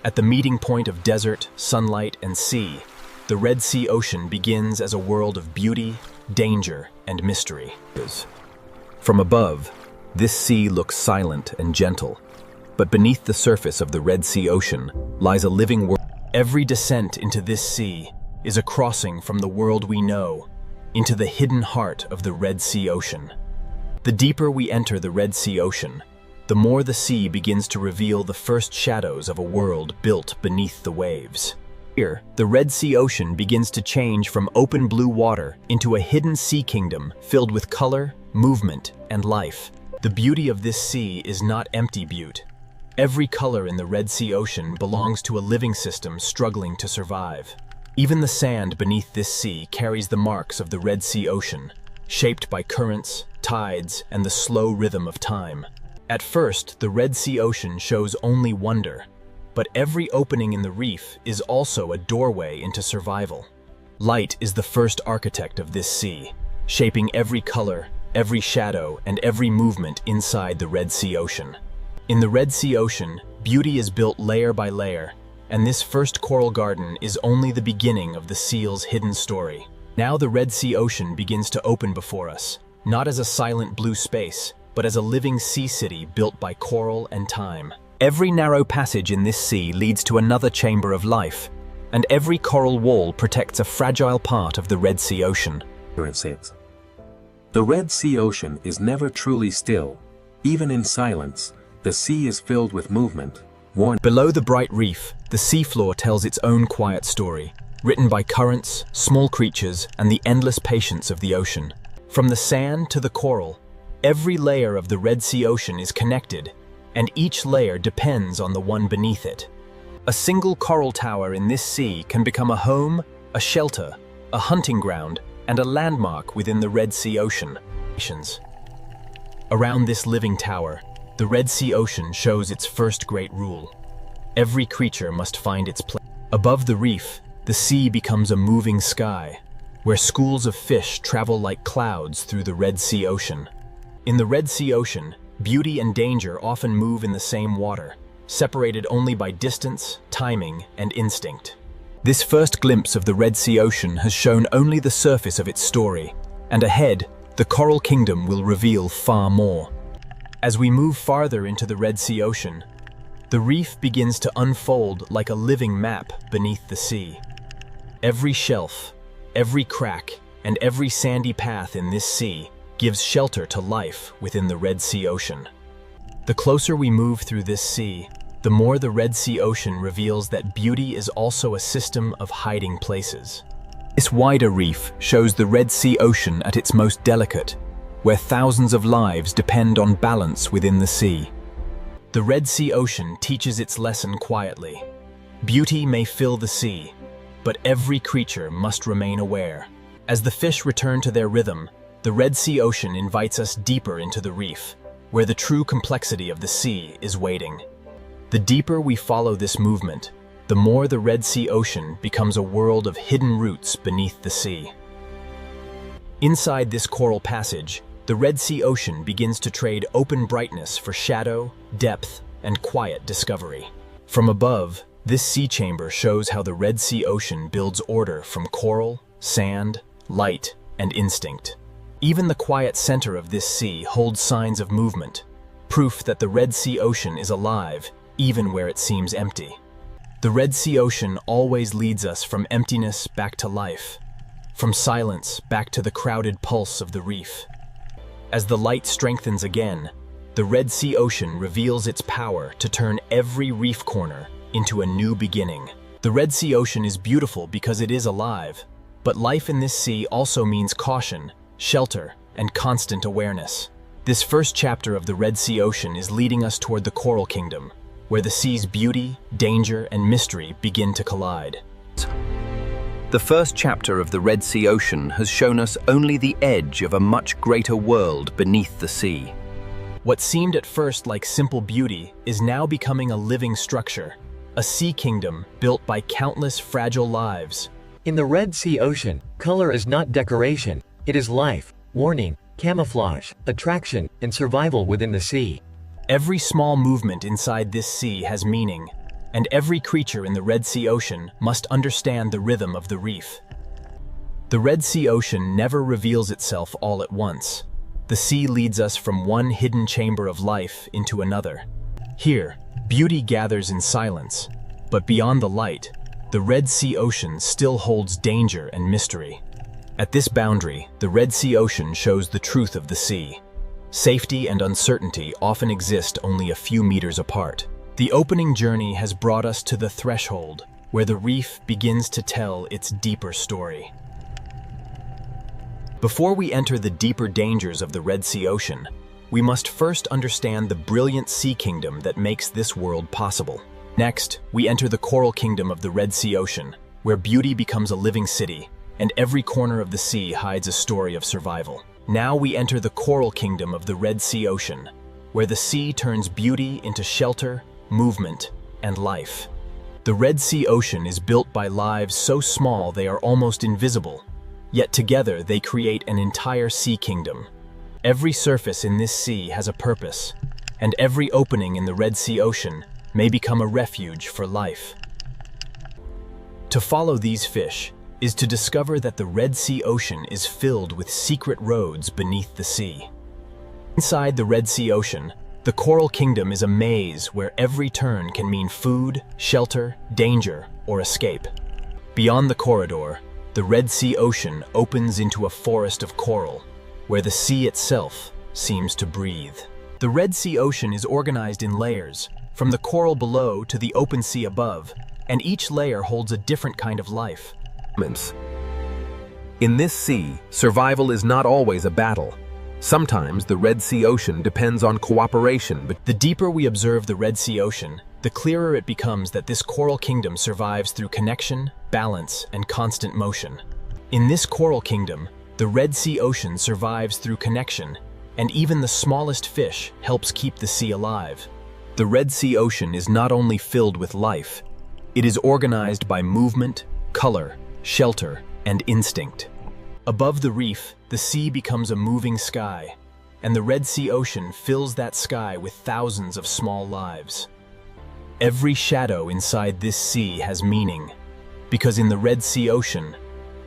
At the meeting point of desert, sunlight, and sea, the Red Sea Ocean begins as a world of beauty, danger, and mystery. From above, this sea looks silent and gentle, but beneath the surface of the Red Sea Ocean lies a living world. Every descent into this sea is a crossing from the world we know into the hidden heart of the Red Sea Ocean. The deeper we enter the Red Sea Ocean, the more the sea begins to reveal the first shadows of a world built beneath the waves. Here, the Red Sea Ocean begins to change from open blue water into a hidden sea kingdom filled with color, movement, and life. The beauty of this sea is not empty beauty. Every color in the Red Sea Ocean belongs to a living system struggling to survive. Even the sand beneath this sea carries the marks of the Red Sea Ocean, shaped by currents, tides, and the slow rhythm of time. At first, the Red Sea Ocean shows only wonder, but every opening in the reef is also a doorway into survival. Light is the first architect of this sea, shaping every color, every shadow, and every movement inside the Red Sea Ocean. In the Red Sea Ocean, beauty is built layer by layer, and this first coral garden is only the beginning of the seal's hidden story. Now the Red Sea Ocean begins to open before us, not as a silent blue space, but as a living sea city built by coral and time. Every narrow passage in this sea leads to another chamber of life, and every coral wall protects a fragile part of the Red Sea Ocean. The Red Sea Ocean is never truly still. Even in silence, the sea is filled with movement. Below the bright reef, the seafloor tells its own quiet story, written by currents, small creatures, and the endless patience of the ocean. From the sand to the coral, every layer of the Red Sea Ocean is connected, and each layer depends on the one beneath it. A single coral tower in this sea can become a home, a shelter, a hunting ground, and a landmark within the Red Sea Ocean. Around this living tower, the Red Sea Ocean shows its first great rule. Every creature must find its place. Above the reef, the sea becomes a moving sky, where schools of fish travel like clouds through the Red Sea Ocean. In the Red Sea Ocean, beauty and danger often move in the same water, separated only by distance, timing, and instinct. This first glimpse of the Red Sea Ocean has shown only the surface of its story, and ahead, the Coral Kingdom will reveal far more. As we move farther into the Red Sea Ocean, the reef begins to unfold like a living map beneath the sea. Every shelf, every crack, and every sandy path in this sea gives shelter to life within the Red Sea Ocean. The closer we move through this sea, the more the Red Sea Ocean reveals that beauty is also a system of hiding places. This wider reef shows the Red Sea Ocean at its most delicate, where thousands of lives depend on balance within the sea. The Red Sea Ocean teaches its lesson quietly. Beauty may fill the sea, but every creature must remain aware. As the fish return to their rhythm, the Red Sea Ocean invites us deeper into the reef, where the true complexity of the sea is waiting. The deeper we follow this movement, the more the Red Sea Ocean becomes a world of hidden roots beneath the sea. Inside this coral passage, the Red Sea Ocean begins to trade open brightness for shadow, depth, and quiet discovery. From above, this sea chamber shows how the Red Sea Ocean builds order from coral, sand, light, and instinct. Even the quiet center of this sea holds signs of movement, proof that the Red Sea Ocean is alive, even where it seems empty. The Red Sea Ocean always leads us from emptiness back to life, from silence back to the crowded pulse of the reef. As the light strengthens again, the Red Sea Ocean reveals its power to turn every reef corner into a new beginning. The Red Sea Ocean is beautiful because it is alive, but life in this sea also means caution, shelter, and constant awareness. This first chapter of the Red Sea Ocean is leading us toward the Coral Kingdom, where the sea's beauty, danger, and mystery begin to collide. The first chapter of the Red Sea Ocean has shown us only the edge of a much greater world beneath the sea. What seemed at first like simple beauty is now becoming a living structure, a sea kingdom built by countless fragile lives. In the Red Sea Ocean, color is not decoration, it is life, warning, camouflage, attraction, and survival within the sea. Every small movement inside this sea has meaning, and every creature in the Red Sea Ocean must understand the rhythm of the reef. The Red Sea Ocean never reveals itself all at once. The sea leads us from one hidden chamber of life into another. Here, beauty gathers in silence, but beyond the light, the Red Sea Ocean still holds danger and mystery. At this boundary, the Red Sea Ocean shows the truth of the sea. Safety and uncertainty often exist only a few meters apart. The opening journey has brought us to the threshold, where the reef begins to tell its deeper story. Before we enter the deeper dangers of the Red Sea Ocean, we must first understand the brilliant sea kingdom that makes this world possible. Next, we enter the coral kingdom of the Red Sea Ocean, where beauty becomes a living city, and every corner of the sea hides a story of survival. Now we enter the coral kingdom of the Red Sea Ocean, where the sea turns beauty into shelter, movement, and life. The Red Sea Ocean is built by lives so small they are almost invisible, yet together they create an entire sea kingdom. Every surface in this sea has a purpose, and every opening in the Red Sea Ocean may become a refuge for life. To follow these fish is to discover that the Red Sea Ocean is filled with secret roads beneath the sea. Inside the Red Sea Ocean, the coral kingdom is a maze where every turn can mean food, shelter, danger, or escape. Beyond the corridor, the Red Sea Ocean opens into a forest of coral, where the sea itself seems to breathe. The Red Sea Ocean is organized in layers, from the coral below to the open sea above, and each layer holds a different kind of life. In this sea, survival is not always a battle. Sometimes the Red Sea Ocean depends on cooperation, but the deeper we observe the Red Sea Ocean, the clearer it becomes that this coral kingdom survives through connection, balance, and constant motion. In this coral kingdom, the Red Sea Ocean survives through connection, and even the smallest fish helps keep the sea alive. The Red Sea Ocean is not only filled with life, it is organized by movement, color, shelter, and instinct. Above the reef, the sea becomes a moving sky, and the Red Sea Ocean fills that sky with thousands of small lives. Every shadow inside this sea has meaning, because in the Red Sea Ocean,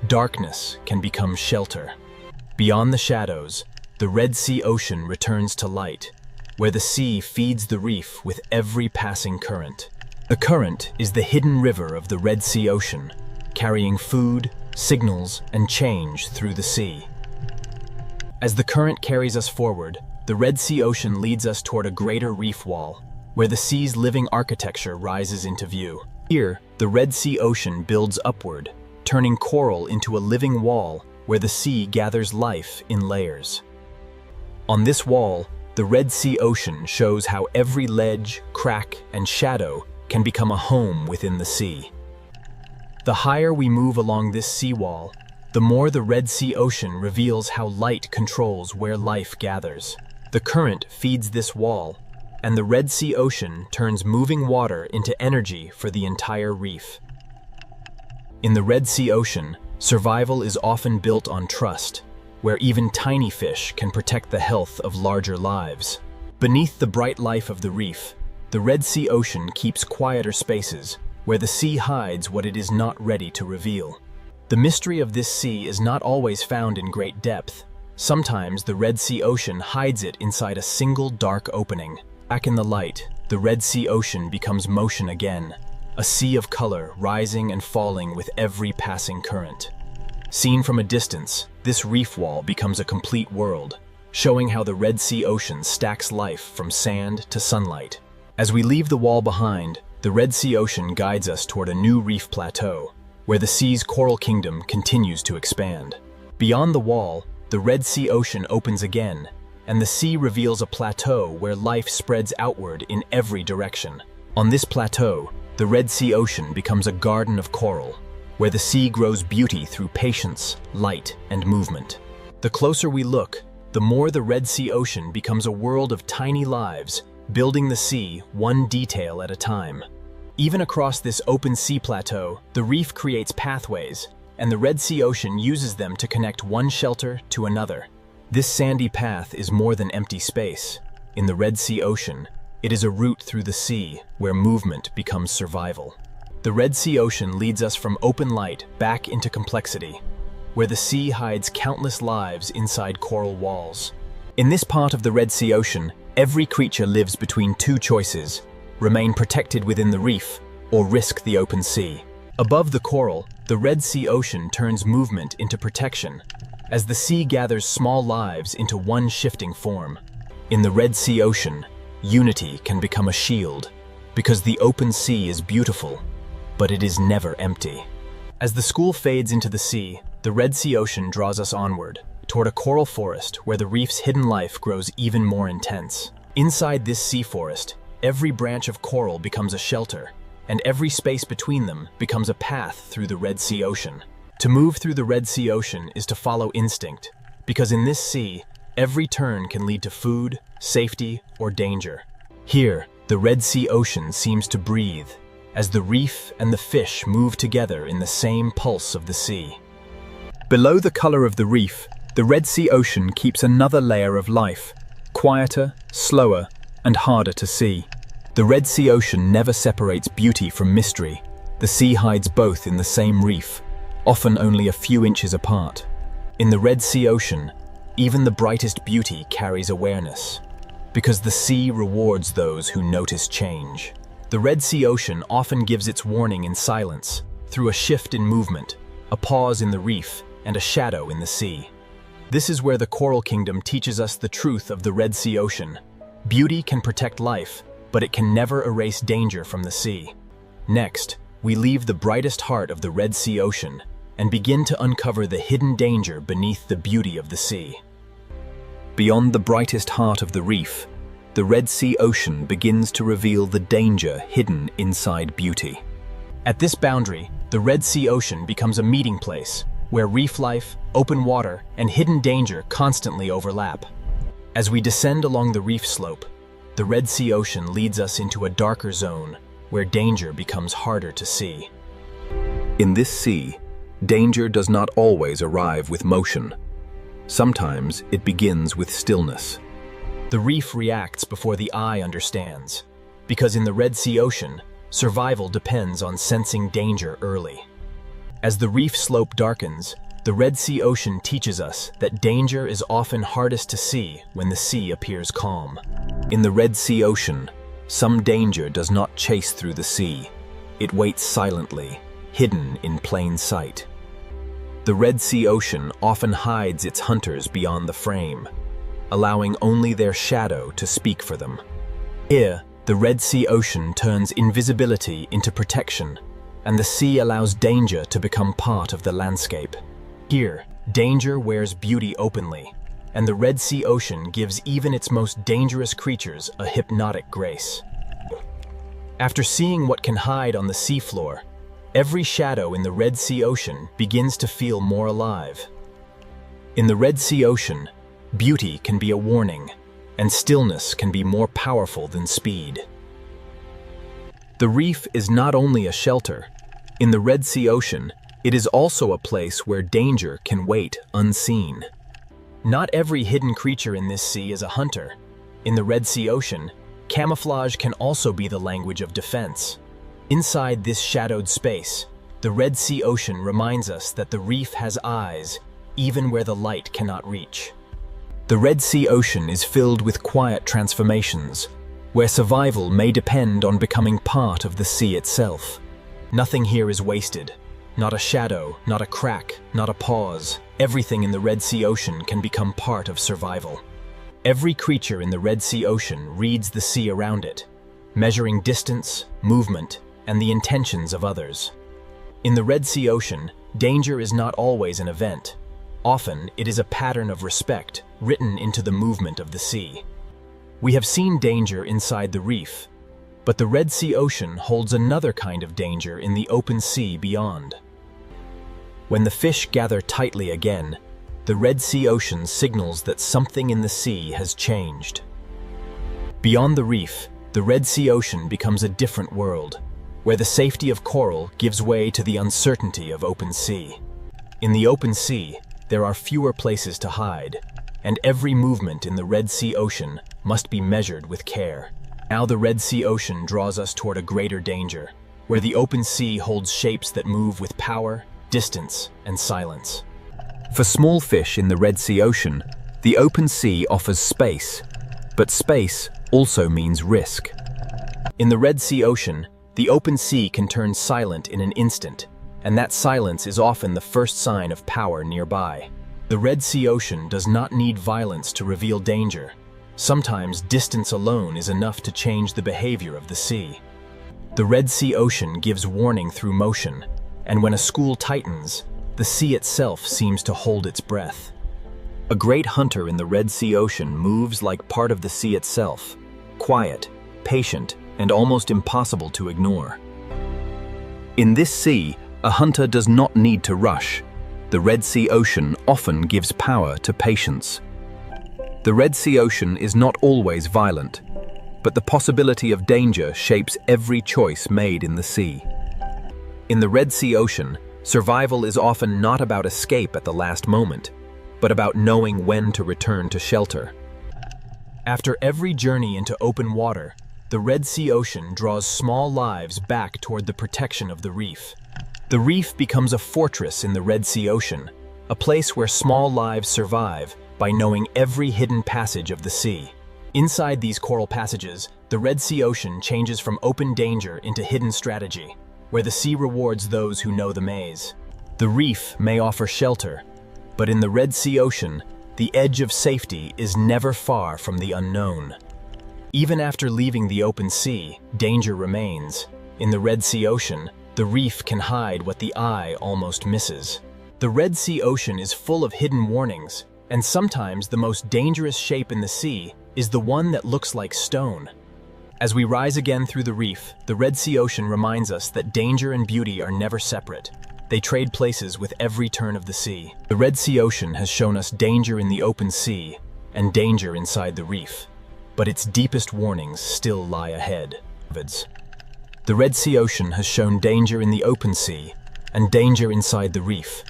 darkness can become shelter. Beyond the shadows, the Red Sea Ocean returns to light, where the sea feeds the reef with every passing current. The current is the hidden river of the Red Sea Ocean, carrying food, signals, and change through the sea. As the current carries us forward, the Red Sea Ocean leads us toward a greater reef wall, where the sea's living architecture rises into view. Here, the Red Sea Ocean builds upward, turning coral into a living wall where the sea gathers life in layers. On this wall, the Red Sea Ocean shows how every ledge, crack, and shadow can become a home within the sea. The higher we move along this seawall, the more the Red Sea Ocean reveals how light controls where life gathers. The current feeds this wall, and the Red Sea Ocean turns moving water into energy for the entire reef. In the Red Sea Ocean, survival is often built on trust, where even tiny fish can protect the health of larger lives. Beneath the bright life of the reef, the Red Sea Ocean keeps quieter spaces, where the sea hides what it is not ready to reveal. The mystery of this sea is not always found in great depth. Sometimes the Red Sea Ocean hides it inside a single dark opening. Back in the light, the Red Sea Ocean becomes motion again, a sea of color rising and falling with every passing current. Seen from a distance, this reef wall becomes a complete world, showing how the Red Sea Ocean stacks life from sand to sunlight. As we leave the wall behind, the Red Sea Ocean guides us toward a new reef plateau, where the sea's coral kingdom continues to expand. Beyond the wall, the Red Sea Ocean opens again, and the sea reveals a plateau where life spreads outward in every direction. On this plateau, the Red Sea Ocean becomes a garden of coral, where the sea grows beauty through patience, light, and movement. The closer we look, the more the Red Sea Ocean becomes a world of tiny lives, building the sea one detail at a time. Even across this open sea plateau, the reef creates pathways, and the Red Sea Ocean uses them to connect one shelter to another. This sandy path is more than empty space. In the Red Sea Ocean, It is a route through the sea where movement becomes survival. The Red Sea Ocean leads us from open light back into complexity, where the sea hides countless lives inside coral walls. In this part of the Red Sea Ocean, every creature lives between two choices: remain protected within the reef or risk the open sea. Above the coral, the Red Sea Ocean turns movement into protection, as the sea gathers small lives into one shifting form. In the Red Sea Ocean, unity can become a shield, because the open sea is beautiful, but it is never empty. As the school fades into the sea, the Red Sea Ocean draws us onward, toward a coral forest where the reef's hidden life grows even more intense. Inside this sea forest, every branch of coral becomes a shelter, and every space between them becomes a path through the Red Sea Ocean. To move through the Red Sea Ocean is to follow instinct, because in this sea, every turn can lead to food, safety, or danger. Here, the Red Sea Ocean seems to breathe, as the reef and the fish move together in the same pulse of the sea. Below the color of the reef, the Red Sea Ocean keeps another layer of life, quieter, slower, and harder to see. The Red Sea Ocean never separates beauty from mystery. The sea hides both in the same reef, often only a few inches apart. In the Red Sea Ocean, even the brightest beauty carries awareness, because the sea rewards those who notice change. The Red Sea Ocean often gives its warning in silence, through a shift in movement, a pause in the reef, and a shadow in the sea. This is where the Coral Kingdom teaches us the truth of the Red Sea Ocean. Beauty can protect life, but it can never erase danger from the sea. Next, we leave the brightest heart of the Red Sea Ocean and begin to uncover the hidden danger beneath the beauty of the sea. Beyond the brightest heart of the reef, the Red Sea Ocean begins to reveal the danger hidden inside beauty. At this boundary, the Red Sea Ocean becomes a meeting place where reef life, open water, and hidden danger constantly overlap. As we descend along the reef slope, the Red Sea Ocean leads us into a darker zone where danger becomes harder to see. In this sea, danger does not always arrive with motion. Sometimes it begins with stillness. The reef reacts before the eye understands, because in the Red Sea Ocean, survival depends on sensing danger early. As the reef slope darkens, the Red Sea Ocean teaches us that danger is often hardest to see when the sea appears calm. In the Red Sea Ocean, some danger does not chase through the sea. It waits silently, hidden in plain sight. The Red Sea Ocean often hides its hunters beyond the frame, allowing only their shadow to speak for them. Here, the Red Sea Ocean turns invisibility into protection, and the sea allows danger to become part of the landscape. Here, danger wears beauty openly, and the Red Sea Ocean gives even its most dangerous creatures a hypnotic grace. After seeing what can hide on the seafloor, every shadow in the Red Sea Ocean begins to feel more alive. In the Red Sea Ocean, beauty can be a warning, and stillness can be more powerful than speed. The reef is not only a shelter. In the Red Sea Ocean, it is also a place where danger can wait unseen. Not every hidden creature in this sea is a hunter. In the Red Sea Ocean, camouflage can also be the language of defense. Inside this shadowed space, the Red Sea Ocean reminds us that the reef has eyes, even where the light cannot reach. The Red Sea Ocean is filled with quiet transformations, where survival may depend on becoming part of the sea itself. Nothing here is wasted. Not a shadow, not a crack, not a pause. Everything in the Red Sea Ocean can become part of survival. Every creature in the Red Sea Ocean reads the sea around it, measuring distance, movement, and the intentions of others. In the Red Sea Ocean, danger is not always an event. Often, it is a pattern of respect written into the movement of the sea. We have seen danger inside the reef, but the Red Sea Ocean holds another kind of danger in the open sea beyond. When the fish gather tightly again, the Red Sea Ocean signals that something in the sea has changed. Beyond the reef, the Red Sea Ocean becomes a different world, where the safety of coral gives way to the uncertainty of open sea. In the open sea, there are fewer places to hide, and every movement in the Red Sea Ocean must be measured with care. Now the Red Sea Ocean draws us toward a greater danger, where the open sea holds shapes that move with power, distance, and silence. For small fish in the Red Sea Ocean, the open sea offers space, but space also means risk. In the Red Sea Ocean, the open sea can turn silent in an instant, and that silence is often the first sign of power nearby. The Red Sea Ocean does not need violence to reveal danger. Sometimes distance alone is enough to change the behavior of the sea. The Red Sea Ocean gives warning through motion, and when a school tightens, the sea itself seems to hold its breath. A great hunter in the Red Sea Ocean moves like part of the sea itself, quiet, patient, and almost impossible to ignore. In this sea, a hunter does not need to rush. The Red Sea Ocean often gives power to patience. The Red Sea Ocean is not always violent, but the possibility of danger shapes every choice made in the sea. In the Red Sea Ocean, survival is often not about escape at the last moment, but about knowing when to return to shelter. After every journey into open water, the Red Sea Ocean draws small lives back toward the protection of the reef. The reef becomes a fortress in the Red Sea Ocean, a place where small lives survive by knowing every hidden passage of the sea. Inside these coral passages, the Red Sea Ocean changes from open danger into hidden strategy, where the sea rewards those who know the maze. The reef may offer shelter, but in the Red Sea Ocean, the edge of safety is never far from the unknown. Even after leaving the open sea, danger remains. In the Red Sea Ocean, the reef can hide what the eye almost misses. The Red Sea Ocean is full of hidden warnings, and sometimes the most dangerous shape in the sea is the one that looks like stone. As we rise again through the reef, the Red Sea Ocean reminds us that danger and beauty are never separate. They trade places with every turn of the sea. The Red Sea Ocean has shown us danger in the open sea and danger inside the reef, but its deepest warnings still lie ahead. The Red Sea Ocean has shown danger in the open sea and danger inside the reef,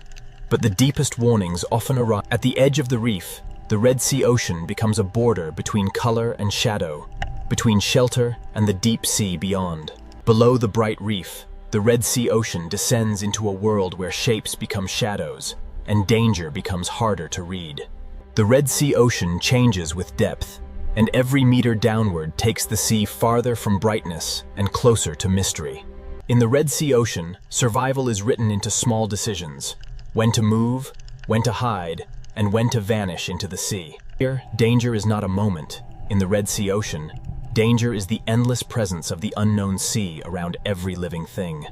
but the deepest warnings often arrive. At the edge of the reef, the Red Sea Ocean becomes a border between color and shadow, between shelter and the deep sea beyond. Below the bright reef, the Red Sea Ocean descends into a world where shapes become shadows and danger becomes harder to read. The Red Sea Ocean changes with depth, and every meter downward takes the sea farther from brightness and closer to mystery. In the Red Sea Ocean, survival is written into small decisions: when to move, when to hide, and when to vanish into the sea. Here, danger is not a moment. In the Red Sea Ocean, danger is the endless presence of the unknown sea around every living thing.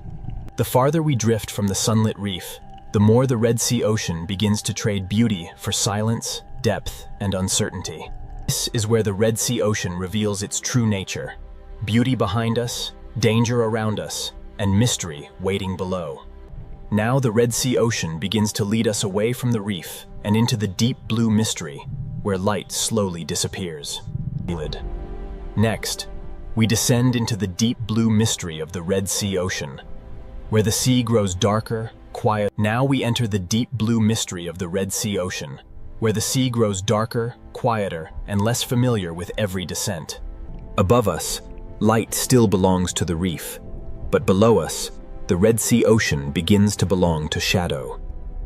The farther we drift from the sunlit reef, the more the Red Sea Ocean begins to trade beauty for silence, depth, and uncertainty. This is where the Red Sea Ocean reveals its true nature: beauty behind us, danger around us, and mystery waiting below. Now the Red Sea Ocean begins to lead us away from the reef and into the deep blue mystery, where light slowly disappears. Next, we descend into the deep blue mystery of the Red Sea Ocean, where the sea grows darker, quiet. Now we enter the deep blue mystery of the Red Sea Ocean, where the sea grows darker, quieter, and less familiar with every descent. Above us, light still belongs to the reef, but below us, the Red Sea Ocean begins to belong to shadow.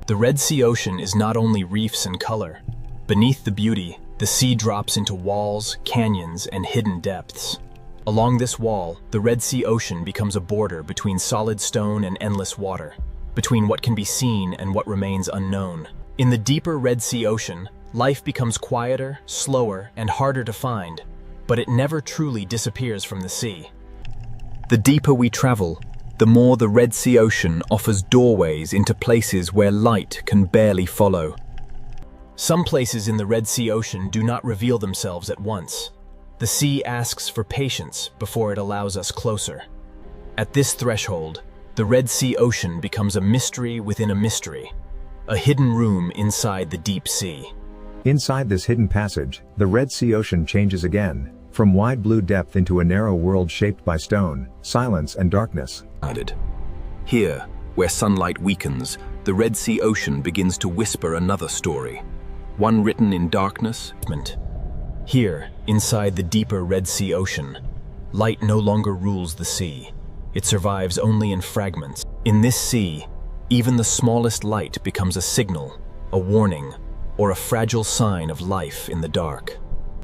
The Red Sea Ocean is not only reefs and color. Beneath the beauty, the sea drops into walls, canyons, and hidden depths. Along this wall, the Red Sea Ocean becomes a border between solid stone and endless water, between what can be seen and what remains unknown. In the deeper Red Sea Ocean, life becomes quieter, slower, and harder to find, but it never truly disappears from the sea. The deeper we travel, the more the Red Sea Ocean offers doorways into places where light can barely follow. Some places in the Red Sea Ocean do not reveal themselves at once. The sea asks for patience before it allows us closer. At this threshold, the Red Sea Ocean becomes a mystery within a mystery, a hidden room inside the deep sea. Inside this hidden passage, the Red Sea Ocean changes again, from wide blue depth into a narrow world shaped by stone, silence, and darkness. Here, where sunlight weakens, the Red Sea Ocean begins to whisper another story, one written in darkness. Here, inside the deeper Red Sea Ocean, light no longer rules the sea. It survives only in fragments. In this sea, even the smallest light becomes a signal, a warning, or a fragile sign of life in the dark.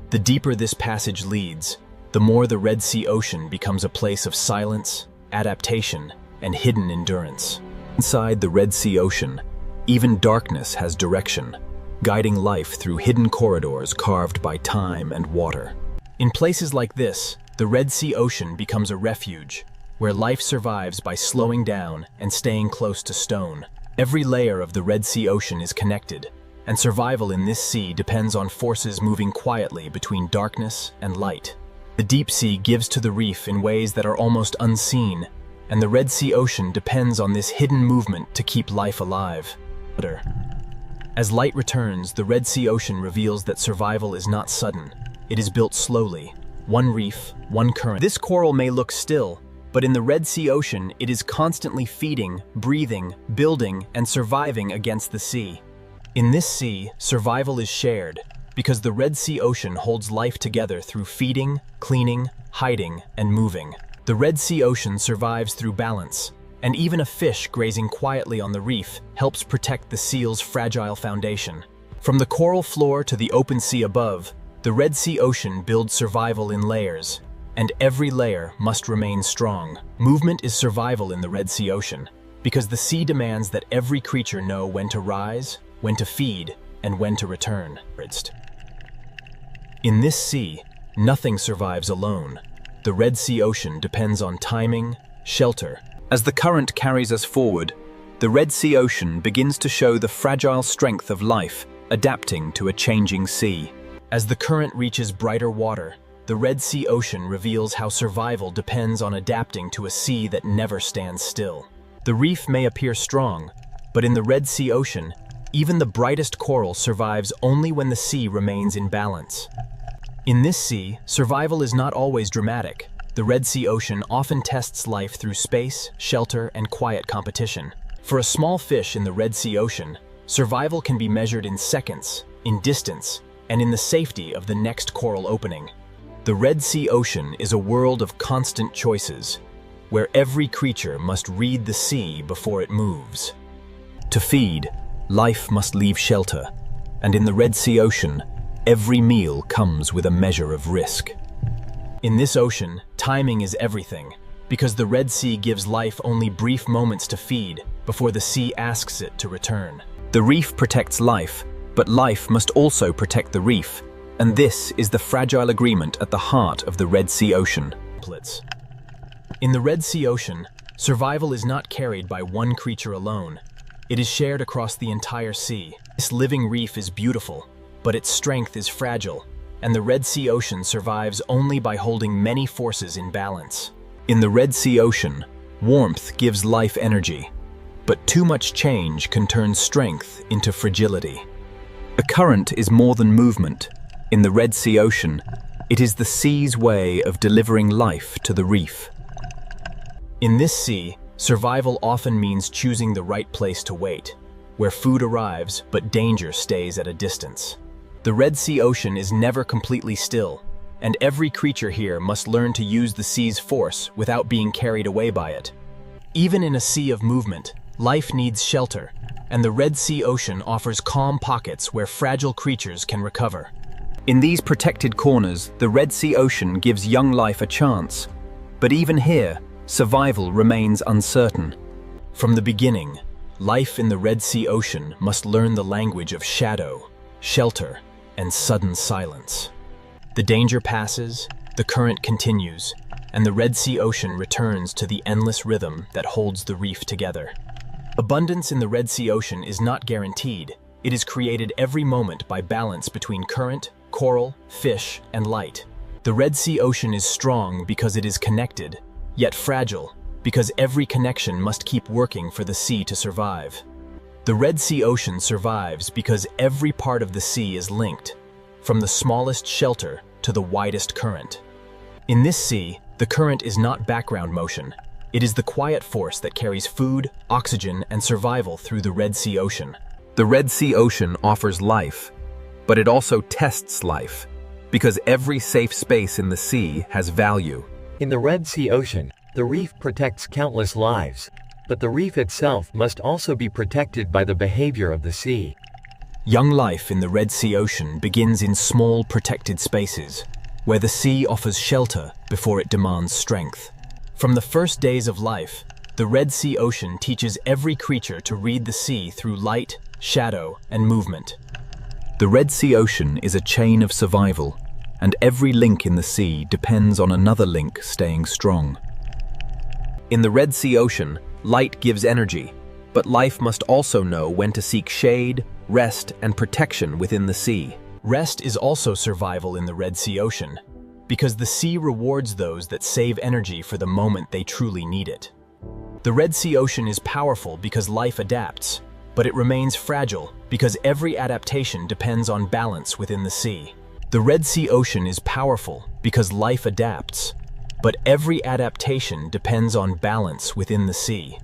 The deeper this passage leads, the more the Red Sea Ocean becomes a place of silence, adaptation, and hidden endurance. Inside the Red Sea Ocean, even darkness has direction, guiding life through hidden corridors carved by time and water. In places like this, the Red Sea Ocean becomes a refuge, where life survives by slowing down and staying close to stone. Every layer of the Red Sea Ocean is connected, and survival in this sea depends on forces moving quietly between darkness and light. The deep sea gives to the reef in ways that are almost unseen, and the Red Sea Ocean depends on this hidden movement to keep life alive. As light returns, the Red Sea Ocean reveals that survival is not sudden. It is built slowly, one reef, one current. This coral may look still, but in the Red Sea Ocean, it is constantly feeding, breathing, building, and surviving against the sea. In this sea, survival is shared, because the Red Sea Ocean holds life together through feeding, cleaning, hiding, and moving. The Red Sea Ocean survives through balance, and even a fish grazing quietly on the reef helps protect the seal's fragile foundation. From the coral floor to the open sea above, the Red Sea Ocean builds survival in layers, and every layer must remain strong. Movement is survival in the Red Sea Ocean, because the sea demands that every creature know when to rise, when to feed, and when to return. In this sea, nothing survives alone. The Red Sea Ocean depends on timing, shelter. As the current carries us forward, the Red Sea Ocean begins to show the fragile strength of life, adapting to a changing sea. As the current reaches brighter water, the Red Sea Ocean reveals how survival depends on adapting to a sea that never stands still. The reef may appear strong, but in the Red Sea Ocean, even the brightest coral survives only when the sea remains in balance. In this sea, survival is not always dramatic. The Red Sea Ocean often tests life through space, shelter, and quiet competition. For a small fish in the Red Sea Ocean, survival can be measured in seconds, in distance, and in the safety of the next coral opening. The Red Sea Ocean is a world of constant choices, where every creature must read the sea before it moves. To feed, life must leave shelter, and in the Red Sea Ocean, every meal comes with a measure of risk. In this ocean, timing is everything, because the Red Sea gives life only brief moments to feed before the sea asks it to return. The reef protects life, but life must also protect the reef, and this is the fragile agreement at the heart of the Red Sea Ocean. In the Red Sea Ocean, survival is not carried by one creature alone. It is shared across the entire sea. This living reef is beautiful, but its strength is fragile, and the Red Sea Ocean survives only by holding many forces in balance. In the Red Sea Ocean, warmth gives life energy, but too much change can turn strength into fragility. A current is more than movement. In the Red Sea Ocean, it is the sea's way of delivering life to the reef. In this sea, survival often means choosing the right place to wait, where food arrives but danger stays at a distance. The Red Sea Ocean is never completely still, and every creature here must learn to use the sea's force without being carried away by it. Even in a sea of movement, life needs shelter, and the Red Sea Ocean offers calm pockets where fragile creatures can recover. In these protected corners, the Red Sea Ocean gives young life a chance, but even here, survival remains uncertain. From the beginning, life in the Red Sea Ocean must learn the language of shadow, shelter, and sudden silence. The danger passes, the current continues, and the Red Sea Ocean returns to the endless rhythm that holds the reef together. Abundance in the Red Sea Ocean is not guaranteed. It is created every moment by balance between current, coral, fish, and light. The Red Sea Ocean is strong because it is connected, yet fragile, because every connection must keep working for the sea to survive. The Red Sea Ocean survives because every part of the sea is linked, from the smallest shelter to the widest current. In this sea, the current is not background motion. It is the quiet force that carries food, oxygen, and survival through the Red Sea Ocean. The Red Sea Ocean offers life, but it also tests life, because every safe space in the sea has value, In the Red Sea Ocean, the reef protects countless lives, but the reef itself must also be protected by the behavior of the sea. Young life in the Red Sea Ocean begins in small protected spaces, where the sea offers shelter before it demands strength. From the first days of life, the Red Sea Ocean teaches every creature to read the sea through light, shadow, and movement. The Red Sea Ocean is a chain of survival, and every link in the sea depends on another link staying strong. In the Red Sea Ocean, light gives energy, but life must also know when to seek shade, rest, and protection within the sea. Rest is also survival in the Red Sea Ocean, because the sea rewards those that save energy for the moment they truly need it. The Red Sea Ocean is powerful because life adapts, but it remains fragile because every adaptation depends on balance within the sea. The Red Sea Ocean is powerful because life adapts, but every adaptation depends on balance within the sea.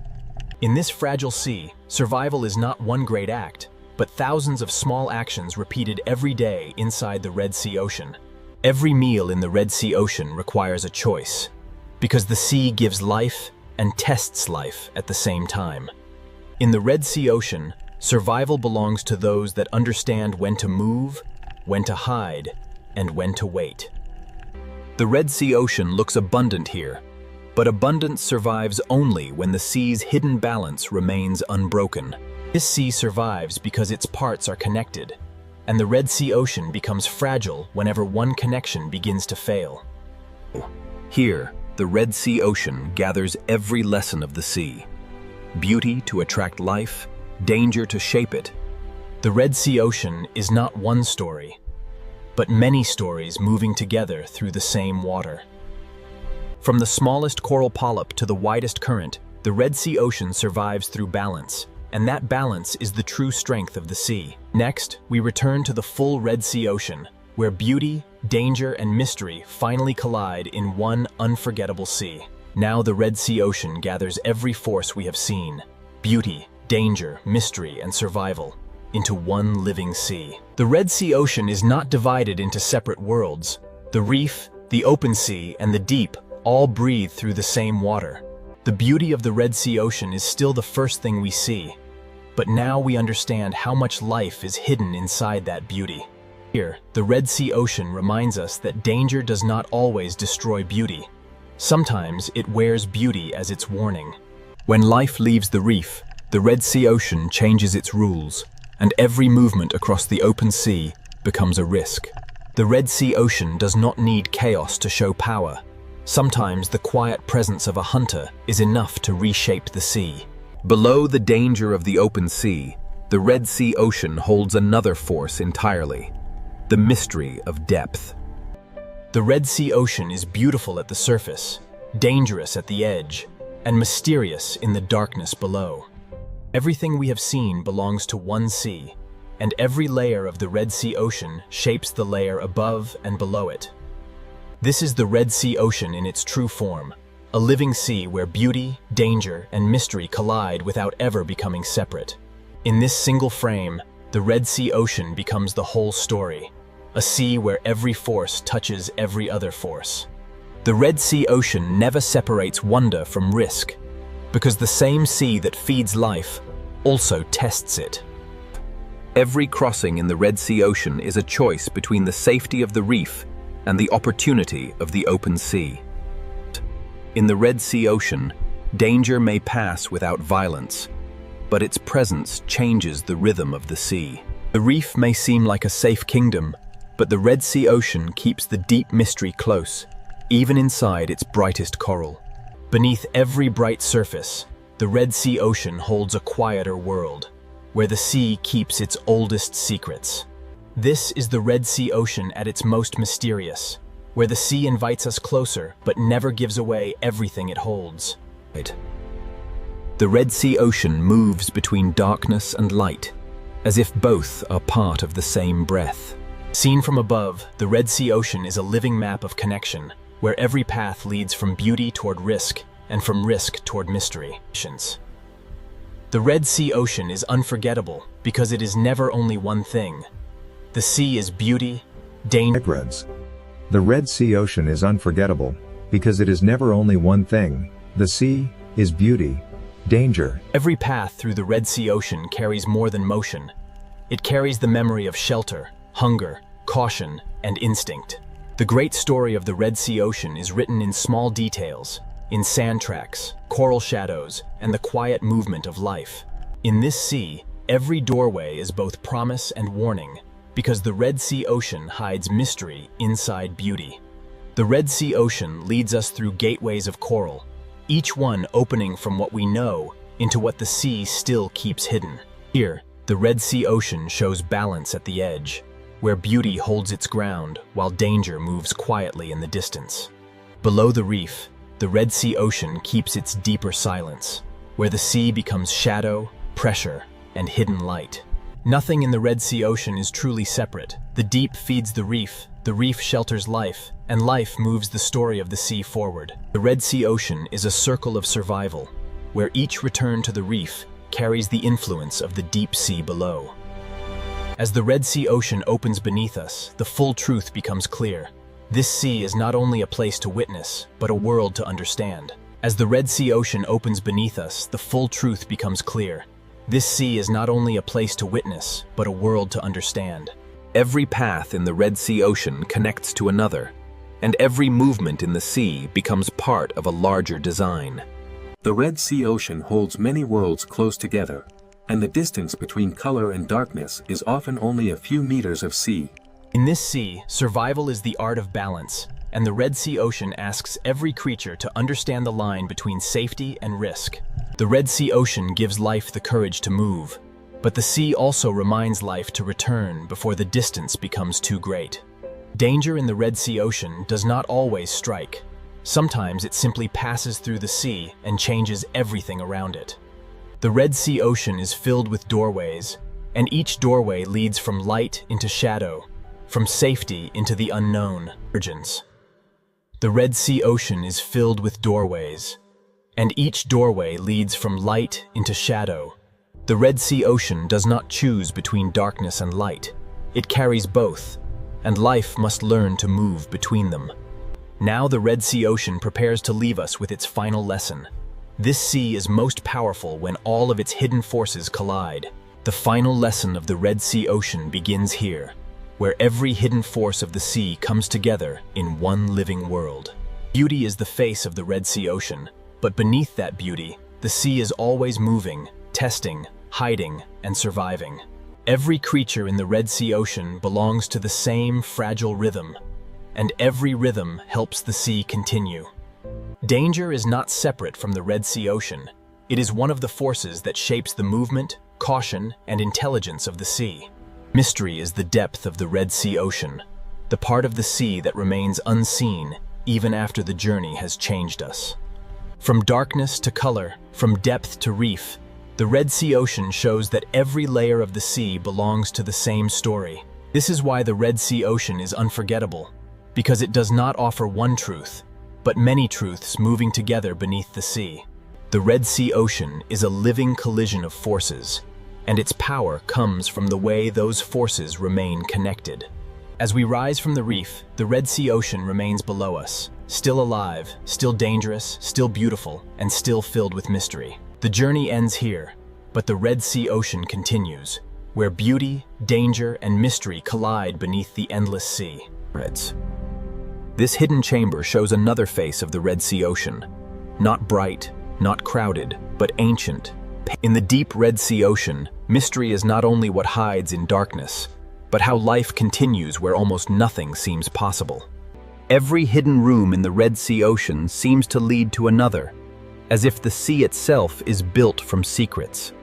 In this fragile sea, survival is not one great act, but thousands of small actions repeated every day inside the Red Sea Ocean. Every meal in the Red Sea Ocean requires a choice, because the sea gives life and tests life at the same time. In the Red Sea Ocean, survival belongs to those that understand when to move, when to hide, and when to wait. The Red Sea Ocean looks abundant here, but abundance survives only when the sea's hidden balance remains unbroken. This sea survives because its parts are connected, and the Red Sea Ocean becomes fragile whenever one connection begins to fail. Here, the Red Sea Ocean gathers every lesson of the sea. Beauty to attract life, danger to shape it. The Red Sea Ocean is not one story, but many stories moving together through the same water. From the smallest coral polyp to the widest current, the Red Sea Ocean survives through balance, and that balance is the true strength of the sea. Next, we return to the full Red Sea Ocean, where beauty, danger, and mystery finally collide in one unforgettable sea. Now the Red Sea Ocean gathers every force we have seen, beauty, danger, mystery, and survival, into one living sea. The Red Sea Ocean is not divided into separate worlds. The reef, the open sea, and the deep all breathe through the same water. The beauty of the Red Sea Ocean is still the first thing we see, but now we understand how much life is hidden inside that beauty. Here, the Red Sea Ocean reminds us that danger does not always destroy beauty. Sometimes it wears beauty as its warning. When life leaves the reef, the Red Sea Ocean changes its rules, and every movement across the open sea becomes a risk. The Red Sea Ocean does not need chaos to show power. Sometimes the quiet presence of a hunter is enough to reshape the sea. Below the danger of the open sea, the Red Sea Ocean holds another force entirely: the mystery of depth. The Red Sea Ocean is beautiful at the surface, dangerous at the edge, and mysterious in the darkness below. Everything we have seen belongs to one sea, and every layer of the Red Sea Ocean shapes the layer above and below it. This is the Red Sea Ocean in its true form, a living sea where beauty, danger, and mystery collide without ever becoming separate. In this single frame, the Red Sea Ocean becomes the whole story, a sea where every force touches every other force. The Red Sea Ocean never separates wonder from risk, because the same sea that feeds life also tests it. Every crossing in the Red Sea Ocean is a choice between the safety of the reef and the opportunity of the open sea. In the Red Sea Ocean, danger may pass without violence, but its presence changes the rhythm of the sea. The reef may seem like a safe kingdom, but the Red Sea Ocean keeps the deep mystery close, even inside its brightest coral. Beneath every bright surface, the Red Sea Ocean holds a quieter world, where the sea keeps its oldest secrets. This is the Red Sea Ocean at its most mysterious, where the sea invites us closer but never gives away everything it holds. The Red Sea Ocean moves between darkness and light, as if both are part of the same breath. Seen from above, the Red Sea Ocean is a living map of connection, where every path leads from beauty toward risk and from risk toward mystery. The Red Sea Ocean is unforgettable because it is never only one thing. The sea is beauty, danger. The Red Sea Ocean is unforgettable Because it is never only one thing. The sea is beauty, danger. Every path through the Red Sea Ocean carries more than motion. It carries the memory of shelter, hunger, caution, and instinct. The great story of the Red Sea Ocean is written in small details, in sand tracks, coral shadows, and the quiet movement of life. In this sea, every doorway is both promise and warning, because the Red Sea Ocean hides mystery inside beauty. The Red Sea Ocean leads us through gateways of coral, each one opening from what we know into what the sea still keeps hidden. Here, the Red Sea Ocean shows balance at the edge, where beauty holds its ground while danger moves quietly in the distance. Below the reef, the Red Sea Ocean keeps its deeper silence, where the sea becomes shadow, pressure, and hidden light. Nothing in the Red Sea Ocean is truly separate. The deep feeds the reef shelters life, and life moves the story of the sea forward. The Red Sea Ocean is a circle of survival, where each return to the reef carries the influence of the deep sea below. As the Red Sea Ocean opens beneath us, the full truth becomes clear. This sea is not only a place to witness, but a world to understand. As the Red Sea Ocean opens beneath us, the full truth becomes clear. This sea is not only a place to witness, but a world to understand. Every path in the Red Sea Ocean connects to another, and every movement in the sea becomes part of a larger design. The Red Sea Ocean holds many worlds close together, and the distance between color and darkness is often only a few meters of sea. In this sea, survival is the art of balance, and the Red Sea Ocean asks every creature to understand the line between safety and risk. The Red Sea Ocean gives life the courage to move, but the sea also reminds life to return before the distance becomes too great. Danger in the Red Sea Ocean does not always strike. Sometimes it simply passes through the sea and changes everything around it. The Red Sea Ocean is filled with doorways, and each doorway leads from light into shadow, from safety into the unknown. The Red Sea Ocean is filled with doorways, and each doorway leads from light into shadow. The Red Sea Ocean does not choose between darkness and light. It carries both, and life must learn to move between them. Now the Red Sea Ocean prepares to leave us with its final lesson. This sea is most powerful when all of its hidden forces collide. The final lesson of the Red Sea Ocean begins here, where every hidden force of the sea comes together in one living world. Beauty is the face of the Red Sea Ocean, but beneath that beauty, the sea is always moving, testing, hiding, and surviving. Every creature in the Red Sea Ocean belongs to the same fragile rhythm, and every rhythm helps the sea continue. Danger is not separate from the Red Sea Ocean. It is one of the forces that shapes the movement, caution, and intelligence of the sea. Mystery is the depth of the Red Sea Ocean, the part of the sea that remains unseen even after the journey has changed us. From darkness to color, from depth to reef, the Red Sea Ocean shows that every layer of the sea belongs to the same story. This is why the Red Sea Ocean is unforgettable, because it does not offer one truth, but many truths moving together beneath the sea. The Red Sea Ocean is a living collision of forces, and its power comes from the way those forces remain connected. As we rise from the reef, the Red Sea Ocean remains below us, still alive, still dangerous, still beautiful, and still filled with mystery. The journey ends here, but the Red Sea Ocean continues, where beauty, danger, and mystery collide beneath the endless sea. This hidden chamber shows another face of the Red Sea Ocean. Not bright, not crowded, but ancient. In the deep Red Sea Ocean, mystery is not only what hides in darkness, but how life continues where almost nothing seems possible. Every hidden room in the Red Sea Ocean seems to lead to another, as if the sea itself is built from secrets.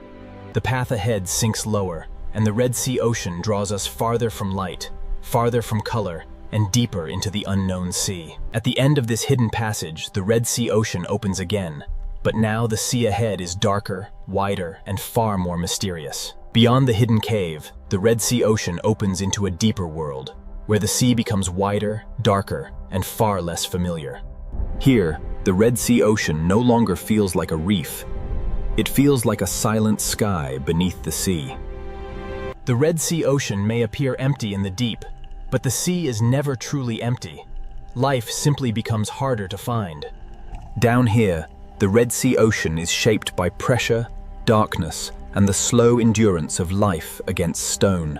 The path ahead sinks lower, and the Red Sea Ocean draws us farther from light, farther from color, and deeper into the unknown sea. At the end of this hidden passage, the Red Sea Ocean opens again, but now the sea ahead is darker, wider, and far more mysterious. Beyond the hidden cave, the Red Sea Ocean opens into a deeper world, where the sea becomes wider, darker, and far less familiar. Here, the Red Sea Ocean no longer feels like a reef. It feels like a silent sky beneath the sea. The Red Sea Ocean may appear empty in the deep, but the sea is never truly empty. life simply becomes harder to find. Down here, the Red Sea Ocean is shaped by pressure, darkness, and the slow endurance of life against stone.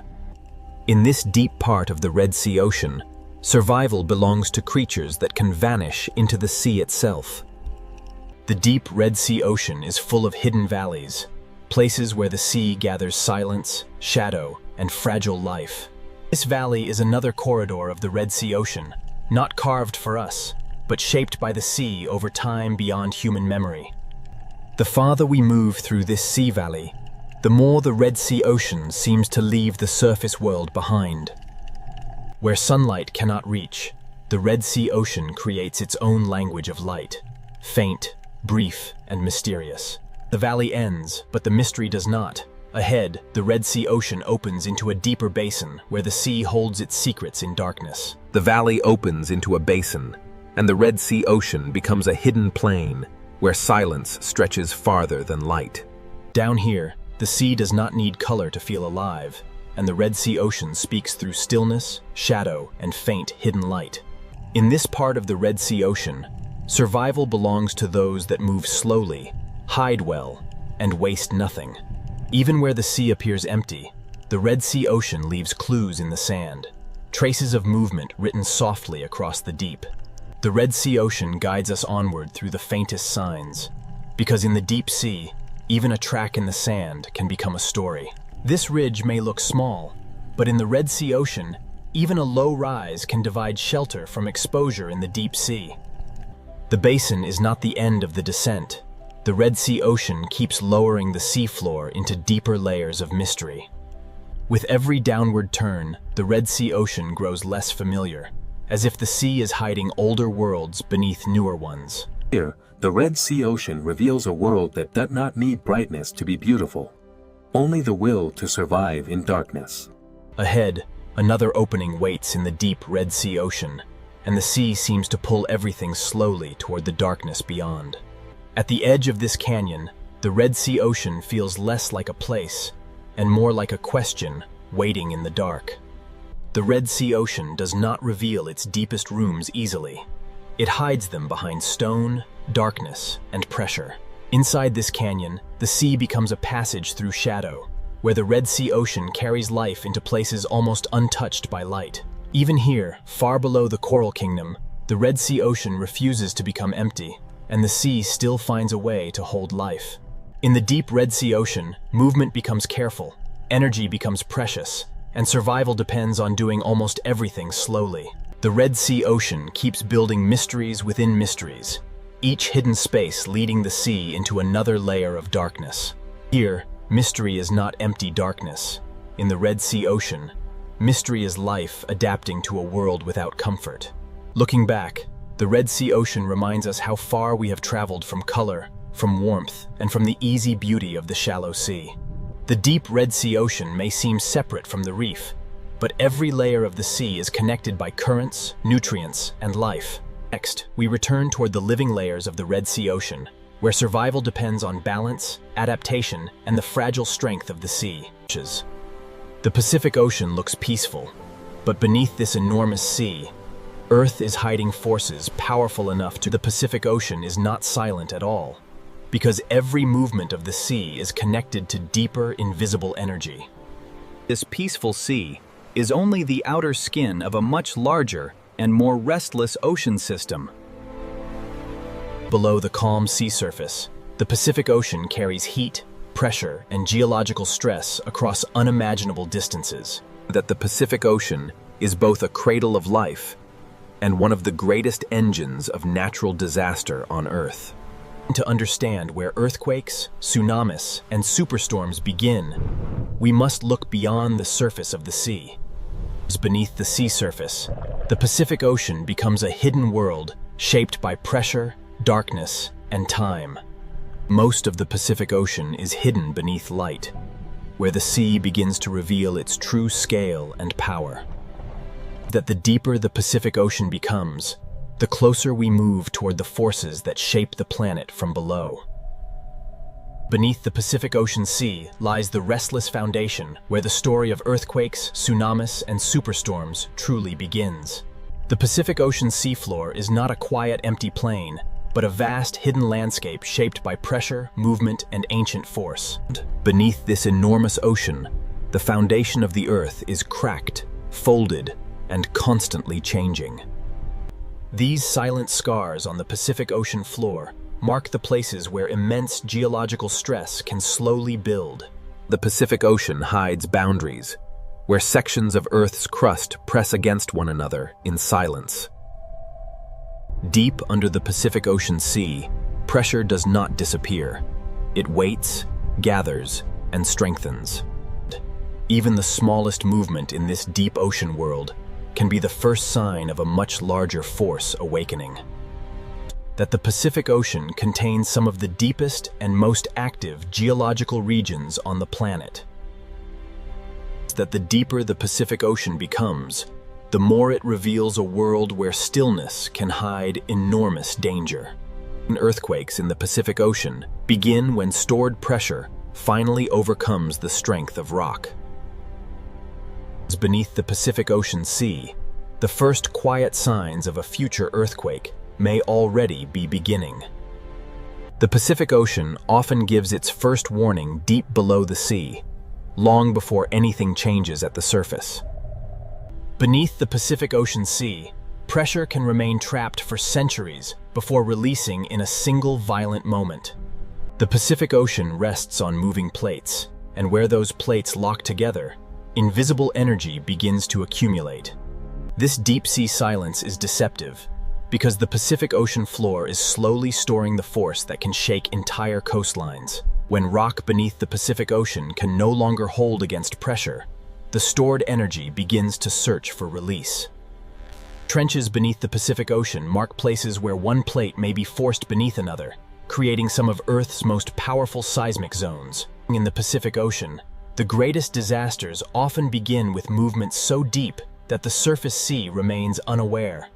In this deep part of the Red Sea Ocean, survival belongs to creatures that can vanish into the sea itself. The deep Red Sea Ocean is full of hidden valleys, places where the sea gathers silence, shadow, and fragile life. This valley is another corridor of the Red Sea Ocean, not carved for us, but shaped by the sea over time beyond human memory. The farther we move through this sea valley, the more the Red Sea Ocean seems to leave the surface world behind. Where sunlight cannot reach, the Red Sea Ocean creates its own language of light, faint, brief, and mysterious. The valley ends, but the mystery does not. Ahead, the Red Sea Ocean opens into a deeper basin where the sea holds its secrets in darkness. The valley opens into a basin, and the Red Sea Ocean becomes a hidden plain where silence stretches farther than light. Down here, the sea does not need color to feel alive, and the Red Sea Ocean speaks through stillness, shadow, and faint hidden light. In this part of the Red Sea Ocean, survival belongs to those that move slowly, hide well, and waste nothing. Even where the sea appears empty, the Red Sea Ocean leaves clues in the sand, traces of movement written softly across the deep. The Red Sea Ocean guides us onward through the faintest signs, because in the deep sea, even a track in the sand can become a story. This ridge may look small, but in the Red Sea Ocean, even a low rise can divide shelter from exposure in the deep sea. The basin is not the end of the descent. The Red Sea Ocean keeps lowering the seafloor into deeper layers of mystery. With every downward turn, the Red Sea Ocean grows less familiar, as if the sea is hiding older worlds beneath newer ones. Here, the Red Sea Ocean reveals a world that does not need brightness to be beautiful, only the will to survive in darkness. Ahead, another opening waits in the deep Red Sea Ocean, and the sea seems to pull everything slowly toward the darkness beyond. At the edge of this canyon, the Red Sea Ocean feels less like a place and more like a question waiting in the dark. The Red Sea Ocean does not reveal its deepest rooms easily. It hides them behind stone, darkness, and pressure. Inside this canyon, the sea becomes a passage through shadow, where the Red Sea Ocean carries life into places almost untouched by light. Even here, far below the Coral Kingdom, the Red Sea Ocean refuses to become empty, and the sea still finds a way to hold life. In the deep Red Sea Ocean, movement becomes careful, energy becomes precious, and survival depends on doing almost everything slowly. The Red Sea Ocean keeps building mysteries within mysteries, each hidden space leading the sea into another layer of darkness. Here, mystery is not empty darkness. In the Red Sea Ocean, mystery is life adapting to a world without comfort. Looking back, the Red Sea Ocean reminds us how far we have traveled from color, from warmth, and from the easy beauty of the shallow sea. The deep Red Sea Ocean may seem separate from the reef, but every layer of the sea is connected by currents, nutrients, and life. Next, we return toward the living layers of the Red Sea Ocean, where survival depends on balance, adaptation, and the fragile strength of the sea. The Pacific Ocean looks peaceful, but beneath this enormous sea, Earth is hiding forces powerful enough to. The Pacific Ocean is not silent at all, because every movement of the sea is connected to deeper, invisible energy. This peaceful sea is only the outer skin of a much larger and more restless ocean system. Below the calm sea surface, the Pacific Ocean carries heat, pressure, and geological stress across unimaginable distances. That the Pacific Ocean is both a cradle of life and one of the greatest engines of natural disaster on Earth. To understand where earthquakes, tsunamis, and superstorms begin, we must look beyond the surface of the sea. Beneath the sea surface, the Pacific Ocean becomes a hidden world shaped by pressure, darkness, and time. Most of the Pacific Ocean is hidden beneath light, where the sea begins to reveal its true scale and power. That the deeper the Pacific Ocean becomes, the closer we move toward the forces that shape the planet from below. Beneath the Pacific Ocean Sea lies the restless foundation where the story of earthquakes, tsunamis, and superstorms truly begins. The The Pacific Ocean seafloor is not a quiet, empty plain, but a vast, hidden landscape shaped by pressure, movement, and ancient force. Beneath this enormous ocean, the foundation of the Earth is cracked, folded, and constantly changing. These silent scars on the Pacific Ocean floor mark the places where immense geological stress can slowly build. The Pacific Ocean hides boundaries, where sections of Earth's crust press against one another in silence. Deep under the Pacific Ocean Sea, pressure does not disappear. It waits, gathers, and strengthens. Even the smallest movement in this deep ocean world can be the first sign of a much larger force awakening. That the Pacific Ocean contains some of the deepest and most active geological regions on the planet. That the deeper the Pacific Ocean becomes, the more it reveals a world where stillness can hide enormous danger. Earthquakes in the Pacific Ocean begin when stored pressure finally overcomes the strength of rock. Beneath the Pacific Ocean Sea, the first quiet signs of a future earthquake may already be beginning. The Pacific Ocean often gives its first warning deep below the sea, long before anything changes at the surface. Beneath the Pacific Ocean Sea, pressure can remain trapped for centuries before releasing in a single violent moment. The Pacific Ocean rests on moving plates, and where those plates lock together, invisible energy begins to accumulate. This deep-sea silence is deceptive, because the Pacific Ocean floor is slowly storing the force that can shake entire coastlines. When rock beneath the Pacific Ocean can no longer hold against pressure, the stored energy begins to search for release. Trenches beneath the Pacific Ocean mark places where one plate may be forced beneath another, creating some of Earth's most powerful seismic zones. In the Pacific Ocean, the greatest disasters often begin with movements so deep that the surface sea remains unaware.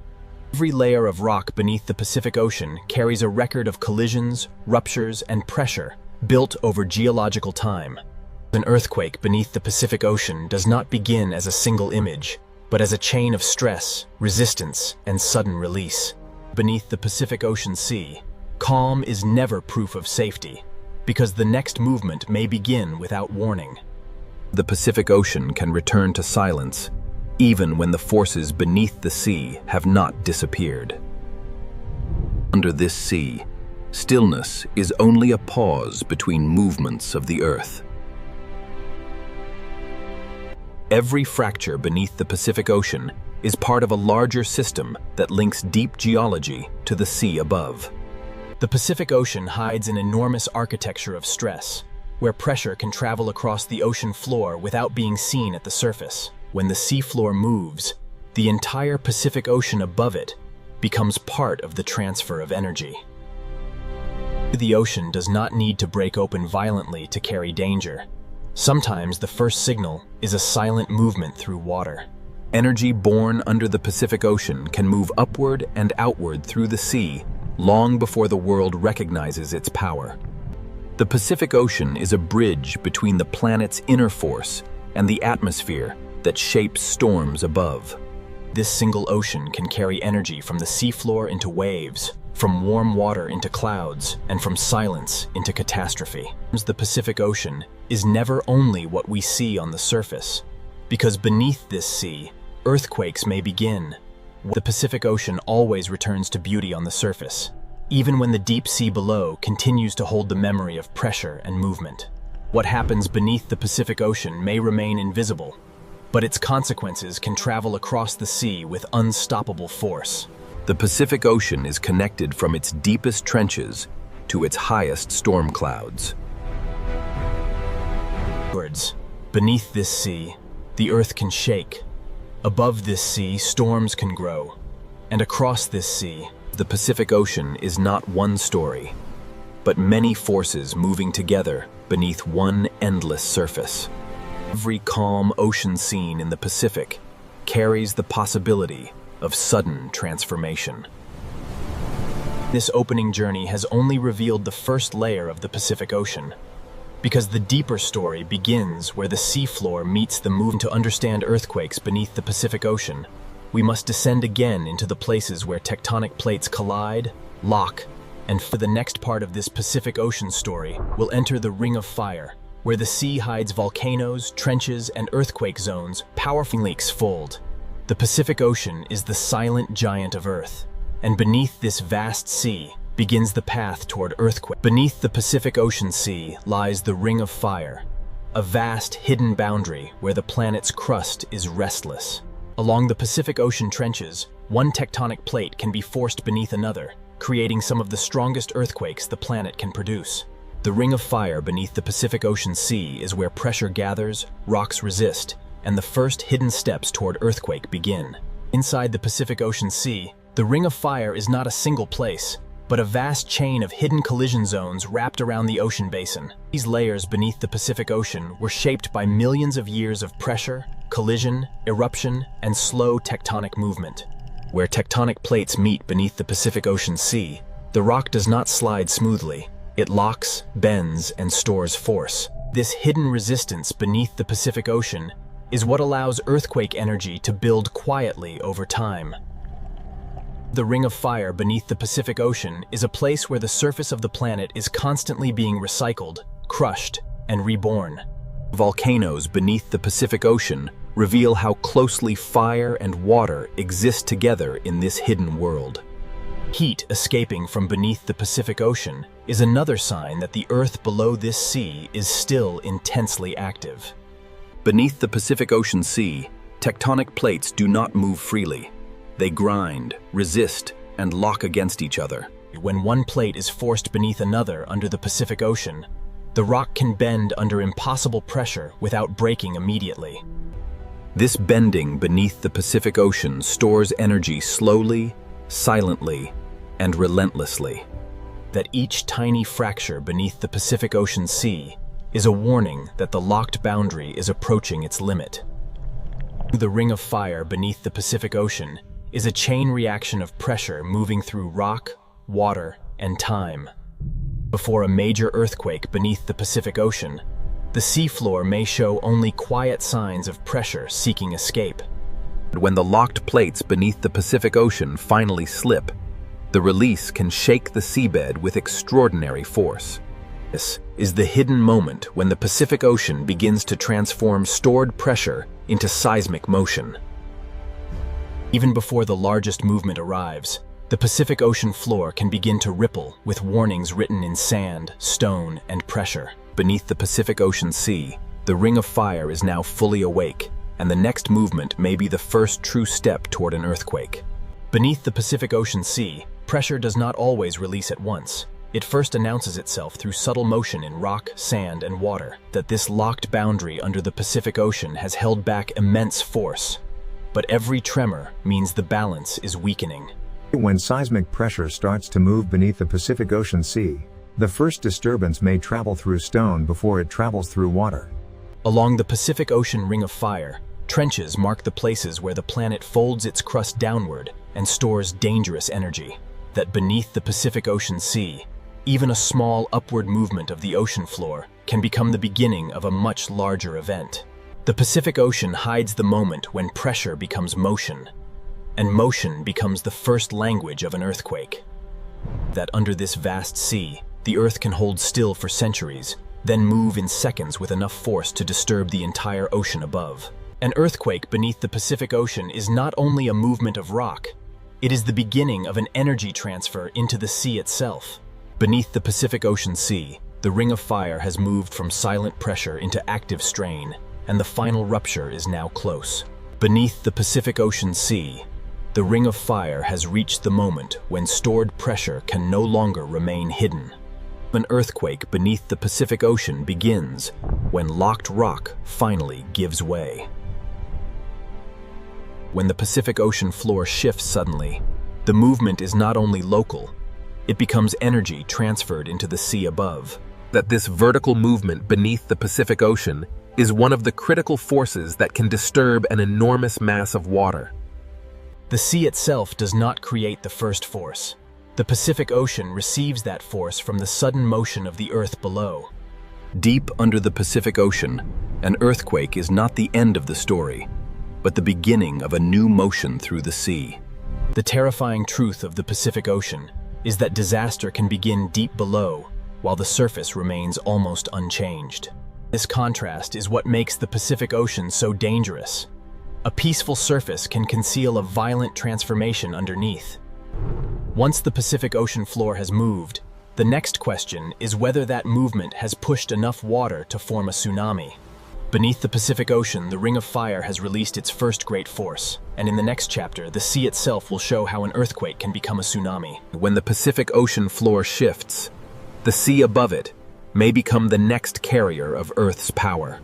Every layer of rock beneath the Pacific Ocean carries a record of collisions, ruptures, and pressure built over geological time. An earthquake beneath the Pacific Ocean does not begin as a single image, but as a chain of stress, resistance, and sudden release. Beneath the Pacific Ocean Sea, calm is never proof of safety, because the next movement may begin without warning. The Pacific Ocean can return to silence, even when the forces beneath the sea have not disappeared. Under this sea, stillness is only a pause between movements of the Earth. Every fracture beneath the Pacific Ocean is part of a larger system that links deep geology to the sea above. The Pacific Ocean hides an enormous architecture of stress, where pressure can travel across the ocean floor without being seen at the surface. When the seafloor moves, the entire Pacific Ocean above it becomes part of the transfer of energy. The ocean does not need to break open violently to carry danger. Sometimes the first signal is a silent movement through water. Energy born under the Pacific Ocean can move upward and outward through the sea long before the world recognizes its power. The Pacific Ocean is a bridge between the planet's inner force and the atmosphere that shapes storms above. This single ocean can carry energy from the seafloor into waves, from warm water into clouds, and from silence into catastrophe. The Pacific Ocean is never only what we see on the surface, because beneath this sea, earthquakes may begin. The Pacific Ocean always returns to beauty on the surface, even when the deep sea below continues to hold the memory of pressure and movement. What happens beneath the Pacific Ocean may remain invisible, but its consequences can travel across the sea with unstoppable force. The Pacific Ocean is connected from its deepest trenches to its highest storm clouds. Beneath this sea, the earth can shake. Above this sea, storms can grow. And across this sea, the Pacific Ocean is not one story, but many forces moving together beneath one endless surface. Every calm ocean scene in the Pacific carries the possibility of sudden transformation. This opening journey has only revealed the first layer of the Pacific Ocean, because the deeper story begins where the seafloor meets the movement. To understand earthquakes beneath the Pacific Ocean, we must descend again into the places where tectonic plates collide, lock, and for the next part of this Pacific Ocean story, we'll enter the Ring of Fire, where the sea hides volcanoes, trenches, and earthquake zones, powerful leaks fold. The Pacific Ocean is the silent giant of Earth, and beneath this vast sea begins the path toward earthquake. Beneath the Pacific Ocean Sea lies the Ring of Fire, a vast hidden boundary where the planet's crust is restless. Along the Pacific Ocean trenches, one tectonic plate can be forced beneath another, creating some of the strongest earthquakes the planet can produce. The Ring of Fire beneath the Pacific Ocean Sea is where pressure gathers, rocks resist, and the first hidden steps toward earthquake begin. Inside the Pacific Ocean Sea, the Ring of Fire is not a single place, but a vast chain of hidden collision zones wrapped around the ocean basin. These layers beneath the Pacific Ocean were shaped by millions of years of pressure, collision, eruption, and slow tectonic movement. Where tectonic plates meet beneath the Pacific Ocean Sea, the rock does not slide smoothly. It locks, bends, and stores force. This hidden resistance beneath the Pacific Ocean is what allows earthquake energy to build quietly over time. The Ring of Fire beneath the Pacific Ocean is a place where the surface of the planet is constantly being recycled, crushed, and reborn. Volcanoes beneath the Pacific Ocean reveal how closely fire and water exist together in this hidden world. Heat escaping from beneath the Pacific Ocean is another sign that the Earth below this sea is still intensely active. Beneath the Pacific Ocean Sea, tectonic plates do not move freely. They grind, resist, and lock against each other. When one plate is forced beneath another under the Pacific Ocean, the rock can bend under impossible pressure without breaking immediately. This bending beneath the Pacific Ocean stores energy slowly, silently, and relentlessly. That each tiny fracture beneath the Pacific Ocean Sea is a warning that the locked boundary is approaching its limit. The Ring of Fire beneath the Pacific Ocean is a chain reaction of pressure moving through rock, water, and time. Before a major earthquake beneath the Pacific Ocean, the seafloor may show only quiet signs of pressure seeking escape. When the locked plates beneath the Pacific Ocean finally slip, the release can shake the seabed with extraordinary force. This is the hidden moment when the Pacific Ocean begins to transform stored pressure into seismic motion. Even before the largest movement arrives, the Pacific Ocean floor can begin to ripple with warnings written in sand, stone, and pressure. Beneath the Pacific Ocean Sea, the Ring of Fire is now fully awake, and the next movement may be the first true step toward an earthquake. Beneath the Pacific Ocean Sea, pressure does not always release at once. It first announces itself through subtle motion in rock, sand, and water. That this locked boundary under the Pacific Ocean has held back immense force. But every tremor means the balance is weakening. When seismic pressure starts to move beneath the Pacific Ocean Sea, the first disturbance may travel through stone before it travels through water. Along the Pacific Ocean Ring of Fire, trenches mark the places where the planet folds its crust downward and stores dangerous energy. That beneath the Pacific Ocean Sea, even a small upward movement of the ocean floor can become the beginning of a much larger event. The Pacific Ocean hides the moment when pressure becomes motion, and motion becomes the first language of an earthquake. That under this vast sea, the Earth can hold still for centuries, then move in seconds with enough force to disturb the entire ocean above. An earthquake beneath the Pacific Ocean is not only a movement of rock, it is the beginning of an energy transfer into the sea itself. Beneath the Pacific Ocean Sea, the Ring of Fire has moved from silent pressure into active strain, and the final rupture is now close. Beneath the Pacific Ocean Sea, the Ring of Fire has reached the moment when stored pressure can no longer remain hidden. An earthquake beneath the Pacific Ocean begins when locked rock finally gives way. When the Pacific Ocean floor shifts suddenly, the movement is not only local, it becomes energy transferred into the sea above. That this vertical movement beneath the Pacific Ocean is one of the critical forces that can disturb an enormous mass of water. The sea itself does not create the first force. The Pacific Ocean receives that force from the sudden motion of the Earth below. Deep under the Pacific Ocean, an earthquake is not the end of the story, but the beginning of a new motion through the sea. The terrifying truth of the Pacific Ocean is that disaster can begin deep below, while the surface remains almost unchanged. This contrast is what makes the Pacific Ocean so dangerous. A peaceful surface can conceal a violent transformation underneath. Once the Pacific Ocean floor has moved, the next question is whether that movement has pushed enough water to form a tsunami. Beneath the Pacific Ocean, the Ring of Fire has released its first great force, and in the next chapter, the sea itself will show how an earthquake can become a tsunami. When the Pacific Ocean floor shifts, the sea above it may become the next carrier of Earth's power.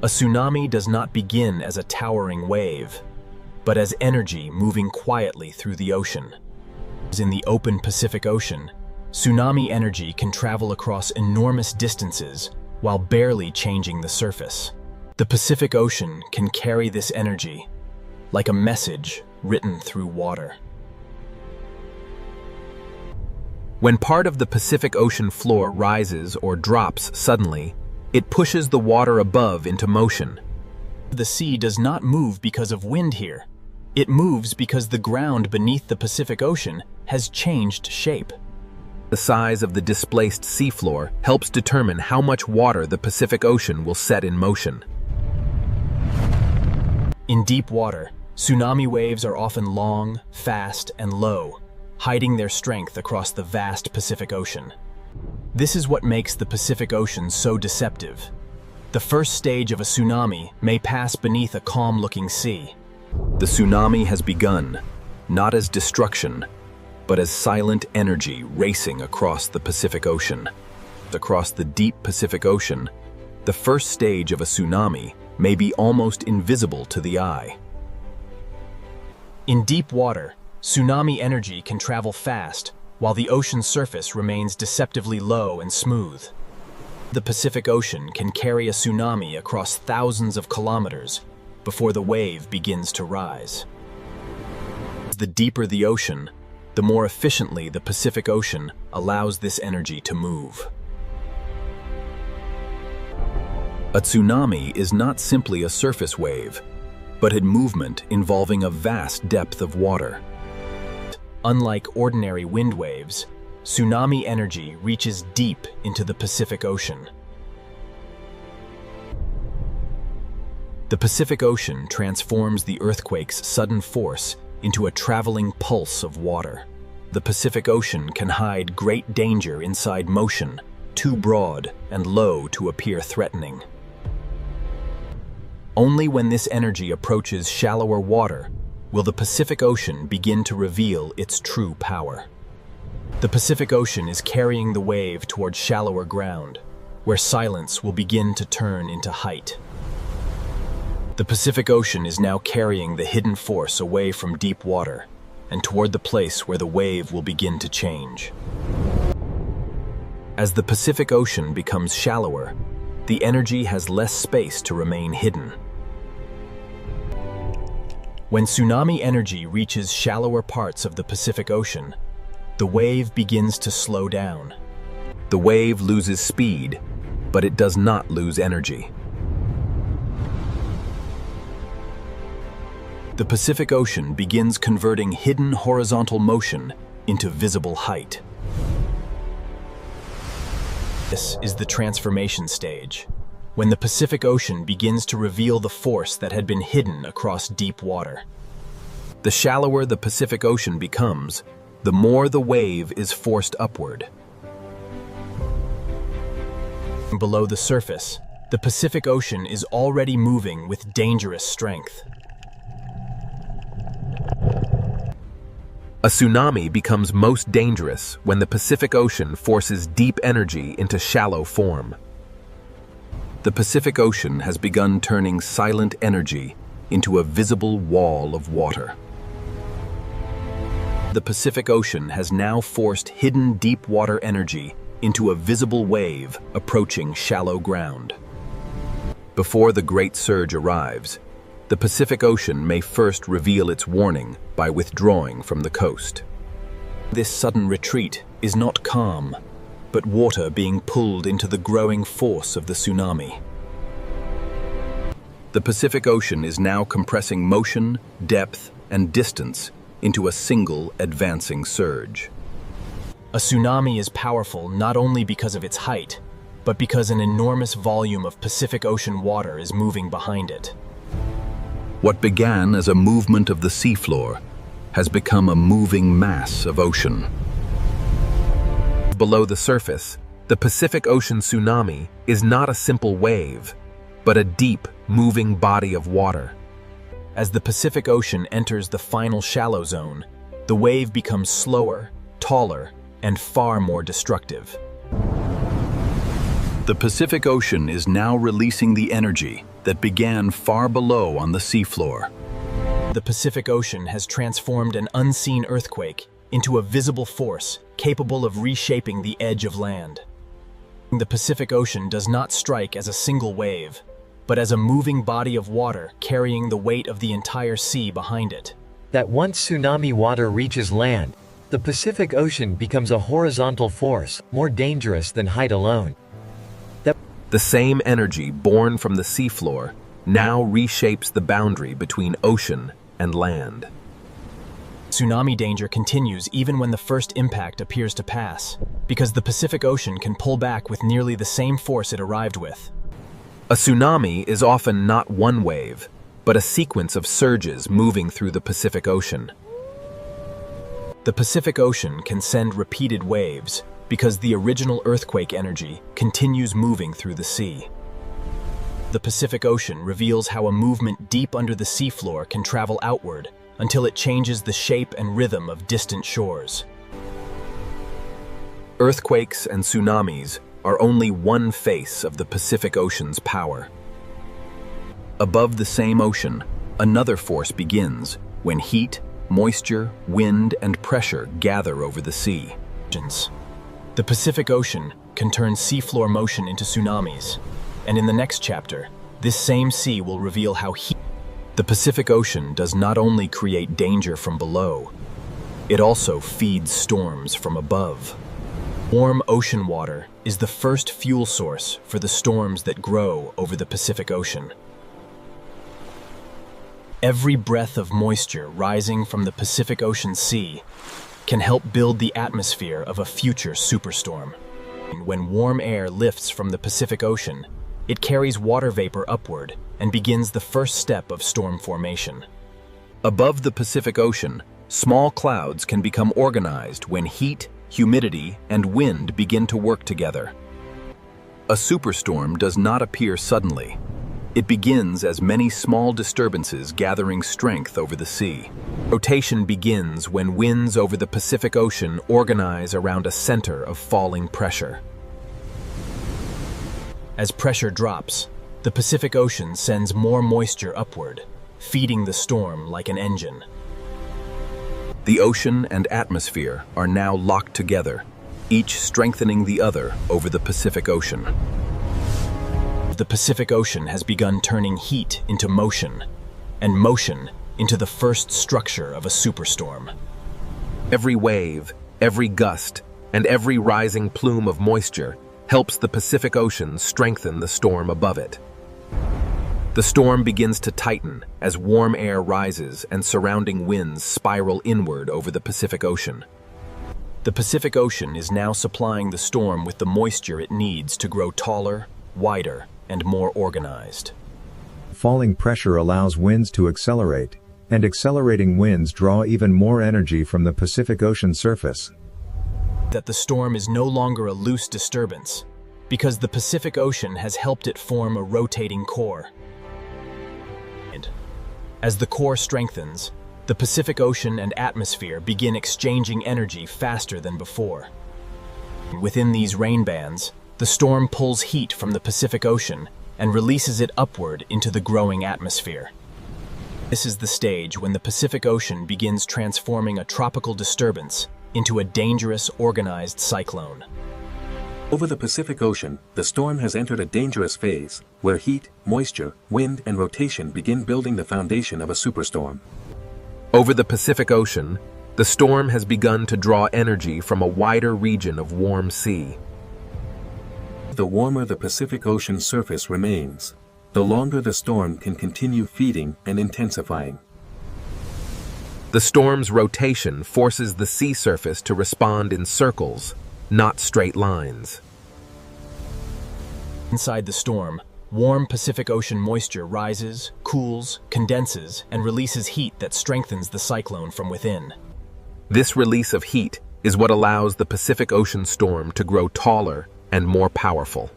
A tsunami does not begin as a towering wave, but as energy moving quietly through the ocean. In the open Pacific Ocean, tsunami energy can travel across enormous distances while barely changing the surface. The Pacific Ocean can carry this energy like a message written through water. When part of the Pacific Ocean floor rises or drops suddenly, it pushes the water above into motion. The sea does not move because of wind here. It moves because the ground beneath the Pacific Ocean has changed shape. The size of the displaced seafloor helps determine how much water the Pacific Ocean will set in motion. In deep water, tsunami waves are often long, fast, and low, hiding their strength across the vast Pacific Ocean. This is what makes the Pacific Ocean so deceptive. The first stage of a tsunami may pass beneath a calm-looking sea. The tsunami has begun, not as destruction, but as silent energy racing across the Pacific Ocean. Across the deep Pacific Ocean, the first stage of a tsunami may be almost invisible to the eye. In deep water, tsunami energy can travel fast, while the ocean's surface remains deceptively low and smooth. The Pacific Ocean can carry a tsunami across thousands of kilometers before the wave begins to rise. The deeper the ocean, the more efficiently the Pacific Ocean allows this energy to move. A tsunami is not simply a surface wave, but a movement involving a vast depth of water. Unlike ordinary wind waves, tsunami energy reaches deep into the Pacific Ocean. The Pacific Ocean transforms the earthquake's sudden force into a traveling pulse of water. The Pacific Ocean can hide great danger inside motion, too broad and low to appear threatening. Only when this energy approaches shallower water will the Pacific Ocean begin to reveal its true power. The Pacific Ocean is carrying the wave towards shallower ground, where silence will begin to turn into height. The Pacific Ocean is now carrying the hidden force away from deep water and toward the place where the wave will begin to change. As the Pacific Ocean becomes shallower, the energy has less space to remain hidden. When tsunami energy reaches shallower parts of the Pacific Ocean, the wave begins to slow down. The wave loses speed, but it does not lose energy. The Pacific Ocean begins converting hidden horizontal motion into visible height. This is the transformation stage, when the Pacific Ocean begins to reveal the force that had been hidden across deep water. The shallower the Pacific Ocean becomes, the more the wave is forced upward. Below the surface, the Pacific Ocean is already moving with dangerous strength. A tsunami becomes most dangerous when the Pacific Ocean forces deep energy into shallow form. The Pacific Ocean has begun turning silent energy into a visible wall of water. The Pacific Ocean has now forced hidden deep water energy into a visible wave approaching shallow ground. Before the great surge arrives, the Pacific Ocean may first reveal its warning by withdrawing from the coast. This sudden retreat is not calm, but water being pulled into the growing force of the tsunami. The Pacific Ocean is now compressing motion, depth, and distance into a single advancing surge. A tsunami is powerful not only because of its height, but because an enormous volume of Pacific Ocean water is moving behind it. What began as a movement of the seafloor has become a moving mass of ocean. Below the surface, the Pacific Ocean tsunami is not a simple wave, but a deep, moving body of water. As the Pacific Ocean enters the final shallow zone, the wave becomes slower, taller, and far more destructive. The Pacific Ocean is now releasing the energy that began far below on the seafloor. The Pacific Ocean has transformed an unseen earthquake into a visible force capable of reshaping the edge of land. The Pacific Ocean does not strike as a single wave, but as a moving body of water carrying the weight of the entire sea behind it. That once tsunami water reaches land, the Pacific Ocean becomes a horizontal force, more dangerous than height alone. The same energy born from the seafloor now reshapes the boundary between ocean and land. Tsunami danger continues even when the first impact appears to pass, because the Pacific Ocean can pull back with nearly the same force it arrived with. A tsunami is often not one wave, but a sequence of surges moving through the Pacific Ocean. The Pacific Ocean can send repeated waves because the original earthquake energy continues moving through the sea. The Pacific Ocean reveals how a movement deep under the seafloor can travel outward until it changes the shape and rhythm of distant shores. Earthquakes and tsunamis are only one face of the Pacific Ocean's power. Above the same ocean, another force begins when heat, moisture, wind, and pressure gather over the sea. The Pacific Ocean can turn seafloor motion into tsunamis, and in the next chapter, this same sea will reveal how the Pacific Ocean does not only create danger from below, it also feeds storms from above. Warm ocean water is the first fuel source for the storms that grow over the Pacific Ocean. Every breath of moisture rising from the Pacific Ocean Sea can help build the atmosphere of a future superstorm. When warm air lifts from the Pacific Ocean, it carries water vapor upward and begins the first step of storm formation. Above the Pacific Ocean, small clouds can become organized when heat, humidity, and wind begin to work together. A superstorm does not appear suddenly. It begins as many small disturbances gathering strength over the sea. Rotation begins when winds over the Pacific Ocean organize around a center of falling pressure. As pressure drops, the Pacific Ocean sends more moisture upward, feeding the storm like an engine. The ocean and atmosphere are now locked together, each strengthening the other over the Pacific Ocean. The Pacific Ocean has begun turning heat into motion, and motion into the first structure of a superstorm. Every wave, every gust, and every rising plume of moisture helps the Pacific Ocean strengthen the storm above it. The storm begins to tighten as warm air rises and surrounding winds spiral inward over the Pacific Ocean. The Pacific Ocean is now supplying the storm with the moisture it needs to grow taller, wider, and more organized. Falling pressure allows winds to accelerate, and accelerating winds draw even more energy from the Pacific Ocean surface. That the storm is no longer a loose disturbance, because the Pacific Ocean has helped it form a rotating core. As the core strengthens, the Pacific Ocean and atmosphere begin exchanging energy faster than before. Within these rain bands, the storm pulls heat from the Pacific Ocean and releases it upward into the growing atmosphere. This is the stage when the Pacific Ocean begins transforming a tropical disturbance into a dangerous, organized cyclone. Over the Pacific Ocean, the storm has entered a dangerous phase, where heat, moisture, wind, and rotation begin building the foundation of a superstorm. Over the Pacific Ocean, the storm has begun to draw energy from a wider region of warm sea. The warmer the Pacific Ocean surface remains, the longer the storm can continue feeding and intensifying. The storm's rotation forces the sea surface to respond in circles, not straight lines. Inside the storm, warm Pacific Ocean moisture rises, cools, condenses, and releases heat that strengthens the cyclone from within. This release of heat is what allows the Pacific Ocean storm to grow taller and more powerful.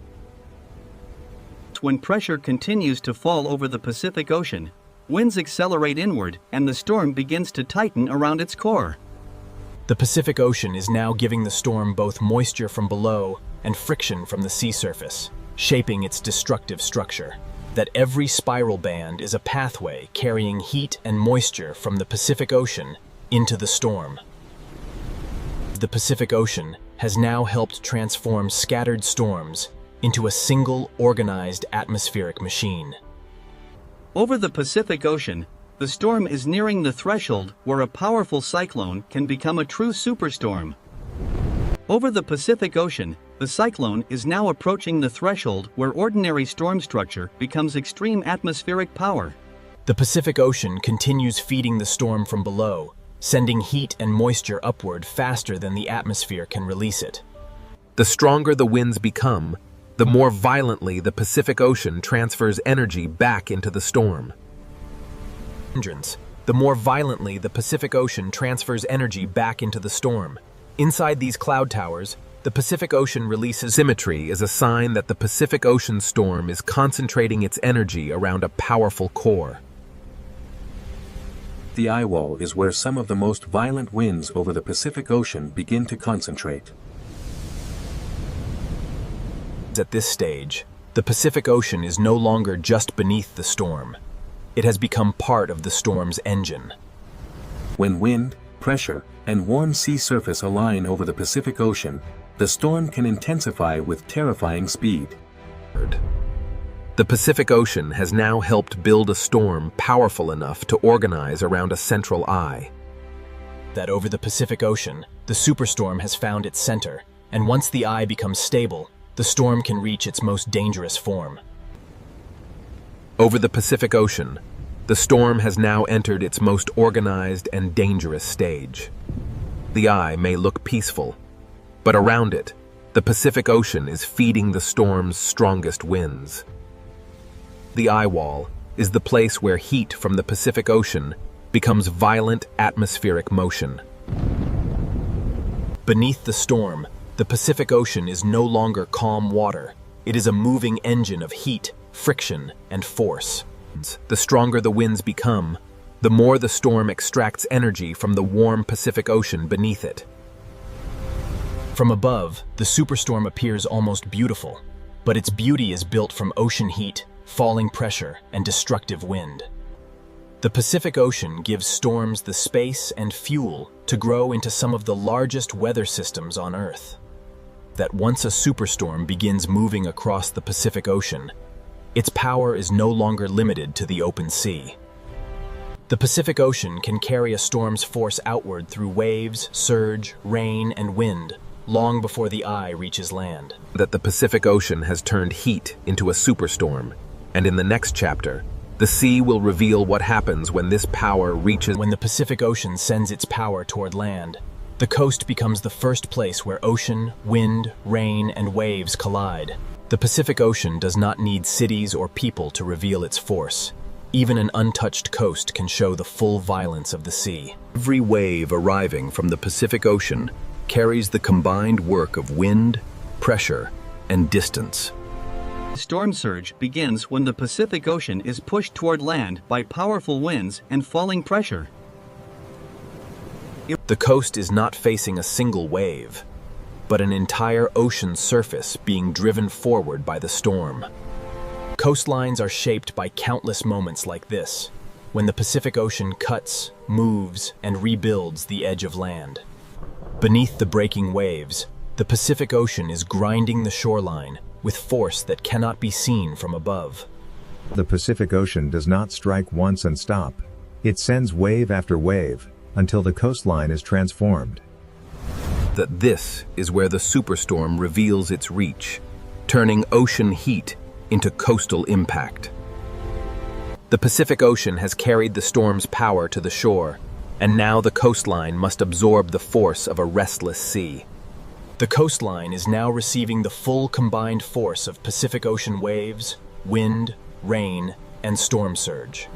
When pressure continues to fall over the Pacific Ocean, winds accelerate inward and the storm begins to tighten around its core. The Pacific Ocean is now giving the storm both moisture from below and friction from the sea surface, shaping its destructive structure. That every spiral band is a pathway carrying heat and moisture from the Pacific Ocean into the storm. The Pacific Ocean has now helped transform scattered storms into a single organized atmospheric machine. Over the Pacific Ocean, the storm is nearing the threshold where a powerful cyclone can become a true superstorm. Over the Pacific Ocean, the cyclone is now approaching the threshold where ordinary storm structure becomes extreme atmospheric power. The Pacific Ocean continues feeding the storm from below, sending heat and moisture upward faster than the atmosphere can release it. The stronger the winds become, the more violently the Pacific Ocean transfers energy back into the storm. The more violently the Pacific Ocean transfers energy back into the storm. Inside these cloud towers, the Pacific Ocean releases Symmetry is a sign that the Pacific Ocean storm is concentrating its energy around a powerful core. The eye wall is where some of the most violent winds over the Pacific Ocean begin to concentrate. At this stage, the Pacific Ocean is no longer just beneath the storm. It has become part of the storm's engine. When wind, pressure, and warm sea surface align over the Pacific Ocean, the storm can intensify with terrifying speed. The Pacific Ocean has now helped build a storm powerful enough to organize around a central eye. That over the Pacific Ocean, the superstorm has found its center, and once the eye becomes stable, the storm can reach its most dangerous form. Over the Pacific Ocean, the storm has now entered its most organized and dangerous stage. The eye may look peaceful, but around it, the Pacific Ocean is feeding the storm's strongest winds. The eye wall is the place where heat from the Pacific Ocean becomes violent atmospheric motion. Beneath the storm, the Pacific Ocean is no longer calm water. It is a moving engine of heat, friction, and force. The stronger the winds become, the more the storm extracts energy from the warm Pacific Ocean beneath it. From above, the superstorm appears almost beautiful, but its beauty is built from ocean heat, falling pressure, and destructive wind. The Pacific Ocean gives storms the space and fuel to grow into some of the largest weather systems on Earth. That once a superstorm begins moving across the Pacific Ocean, its power is no longer limited to the open sea. The Pacific Ocean can carry a storm's force outward through waves, surge, rain, and wind, long before the eye reaches land. That the Pacific Ocean has turned heat into a superstorm, and in the next chapter, the sea will reveal what happens when this power reaches. When the Pacific Ocean sends its power toward land, the coast becomes the first place where ocean, wind, rain, and waves collide. The Pacific Ocean does not need cities or people to reveal its force. Even an untouched coast can show the full violence of the sea. Every wave arriving from the Pacific Ocean carries the combined work of wind, pressure, and distance. Storm surge begins when the Pacific Ocean is pushed toward land by powerful winds and falling pressure. The coast is not facing a single wave, but an entire ocean surface being driven forward by the storm. Coastlines are shaped by countless moments like this, when the Pacific Ocean cuts, moves, and rebuilds the edge of land. Beneath the breaking waves, the Pacific Ocean is grinding the shoreline with force that cannot be seen from above. The Pacific Ocean does not strike once and stop. It sends wave after wave, until the coastline is transformed. That this is where the superstorm reveals its reach, turning ocean heat into coastal impact. The Pacific Ocean has carried the storm's power to the shore, and now the coastline must absorb the force of a restless sea. The coastline is now receiving the full combined force of Pacific Ocean waves, wind, rain, and storm surge.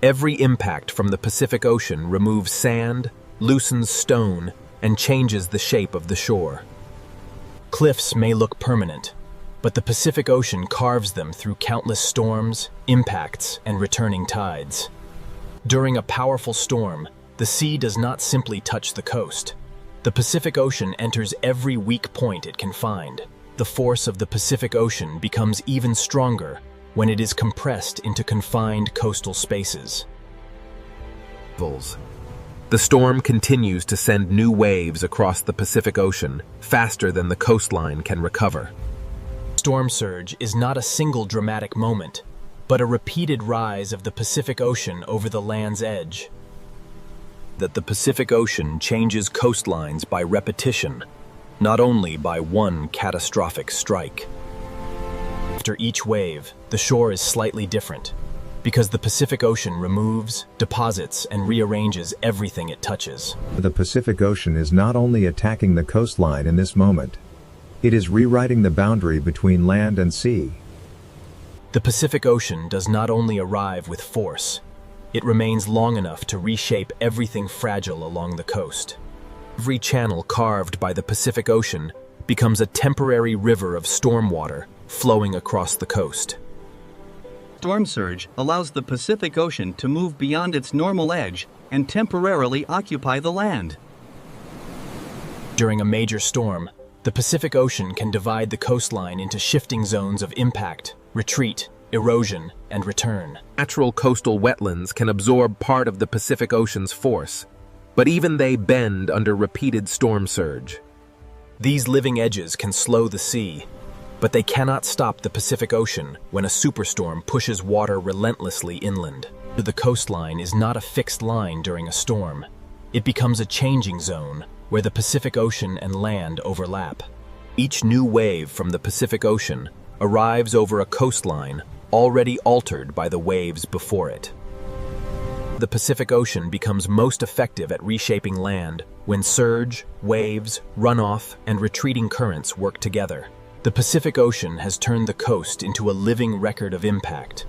Every impact from the Pacific Ocean removes sand, loosens stone, and changes the shape of the shore. Cliffs may look permanent, but the Pacific Ocean carves them through countless storms, impacts, and returning tides. During a powerful storm, the sea does not simply touch the coast. The Pacific Ocean enters every weak point it can find. The force of the Pacific Ocean becomes even stronger when it is compressed into confined coastal spaces. The storm continues to send new waves across the Pacific Ocean faster than the coastline can recover. Storm surge is not a single dramatic moment, but a repeated rise of the Pacific Ocean over the land's edge. That the Pacific Ocean changes coastlines by repetition, not only by one catastrophic strike. After each wave, the shore is slightly different, because the Pacific Ocean removes, deposits, and rearranges everything it touches. The Pacific Ocean is not only attacking the coastline in this moment, it is rewriting the boundary between land and sea. The Pacific Ocean does not only arrive with force, it remains long enough to reshape everything fragile along the coast. Every channel carved by the Pacific Ocean becomes a temporary river of storm water flowing across the coast. Storm surge allows the Pacific Ocean to move beyond its normal edge and temporarily occupy the land. During a major storm, the Pacific Ocean can divide the coastline into shifting zones of impact, retreat, erosion, and return. Natural coastal wetlands can absorb part of the Pacific Ocean's force, but even they bend under repeated storm surge. These living edges can slow the sea, but they cannot stop the Pacific Ocean when a superstorm pushes water relentlessly inland. The coastline is not a fixed line during a storm. It becomes a changing zone where the Pacific Ocean and land overlap. Each new wave from the Pacific Ocean arrives over a coastline already altered by the waves before it. The Pacific Ocean becomes most effective at reshaping land when surge, waves, runoff, and retreating currents work together. The Pacific Ocean has turned the coast into a living record of impact,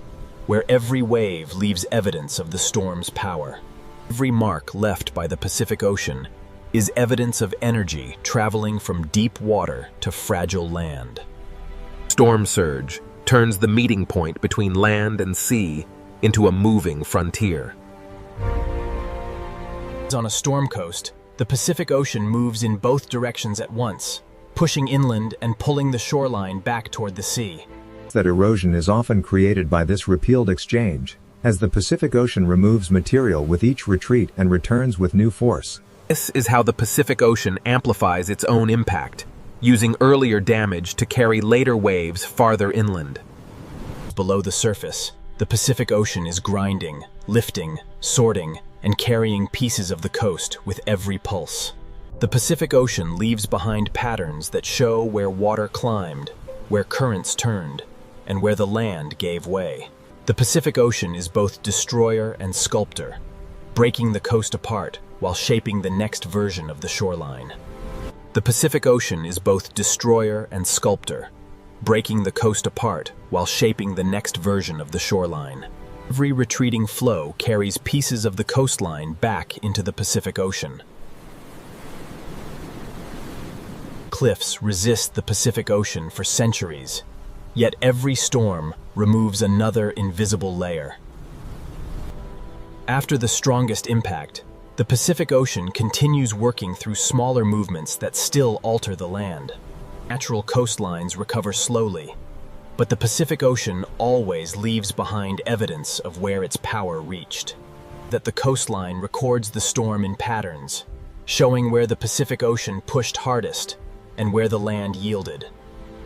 where every wave leaves evidence of the storm's power. Every mark left by the Pacific Ocean is evidence of energy traveling from deep water to fragile land. Storm surge turns the meeting point between land and sea into a moving frontier. On a storm coast, the Pacific Ocean moves in both directions at once, pushing inland and pulling the shoreline back toward the sea. That erosion is often created by this repealed exchange, as the Pacific Ocean removes material with each retreat and returns with new force. This is how the Pacific Ocean amplifies its own impact, using earlier damage to carry later waves farther inland. Below the surface, the Pacific Ocean is grinding, lifting, sorting, and carrying pieces of the coast with every pulse. The Pacific Ocean leaves behind patterns that show where water climbed, where currents turned, and where the land gave way. The Pacific Ocean is both destroyer and sculptor, breaking the coast apart while shaping the next version of the shoreline. The Pacific Ocean is both destroyer and sculptor, breaking the coast apart while shaping the next version of the shoreline. Every retreating flow carries pieces of the coastline back into the Pacific Ocean. Cliffs resist the Pacific Ocean for centuries, yet every storm removes another invisible layer. After the strongest impact, the Pacific Ocean continues working through smaller movements that still alter the land. Natural coastlines recover slowly, but the Pacific Ocean always leaves behind evidence of where its power reached. That the coastline records the storm in patterns, showing where the Pacific Ocean pushed hardest and where the land yielded.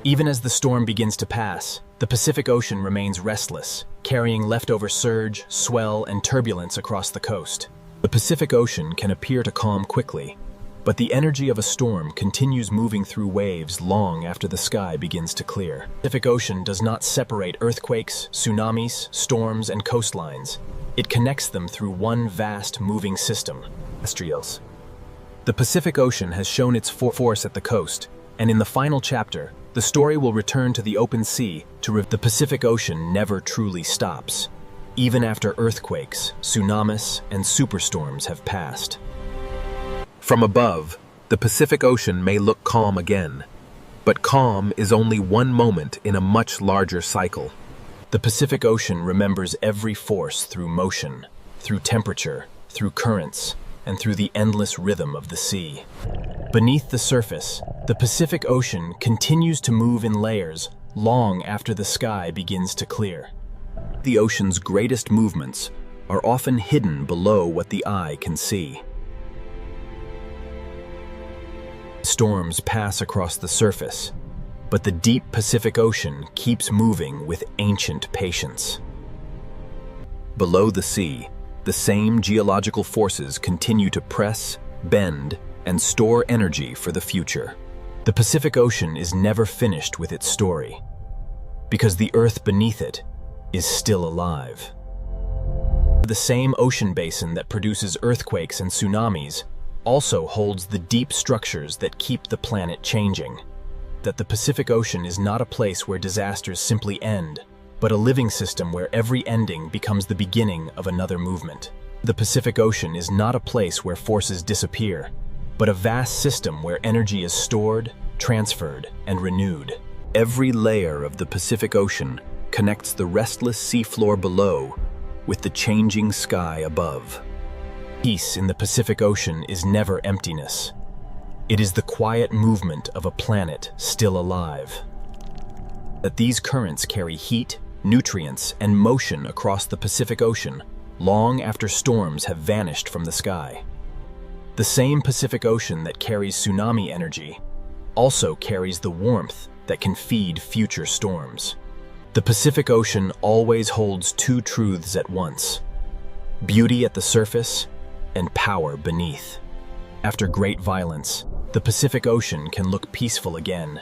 Even as the storm begins to pass, the Pacific Ocean remains restless, carrying leftover surge, swell, and turbulence across the coast. The Pacific Ocean can appear to calm quickly, But the energy of a storm continues moving through waves long after the sky begins to clear. The Pacific Ocean does not separate earthquakes, tsunamis, storms, and coastlines. It connects them through one vast moving system. Terrestrials. The Pacific Ocean has shown its force at the coast, and in the final chapter, the story will return to the open sea to the Pacific Ocean never truly stops, even after earthquakes, tsunamis, and superstorms have passed. From above, the Pacific Ocean may look calm again, but calm is only one moment in a much larger cycle. The Pacific Ocean remembers every force through motion, through temperature, through currents, and through the endless rhythm of the sea. Beneath the surface, the Pacific Ocean continues to move in layers long after the sky begins to clear. The ocean's greatest movements are often hidden below what the eye can see. Storms pass across the surface, but the deep Pacific Ocean keeps moving with ancient patience. Below the sea, the same geological forces continue to press, bend, and store energy for the future. The Pacific Ocean is never finished with its story, because the earth beneath it is still alive. The same ocean basin that produces earthquakes and tsunamis also holds the deep structures that keep the planet changing. That the Pacific Ocean is not a place where disasters simply end, but a living system where every ending becomes the beginning of another movement. The Pacific Ocean is not a place where forces disappear, but a vast system where energy is stored, transferred, and renewed. Every layer of the Pacific Ocean connects the restless seafloor below with the changing sky above. Peace in the Pacific Ocean is never emptiness. It is the quiet movement of a planet still alive. That these currents carry heat, nutrients, and motion across the Pacific Ocean long after storms have vanished from the sky. The same Pacific Ocean that carries tsunami energy also carries the warmth that can feed future storms. The Pacific Ocean always holds two truths at once: beauty at the surface and power beneath. After great violence, the Pacific Ocean can look peaceful again,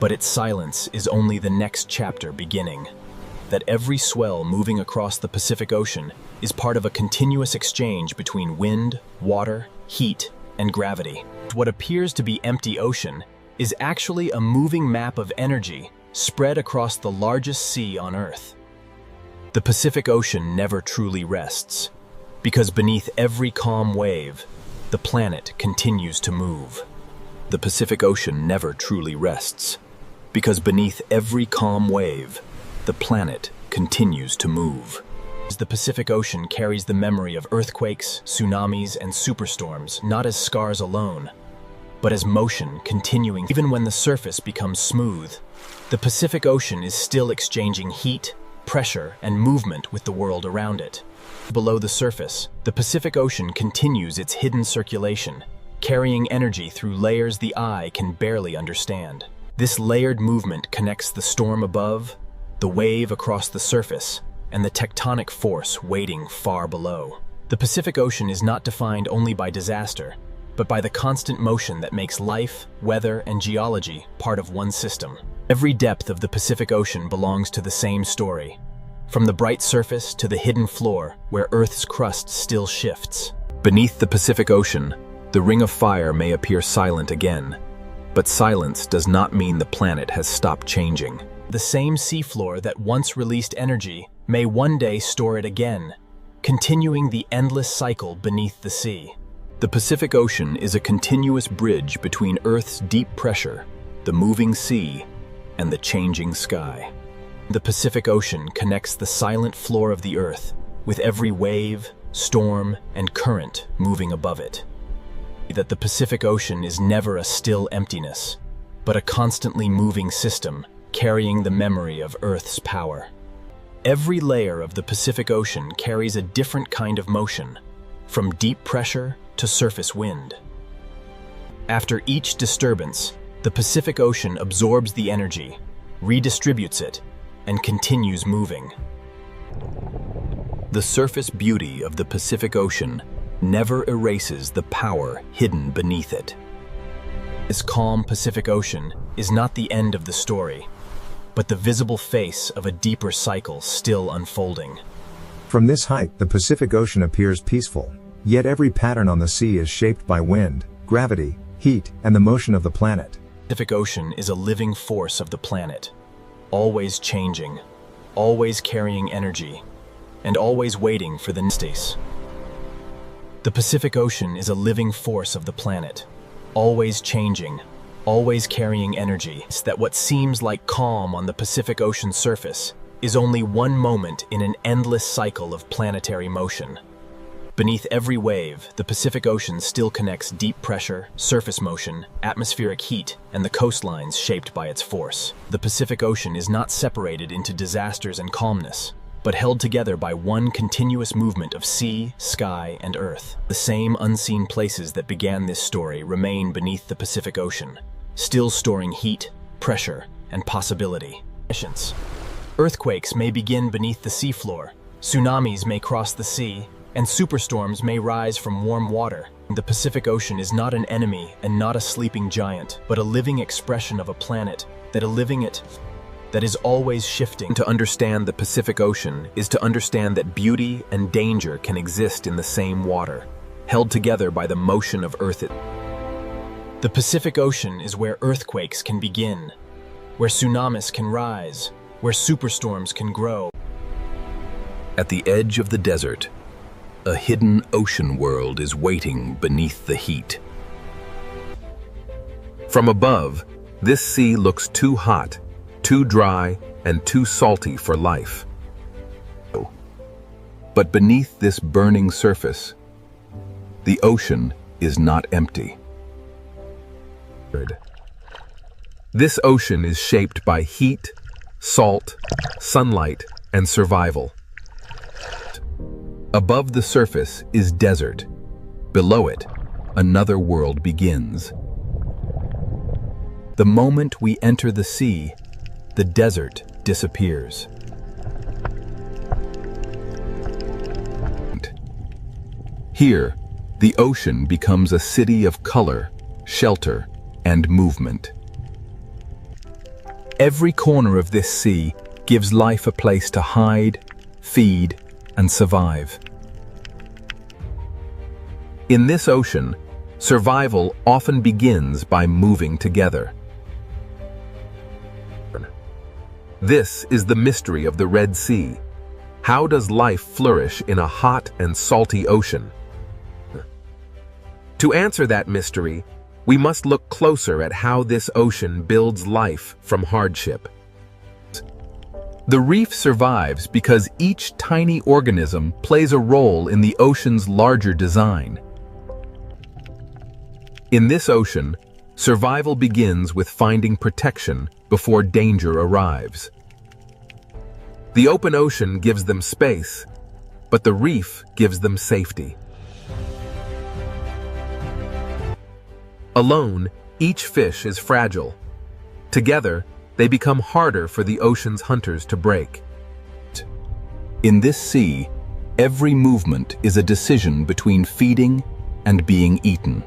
but its silence is only the next chapter beginning. That every swell moving across the Pacific Ocean is part of a continuous exchange between wind, water, heat, and gravity. What appears to be empty ocean is actually a moving map of energy spread across the largest sea on Earth. The Pacific Ocean never truly rests, because beneath every calm wave, the planet continues to move. The Pacific Ocean never truly rests, because beneath every calm wave, the planet continues to move. The Pacific Ocean carries the memory of earthquakes, tsunamis, and superstorms not as scars alone, but as motion continuing. Even when the surface becomes smooth, the Pacific Ocean is still exchanging heat, pressure, and movement with the world around it. Below the surface, the Pacific Ocean continues its hidden circulation, carrying energy through layers the eye can barely understand. This layered movement connects the storm above, the wave across the surface, and the tectonic force waiting far below. The Pacific Ocean is not defined only by disaster, but by the constant motion that makes life, weather, and geology part of one system. Every depth of the Pacific Ocean belongs to the same story, from the bright surface to the hidden floor where Earth's crust still shifts. Beneath the Pacific Ocean, the ring of fire may appear silent again, but silence does not mean the planet has stopped changing. The same seafloor that once released energy may one day store it again, continuing the endless cycle beneath the sea. The Pacific Ocean is a continuous bridge between Earth's deep pressure, the moving sea, and the changing sky. The Pacific Ocean connects the silent floor of the Earth with every wave, storm, and current moving above it. That the Pacific Ocean is never a still emptiness, but a constantly moving system carrying the memory of Earth's power. Every layer of the Pacific Ocean carries a different kind of motion, from deep pressure to surface wind. After each disturbance, the Pacific Ocean absorbs the energy, redistributes it, and continues moving. The surface beauty of the Pacific Ocean never erases the power hidden beneath it. This calm Pacific Ocean is not the end of the story, but the visible face of a deeper cycle still unfolding. From this height, the Pacific Ocean appears peaceful, yet every pattern on the sea is shaped by wind, gravity, heat, and the motion of the planet. The Pacific Ocean is a living force of the planet, always changing, always carrying energy, and always waiting for the next stage. The Pacific Ocean is a living force of the planet, always changing, always carrying energy. It's that what seems like calm on the Pacific Ocean surface is only one moment in an endless cycle of planetary motion. Beneath every wave, the Pacific Ocean still connects deep pressure, surface motion, atmospheric heat, and the coastlines shaped by its force. The Pacific Ocean is not separated into disasters and calmness, but held together by one continuous movement of sea, sky, and earth. The same unseen places that began this story remain beneath the Pacific Ocean, still storing heat, pressure, and possibility. Earthquakes may begin beneath the seafloor, tsunamis may cross the sea, and superstorms may rise from warm water. The Pacific Ocean is not an enemy and not a sleeping giant, but a living expression of a planet that is always shifting. To understand the Pacific Ocean is to understand that beauty and danger can exist in the same water, held together by the motion of Earth. The Pacific Ocean is where earthquakes can begin, where tsunamis can rise, where superstorms can grow. At the edge of the desert, a hidden ocean world is waiting beneath the heat. From above, this sea looks too hot, too dry, and too salty for life. But beneath this burning surface, the ocean is not empty. This ocean is shaped by heat, salt, sunlight, and survival. Above the surface is desert. Below it, another world begins. The moment we enter the sea, the desert disappears. Here, the ocean becomes a city of color, shelter, and movement. Every corner of this sea gives life a place to hide, feed, and survive. In this ocean, survival often begins by moving together. This is the mystery of the Red Sea. How does life flourish in a hot and salty ocean? To answer that mystery, we must look closer at how this ocean builds life from hardship. The reef survives because each tiny organism plays a role in the ocean's larger design. In this ocean, survival begins with finding protection before danger arrives. The open ocean gives them space, but the reef gives them safety. Alone, each fish is fragile. Together, they become harder for the ocean's hunters to break. In this sea, every movement is a decision between feeding and being eaten.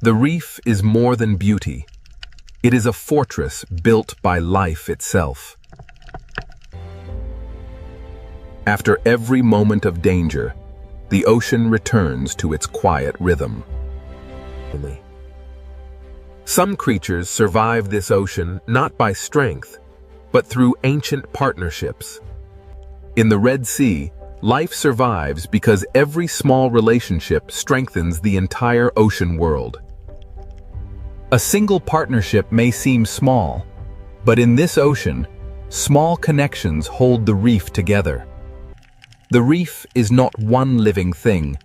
The reef is more than beauty. It is a fortress built by life itself. After every moment of danger, the ocean returns to its quiet rhythm. Some creatures survive this ocean not by strength, but through ancient partnerships. In the Red Sea, life survives because every small relationship strengthens the entire ocean world. A single partnership may seem small, but in this ocean, small connections hold the reef together. The reef is not one living thing,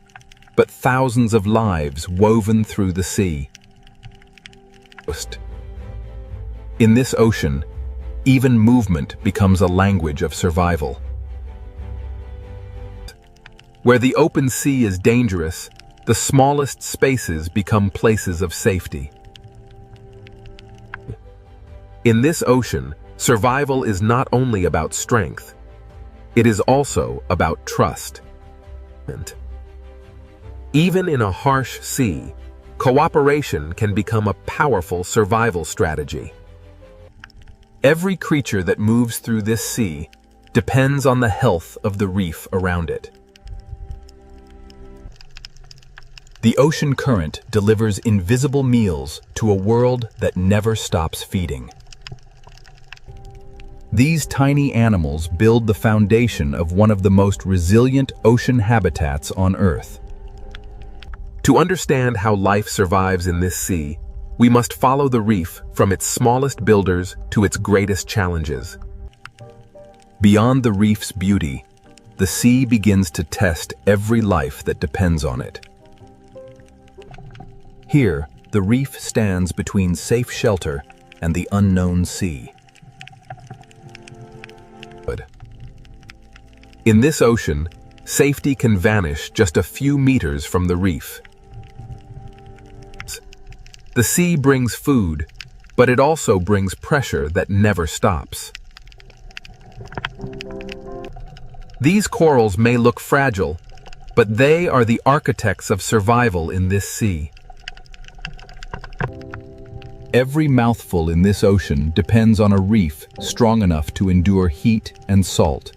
but thousands of lives woven through the sea. In this ocean, even movement becomes a language of survival. Where the open sea is dangerous, the smallest spaces become places of safety. In this ocean, survival is not only about strength, it is also about trust. Even in a harsh sea, cooperation can become a powerful survival strategy. Every creature that moves through this sea depends on the health of the reef around it. The ocean current delivers invisible meals to a world that never stops feeding. These tiny animals build the foundation of one of the most resilient ocean habitats on Earth. To understand how life survives in this sea, we must follow the reef from its smallest builders to its greatest challenges. Beyond the reef's beauty, the sea begins to test every life that depends on it. Here, the reef stands between safe shelter and the unknown sea. In this ocean, safety can vanish just a few meters from the reef. The sea brings food, but it also brings pressure that never stops. These corals may look fragile, but they are the architects of survival in this sea. Every mouthful in this ocean depends on a reef strong enough to endure heat and salt.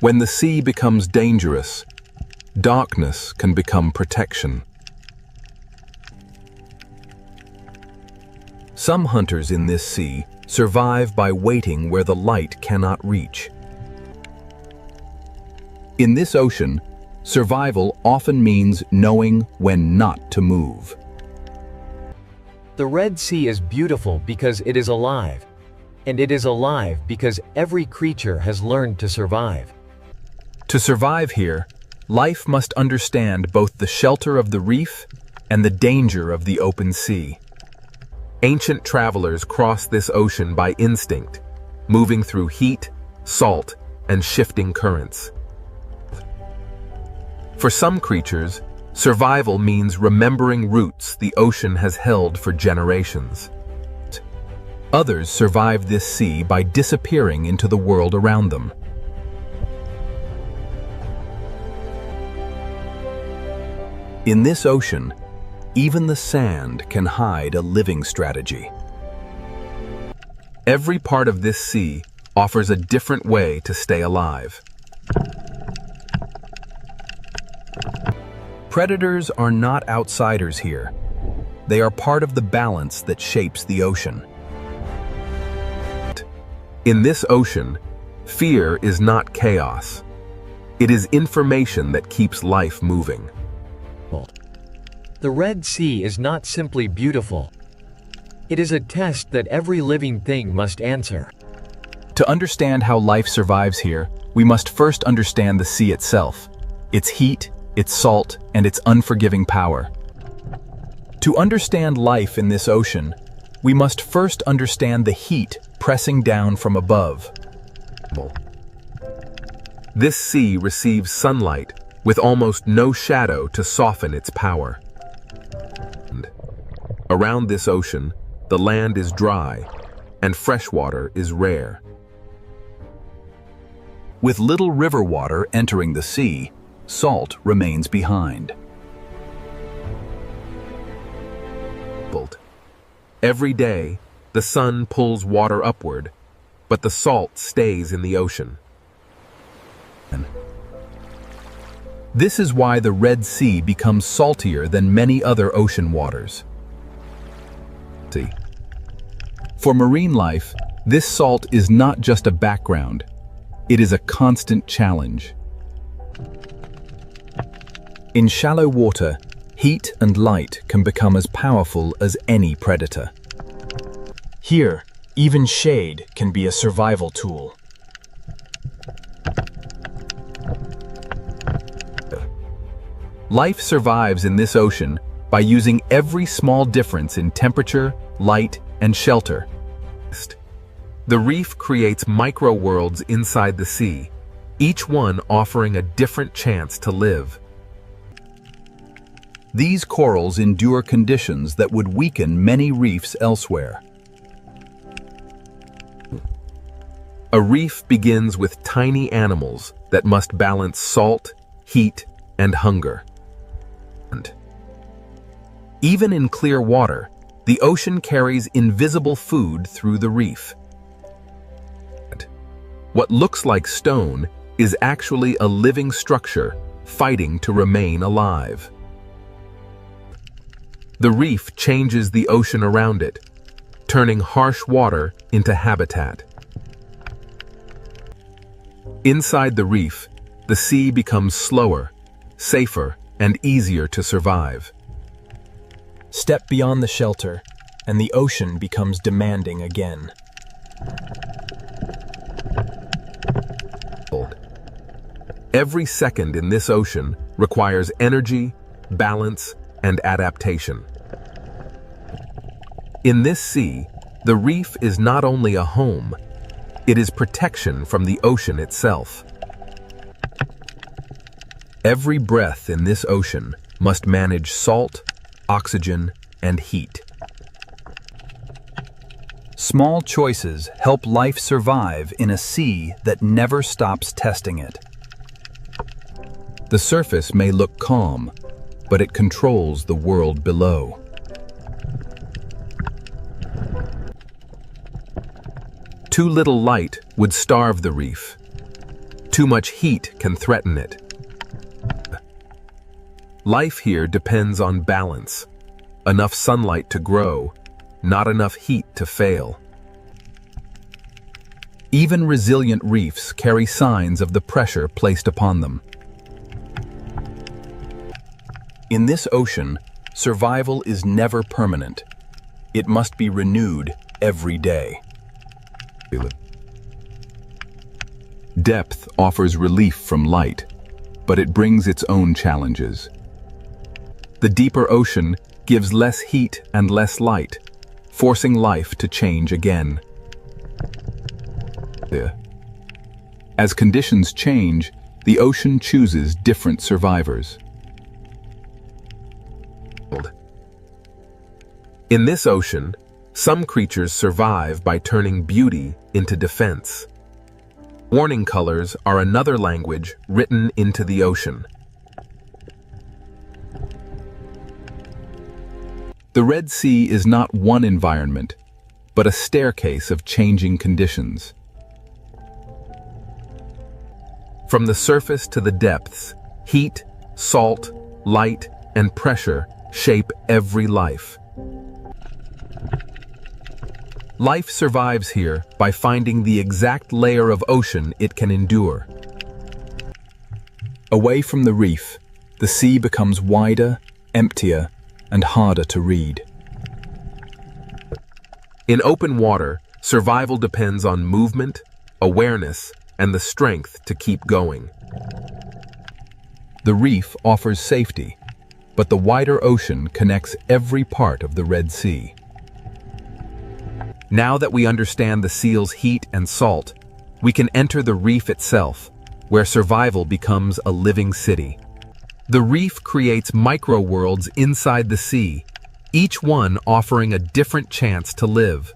When the sea becomes dangerous, darkness can become protection. Some hunters in this sea survive by waiting where the light cannot reach. In this ocean, survival often means knowing when not to move. The Red Sea is beautiful because it is alive. And it is alive because every creature has learned to survive. To survive here, life must understand both the shelter of the reef and the danger of the open sea. Ancient travelers crossed this ocean by instinct, moving through heat, salt, and shifting currents. For some creatures, survival means remembering roots the ocean has held for generations. Others survive this sea by disappearing into the world around them. In this ocean, even the sand can hide a living strategy. Every part of this sea offers a different way to stay alive. Predators are not outsiders here. They are part of the balance that shapes the ocean. In this ocean, fear is not chaos. It is information that keeps life moving. The Red Sea is not simply beautiful. It is a test that every living thing must answer. To understand how life survives here, we must first understand the sea itself, its heat, its salt, and its unforgiving power. To understand life in this ocean, we must first understand the heat pressing down from above. This sea receives sunlight with almost no shadow to soften its power. Around this ocean, the land is dry, and fresh water is rare. With little river water entering the sea, salt remains behind. Every day, the sun pulls water upward, but the salt stays in the ocean. This is why the Red Sea becomes saltier than many other ocean waters. For marine life, this salt is not just a background, it is a constant challenge. In shallow water, heat and light can become as powerful as any predator. Here, even shade can be a survival tool. Life survives in this ocean by using every small difference in temperature, light, and shelter. The reef creates micro-worlds inside the sea, each one offering a different chance to live. These corals endure conditions that would weaken many reefs elsewhere. A reef begins with tiny animals that must balance salt, heat, and hunger. Even in clear water, the ocean carries invisible food through the reef. What looks like stone is actually a living structure fighting to remain alive. The reef changes the ocean around it, turning harsh water into habitat. Inside the reef, the sea becomes slower, safer, and easier to survive. Step beyond the shelter, and the ocean becomes demanding again. Every second in this ocean requires energy, balance, and adaptation. In this sea, the reef is not only a home, it is protection from the ocean itself. Every breath in this ocean must manage salt, oxygen, and heat. Small choices help life survive in a sea that never stops testing it. The surface may look calm, but it controls the world below. Too little light would starve the reef. Too much heat can threaten it. Life here depends on balance. Enough sunlight to grow, not enough heat to fail. Even resilient reefs carry signs of the pressure placed upon them. In this ocean, survival is never permanent. It must be renewed every day. Depth offers relief from light, but it brings its own challenges. The deeper ocean gives less heat and less light, forcing life to change again. As conditions change, the ocean chooses different survivors. In this ocean, some creatures survive by turning beauty into defense. Warning colors are another language written into the ocean. The Red Sea is not one environment, but a staircase of changing conditions. From the surface to the depths, heat, salt, light, and pressure shape every life. Life survives here by finding the exact layer of ocean it can endure. Away from the reef, the sea becomes wider, emptier, and harder to read. In open water, survival depends on movement, awareness, and the strength to keep going. The reef offers safety, but the wider ocean connects every part of the Red Sea. Now that we understand the seal's heat and salt, we can enter the reef itself, where survival becomes a living city. The reef creates micro-worlds inside the sea, each one offering a different chance to live.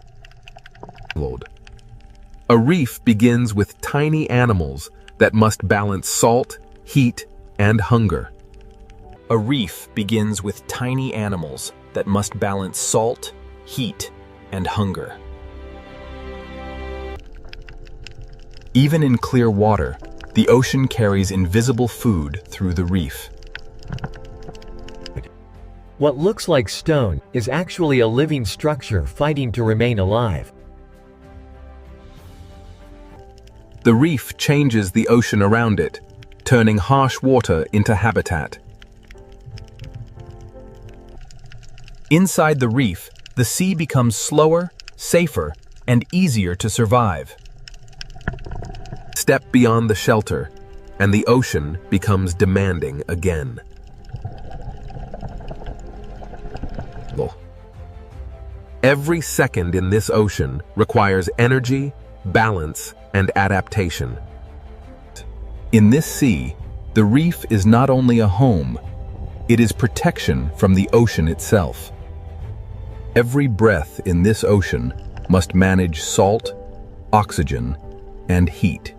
A reef begins with tiny animals that must balance salt, heat, and hunger. A reef begins with tiny animals that must balance salt, heat, and hunger. Even in clear water, the ocean carries invisible food through the reef. What looks like stone is actually a living structure fighting to remain alive. The reef changes the ocean around it, turning harsh water into habitat. Inside the reef, the sea becomes slower, safer, and easier to survive. Step beyond the shelter, and the ocean becomes demanding again. Every second in this ocean requires energy, balance, and adaptation. In this sea, the reef is not only a home, it is protection from the ocean itself. Every breath in this ocean must manage salt, oxygen, and heat.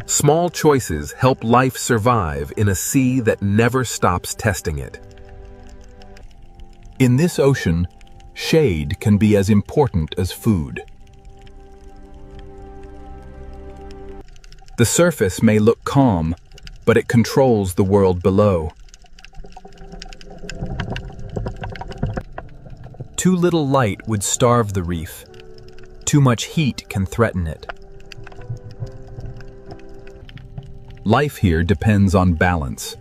Small choices help life survive in a sea that never stops testing it. In this ocean, shade can be as important as food. The surface may look calm, but it controls the world below. Too little light would starve the reef. Too much heat can threaten it. Life here depends on balance.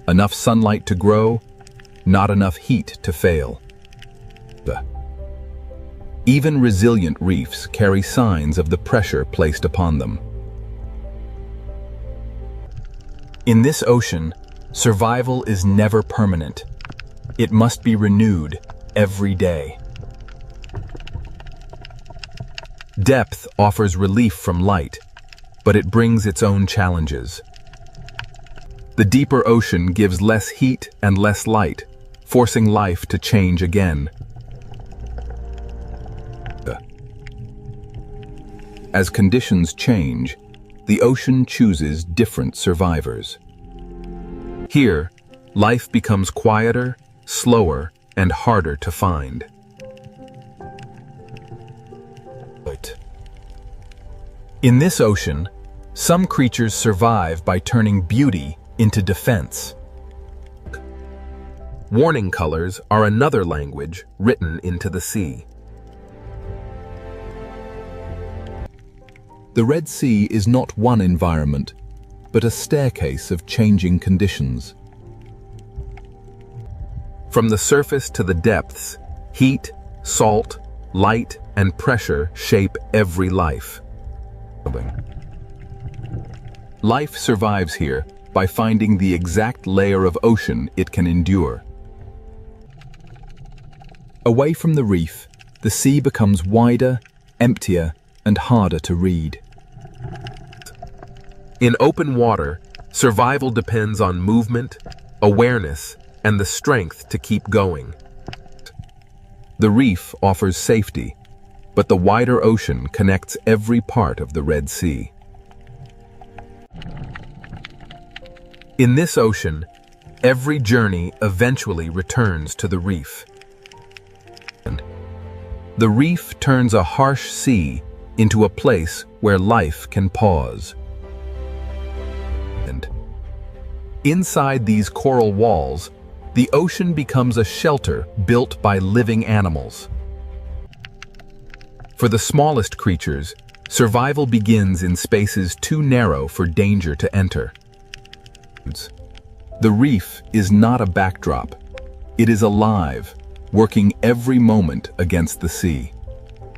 Enough sunlight to grow, not enough heat to fail. Even resilient reefs carry signs of the pressure placed upon them. In this ocean, survival is never permanent. It must be renewed every day. Depth offers relief from light, but it brings its own challenges. The deeper ocean gives less heat and less light, forcing life to change again. As conditions change, the ocean chooses different survivors. Here, life becomes quieter, slower, and harder to find. In this ocean, some creatures survive by turning beauty into defense. Warning colors are another language written into the sea. The Red Sea is not one environment, but a staircase of changing conditions. From the surface to the depths, heat, salt, light, and pressure shape every life. Life survives here by finding the exact layer of ocean it can endure. Away from the reef, the sea becomes wider, emptier, and harder to read. In open water, survival depends on movement, awareness, and the strength to keep going. The reef offers safety, but the wider ocean connects every part of the Red Sea. In this ocean, every journey eventually returns to the reef. The reef turns a harsh sea into a place where life can pause. And inside these coral walls, the ocean becomes a shelter built by living animals. For the smallest creatures, survival begins in spaces too narrow for danger to enter. The reef is not a backdrop. It is alive, working every moment against the sea.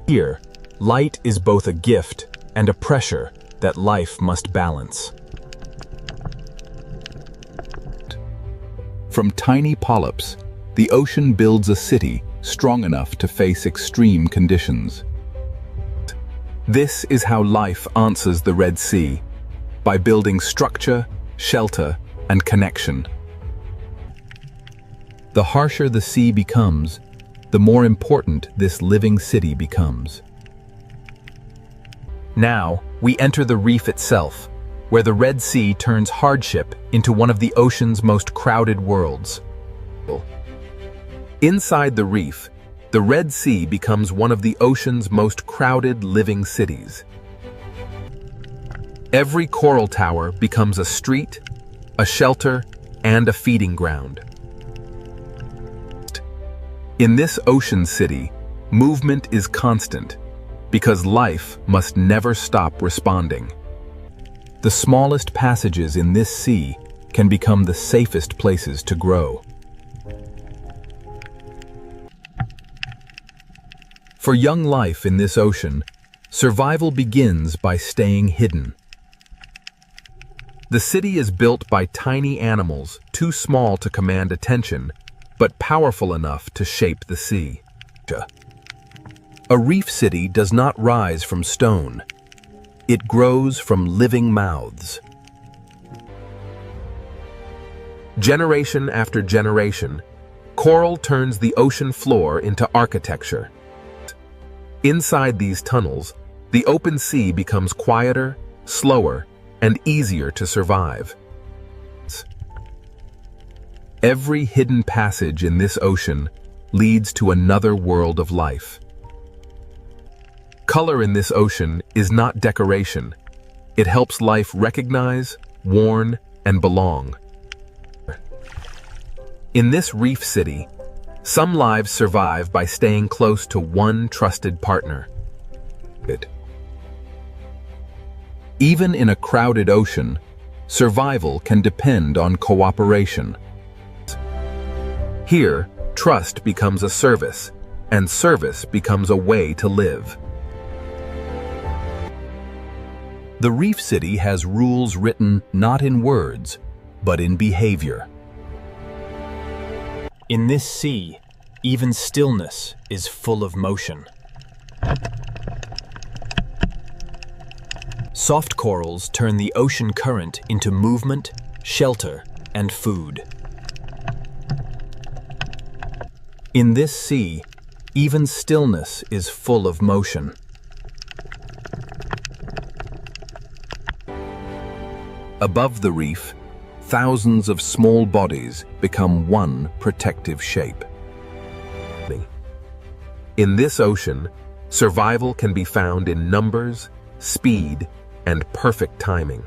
Here, light is both a gift and a pressure that life must balance. From tiny polyps, the ocean builds a city strong enough to face extreme conditions. This is how life answers the Red Sea, by building structure, shelter, and connection. The harsher the sea becomes, the more important this living city becomes. Now, we enter the reef itself, where the Red Sea turns hardship into one of the ocean's most crowded worlds. Inside the reef, the Red Sea becomes one of the ocean's most crowded living cities. Every coral tower becomes a street, a shelter, and a feeding ground. In this ocean city, movement is constant, because life must never stop responding. The smallest passages in this sea can become the safest places to grow. For young life in this ocean, survival begins by staying hidden. The city is built by tiny animals too small to command attention, but powerful enough to shape the sea. A reef city does not rise from stone. It grows from living mouths. Generation after generation, coral turns the ocean floor into architecture. Inside these tunnels, the open sea becomes quieter, slower, and easier to survive. Every hidden passage in this ocean leads to another world of life. Color in this ocean is not decoration. It helps life recognize, warn, and belong. In this reef city, some lives survive by staying close to one trusted partner. Even in a crowded ocean, survival can depend on cooperation. Here, trust becomes a service, and service becomes a way to live. The reef city has rules written not in words, but in behavior. In this sea, even stillness is full of motion. Soft corals turn the ocean current into movement, shelter, and food. In this sea, even stillness is full of motion. Above the reef, thousands of small bodies become one protective shape. In this ocean, survival can be found in numbers, speed, and perfect timing.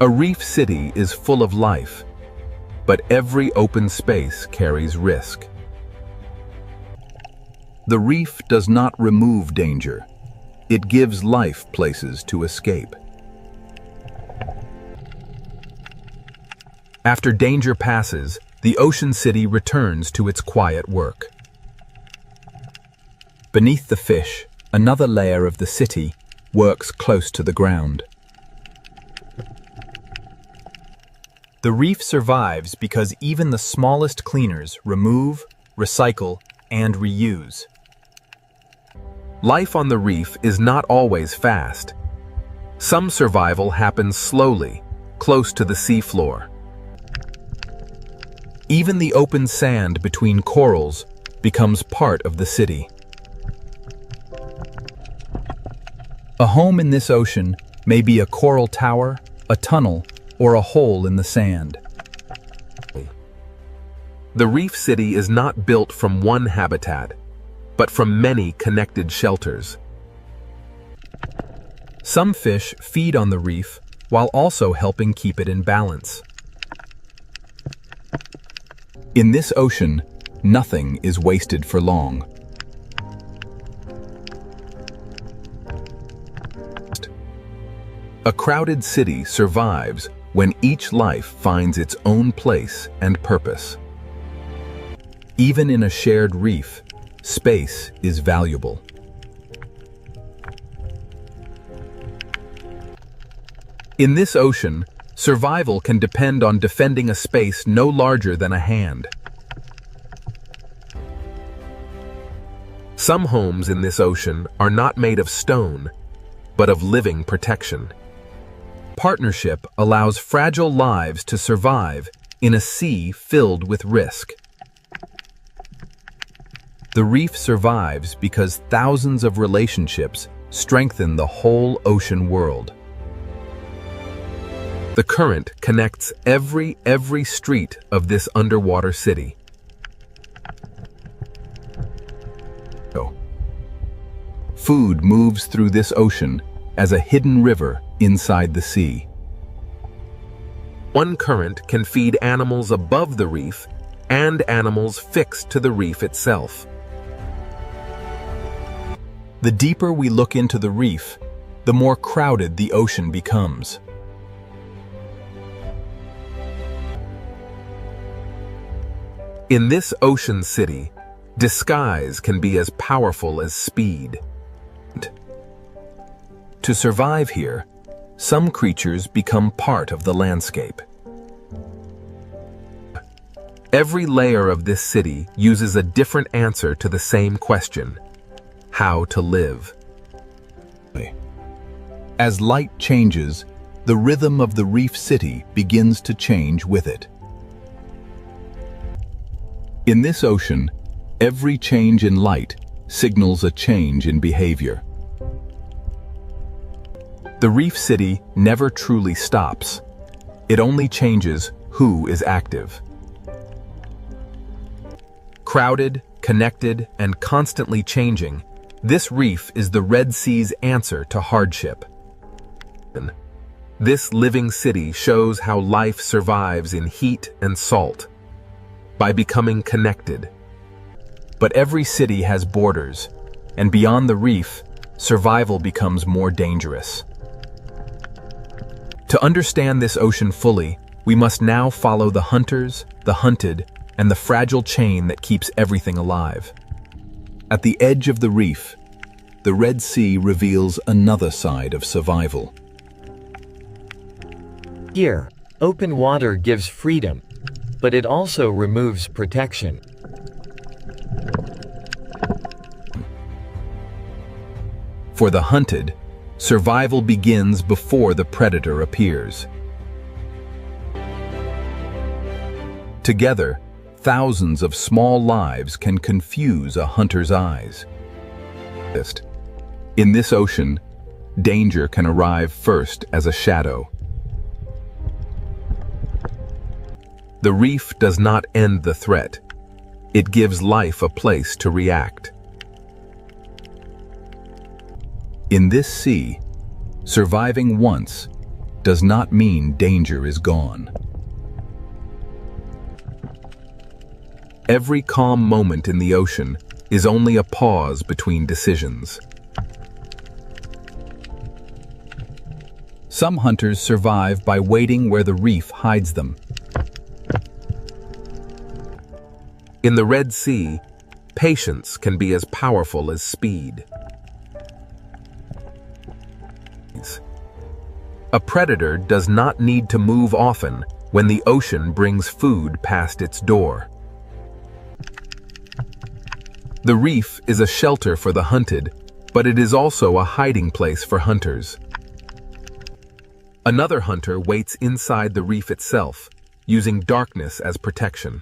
A reef city is full of life, but every open space carries risk. The reef does not remove danger. It gives life places to escape. After danger passes, the ocean city returns to its quiet work. Beneath the fish, another layer of the city works close to the ground. The reef survives because even the smallest cleaners remove, recycle, and reuse. Life on the reef is not always fast. Some survival happens slowly, close to the seafloor. Even the open sand between corals becomes part of the city. A home in this ocean may be a coral tower, a tunnel, or a hole in the sand. The reef city is not built from one habitat, but from many connected shelters. Some fish feed on the reef while also helping keep it in balance. In this ocean, nothing is wasted for long. A crowded city survives when each life finds its own place and purpose. Even in a shared reef, space is valuable. In this ocean, survival can depend on defending a space no larger than a hand. Some homes in this ocean are not made of stone, but of living protection. Partnership allows fragile lives to survive in a sea filled with risk. The reef survives because thousands of relationships strengthen the whole ocean world. The current connects every street of this underwater city. Food moves through this ocean as a hidden river inside the sea. One current can feed animals above the reef and animals fixed to the reef itself. The deeper we look into the reef, the more crowded the ocean becomes. In this ocean city, disguise can be as powerful as speed. To survive here, some creatures become part of the landscape. Every layer of this city uses a different answer to the same question: how to live. As light changes, the rhythm of the reef city begins to change with it. In this ocean, every change in light signals a change in behavior. The reef city never truly stops. It only changes who is active. Crowded, connected, and constantly changing, this reef is the Red Sea's answer to hardship. This living city shows how life survives in heat and salt, by becoming connected. But every city has borders, and beyond the reef, survival becomes more dangerous. To understand this ocean fully, we must now follow the hunters, the hunted, and the fragile chain that keeps everything alive. At the edge of the reef, the Red Sea reveals another side of survival. Here, open water gives freedom, but it also removes protection. For the hunted, survival begins before the predator appears. Together, thousands of small lives can confuse a hunter's eyes. In this ocean, danger can arrive first as a shadow. The reef does not end the threat. It gives life a place to react. In this sea, surviving once does not mean danger is gone. Every calm moment in the ocean is only a pause between decisions. Some hunters survive by waiting where the reef hides them. In the Red Sea, patience can be as powerful as speed. A predator does not need to move often when the ocean brings food past its door. The reef is a shelter for the hunted, but it is also a hiding place for hunters. Another hunter waits inside the reef itself, using darkness as protection.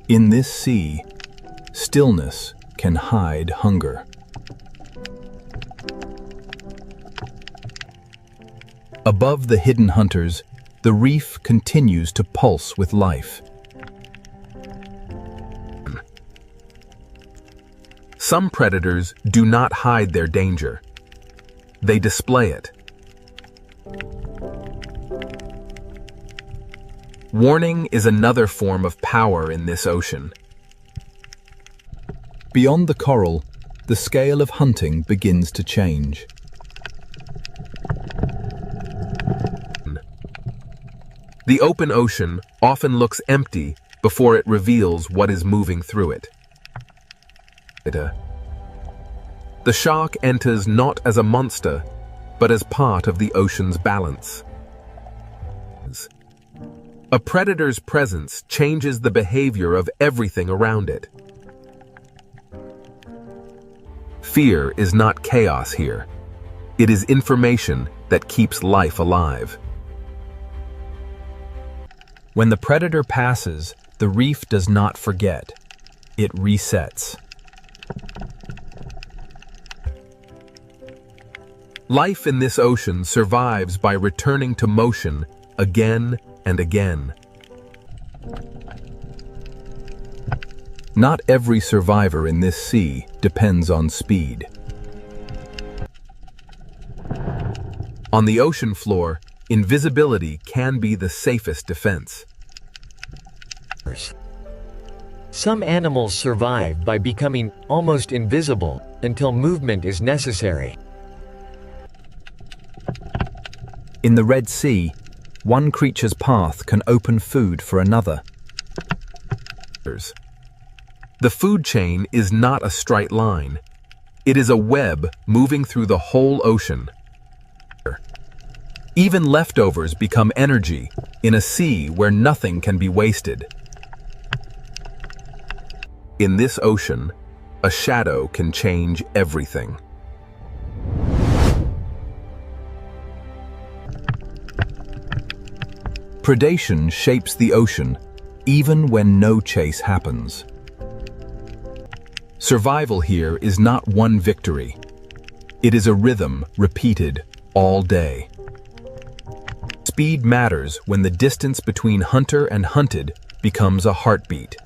In this sea, stillness can hide hunger. Above the hidden hunters, the reef continues to pulse with life. Some predators do not hide their danger. They display it. Warning is another form of power in this ocean. Beyond the coral, the scale of hunting begins to change. The open ocean often looks empty before it reveals what is moving through it. The shark enters not as a monster, but as part of the ocean's balance. A predator's presence changes the behavior of everything around it. Fear is not chaos here. It is information that keeps life alive. When the predator passes, the reef does not forget. It resets. Life in this ocean survives by returning to motion again and again. Not every survivor in this sea depends on speed. On the ocean floor, invisibility can be the safest defense. Some animals survive by becoming almost invisible until movement is necessary. In the Red Sea, one creature's path can open food for another. The food chain is not a straight line. It is a web moving through the whole ocean. Even leftovers become energy in a sea where nothing can be wasted. In this ocean, a shadow can change everything. Predation shapes the ocean, even when no chase happens. Survival here is not one victory. It is a rhythm repeated all day. Speed matters when the distance between hunter and hunted becomes a heartbeat.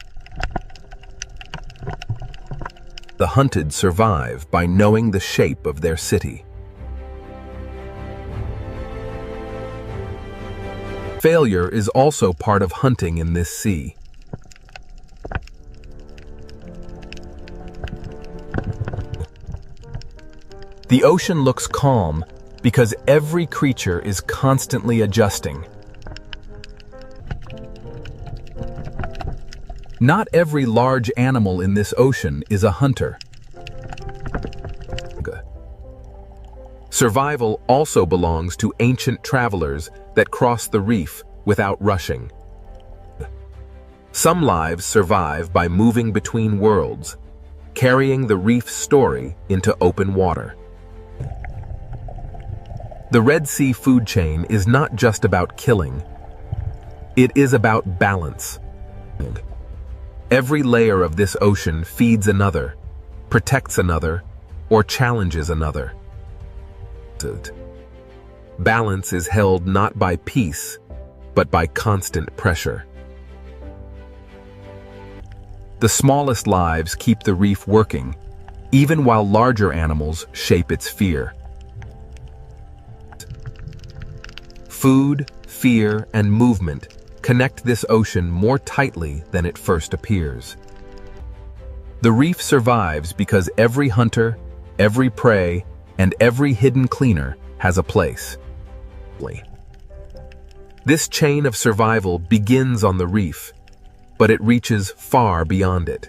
The hunted survive by knowing the shape of their city. Failure is also part of hunting in this sea. The ocean looks calm because every creature is constantly adjusting. Not every large animal in this ocean is a hunter. Survival also belongs to ancient travelers that cross the reef without rushing. Some lives survive by moving between worlds, carrying the reef's story into open water. The Red Sea food chain is not just about killing. It is about balance. Every layer of this ocean feeds another, protects another, or challenges another. Balance is held not by peace, but by constant pressure. The smallest lives keep the reef working, even while larger animals shape its fear. Food, fear, and movement connect this ocean more tightly than it first appears. The reef survives because every hunter, every prey, and every hidden cleaner has a place. This chain of survival begins on the reef, but it reaches far beyond it.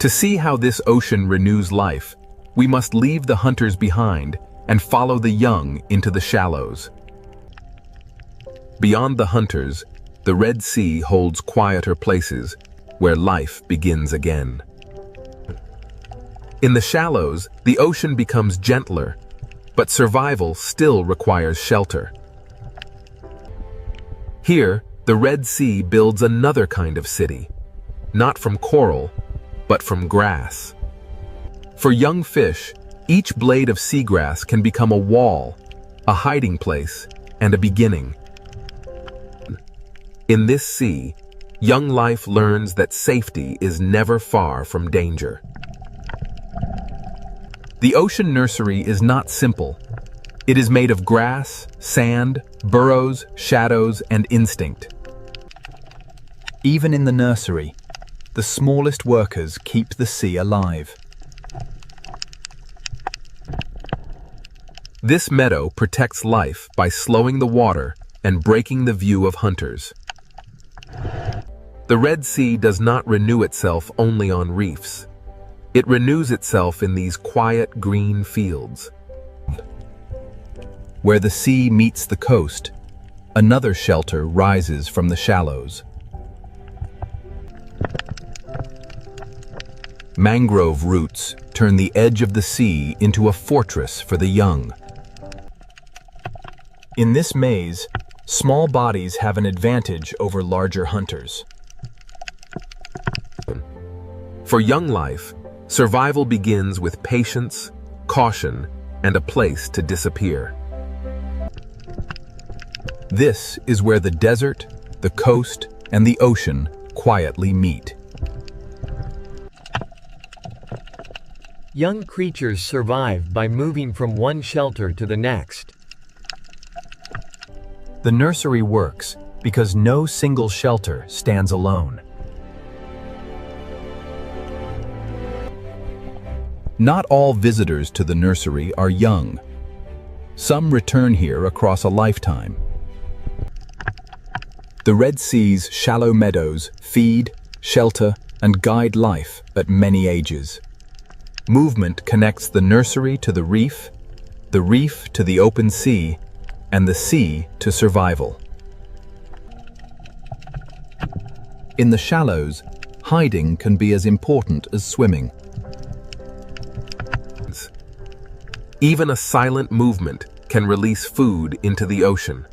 To see how this ocean renews life, we must leave the hunters behind and follow the young into the shallows. Beyond the hunters, the Red Sea holds quieter places where life begins again. In the shallows, the ocean becomes gentler, but survival still requires shelter. Here, the Red Sea builds another kind of city, not from coral, but from grass. For young fish, each blade of seagrass can become a wall, a hiding place, and a beginning. In this sea, young life learns that safety is never far from danger. The ocean nursery is not simple. It is made of grass, sand, burrows, shadows, and instinct. Even in the nursery, the smallest workers keep the sea alive. This meadow protects life by slowing the water and breaking the view of hunters. The Red Sea does not renew itself only on reefs. It renews itself in these quiet green fields. Where the sea meets the coast, another shelter rises from the shallows. Mangrove roots turn the edge of the sea into a fortress for the young. In this maze, small bodies have an advantage over larger hunters. For young life, survival begins with patience, caution, and a place to disappear. This is where the desert, the coast, and the ocean quietly meet. Young creatures survive by moving from one shelter to the next. The nursery works because no single shelter stands alone. Not all visitors to the nursery are young. Some return here across a lifetime. The Red Sea's shallow meadows feed, shelter, and guide life at many ages. Movement connects the nursery to the reef to the open sea, and the sea to survival. In the shallows, hiding can be as important as swimming. Even a silent movement can release food into the ocean.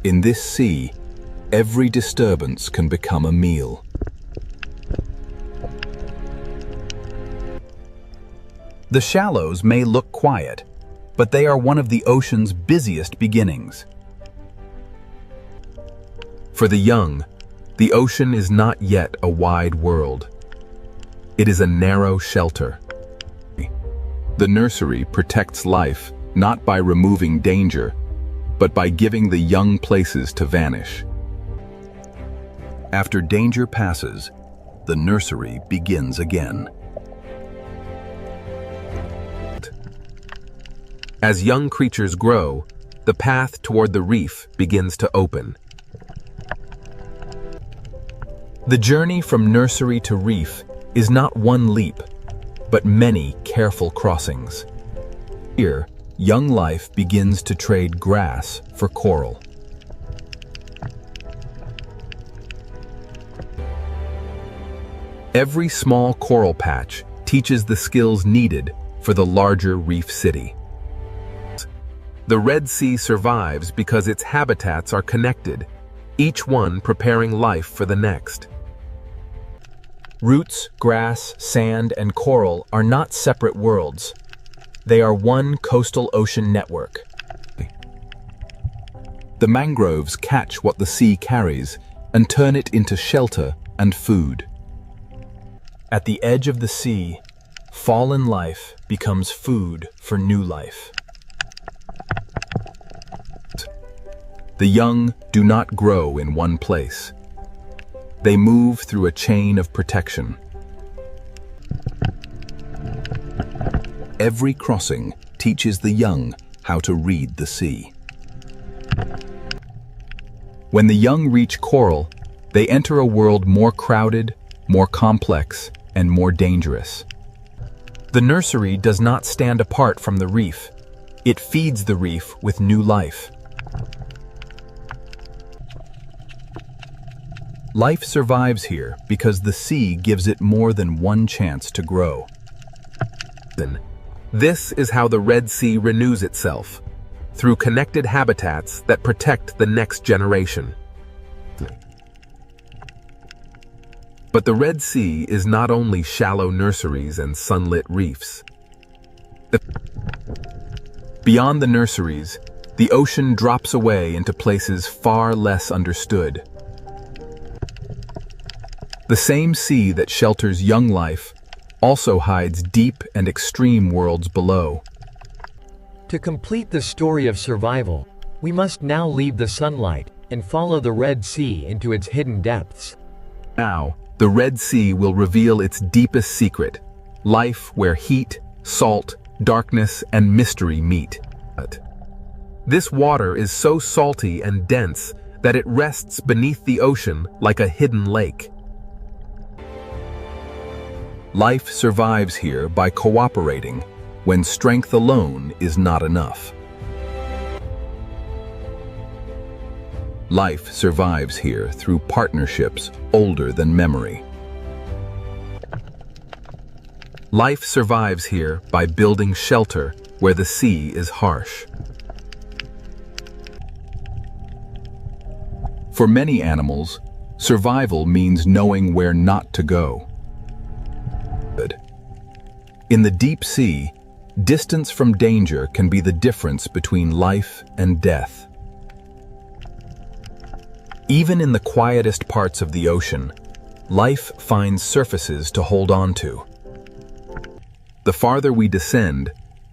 In this sea, every disturbance can become a meal. The shallows may look quiet, but they are one of the ocean's busiest beginnings. For the young, the ocean is not yet a wide world. It is a narrow shelter. The nursery protects life not by removing danger, but by giving the young places to vanish. After danger passes, the nursery begins again. As young creatures grow, the path toward the reef begins to open. The journey from nursery to reef is not one leap, but many careful crossings. Here, young life begins to trade grass for coral. Every small coral patch teaches the skills needed for the larger reef city. The Red Sea survives because its habitats are connected, each one preparing life for the next. Roots, grass, sand, and coral are not separate worlds. They are one coastal ocean network. The mangroves catch what the sea carries and turn it into shelter and food. At the edge of the sea, fallen life becomes food for new life. The young do not grow in one place. They move through a chain of protection. Every crossing teaches the young how to read the sea. When the young reach coral, they enter a world more crowded, more complex, and more dangerous. The nursery does not stand apart from the reef. It feeds the reef with new life. Life survives here because the sea gives it more than one chance to grow. This is how the Red Sea renews itself, through connected habitats that protect the next generation. But the Red Sea is not only shallow nurseries and sunlit reefs. Beyond the nurseries, the ocean drops away into places far less understood. The same sea that shelters young life also hides deep and extreme worlds below. To complete the story of survival, we must now leave the sunlight and follow the Red Sea into its hidden depths. Now, the Red Sea will reveal its deepest secret, life where heat, salt, darkness, and mystery meet. This water is so salty and dense that it rests beneath the ocean like a hidden lake. Life survives here by cooperating when strength alone is not enough. Life survives here through partnerships older than memory. Life survives here by building shelter where the sea is harsh. For many animals, survival means knowing where not to go. In the deep sea, distance from danger can be the difference between life and death. Even in the quietest parts of the ocean, life finds surfaces to hold on to. The farther we descend,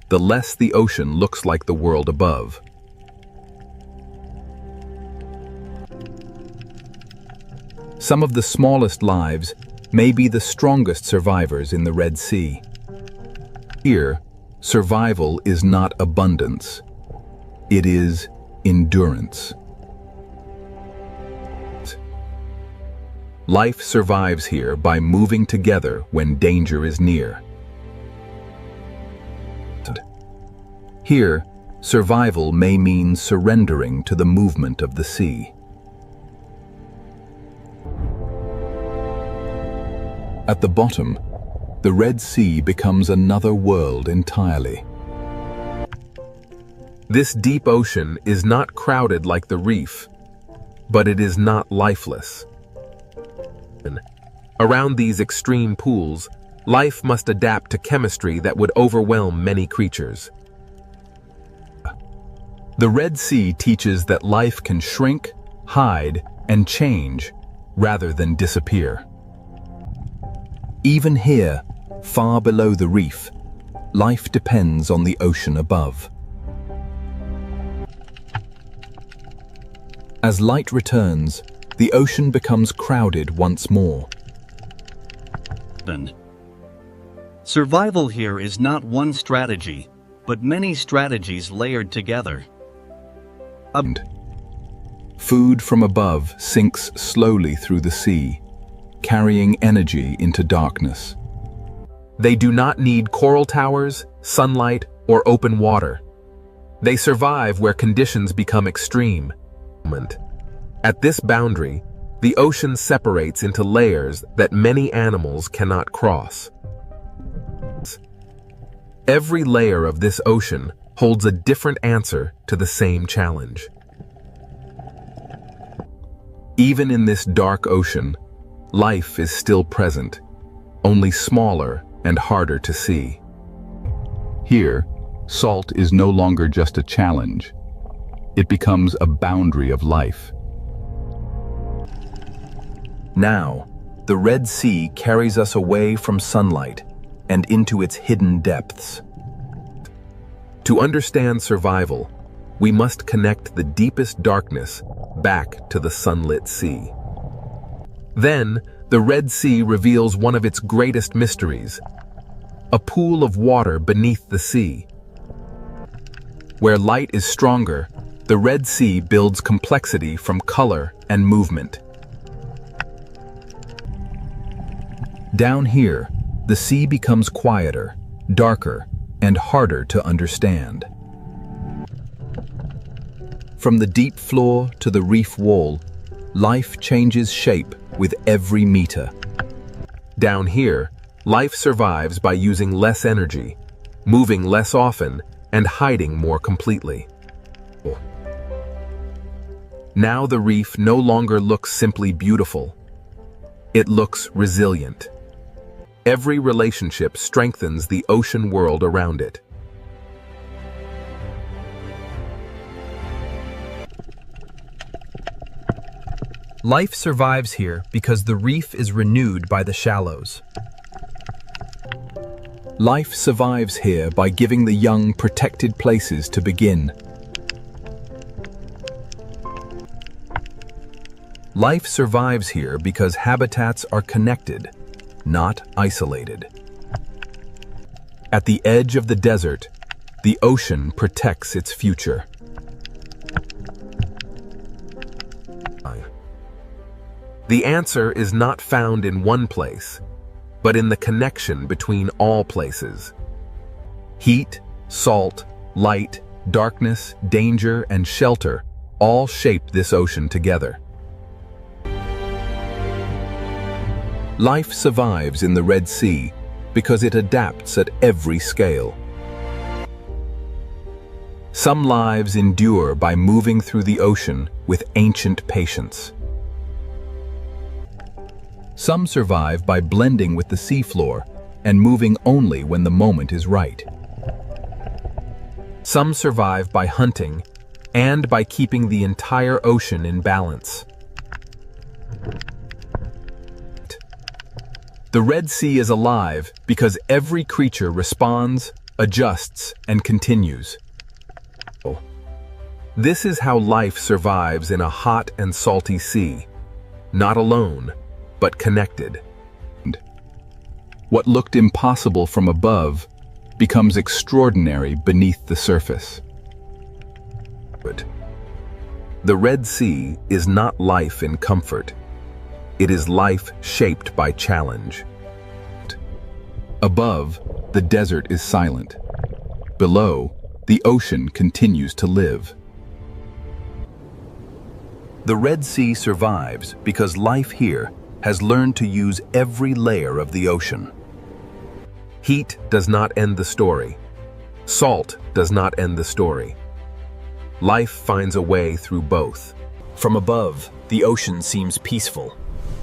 the less the ocean looks like the world above. Some of the smallest lives may be the strongest survivors in the Red Sea. Here, survival is not abundance. It is endurance. Life survives here by moving together when danger is near. Here, survival may mean surrendering to the movement of the sea. At the bottom, the Red Sea becomes another world entirely. This deep ocean is not crowded like the reef, but it is not lifeless. Around these extreme pools, life must adapt to chemistry that would overwhelm many creatures. The Red Sea teaches that life can shrink, hide, and change rather than disappear. Even here, far below the reef, life depends on the ocean above. As light returns, the ocean becomes crowded once more. Survival here is not one strategy, but many strategies layered together. Food from above sinks slowly through the sea, carrying energy into darkness. They do not need coral towers, sunlight, or open water. They survive where conditions become extreme. At this boundary, the ocean separates into layers that many animals cannot cross. Every layer of this ocean holds a different answer to the same challenge. Even in this dark ocean, life is still present, only smaller and harder to see. Here, salt is no longer just a challenge. It becomes a boundary of life. Now, the Red Sea carries us away from sunlight and into its hidden depths. To understand survival, we must connect the deepest darkness back to the sunlit sea. Then, the Red Sea reveals one of its greatest mysteries, a pool of water beneath the sea. Where light is stronger, the Red Sea builds complexity from color and movement. Down here, the sea becomes quieter, darker, and harder to understand. From the deep floor to the reef wall, life changes shape with every meter. Down here, life survives by using less energy, moving less often, and hiding more completely. Now the reef no longer looks simply beautiful. It looks resilient. Every relationship strengthens the ocean world around it. Life survives here because the reef is renewed by the shallows. Life survives here by giving the young protected places to begin. Life survives here because habitats are connected, not isolated. At the edge of the desert, the ocean protects its future. The answer is not found in one place, but in the connection between all places. Heat, salt, light, darkness, danger, and shelter all shape this ocean together. Life survives in the Red Sea because it adapts at every scale. Some lives endure by moving through the ocean with ancient patience. Some survive by blending with the seafloor and moving only when the moment is right. Some survive by hunting and by keeping the entire ocean in balance. The Red Sea is alive because every creature responds, adjusts, and continues. This is how life survives in a hot and salty sea, not alone, but connected. What looked impossible from above becomes extraordinary beneath the surface. The Red Sea is not life in comfort. It is life shaped by challenge. Above, the desert is silent. Below, the ocean continues to live. The Red Sea survives because life here has learned to use every layer of the ocean. Heat does not end the story. Salt does not end the story. Life finds a way through both. From above, the ocean seems peaceful.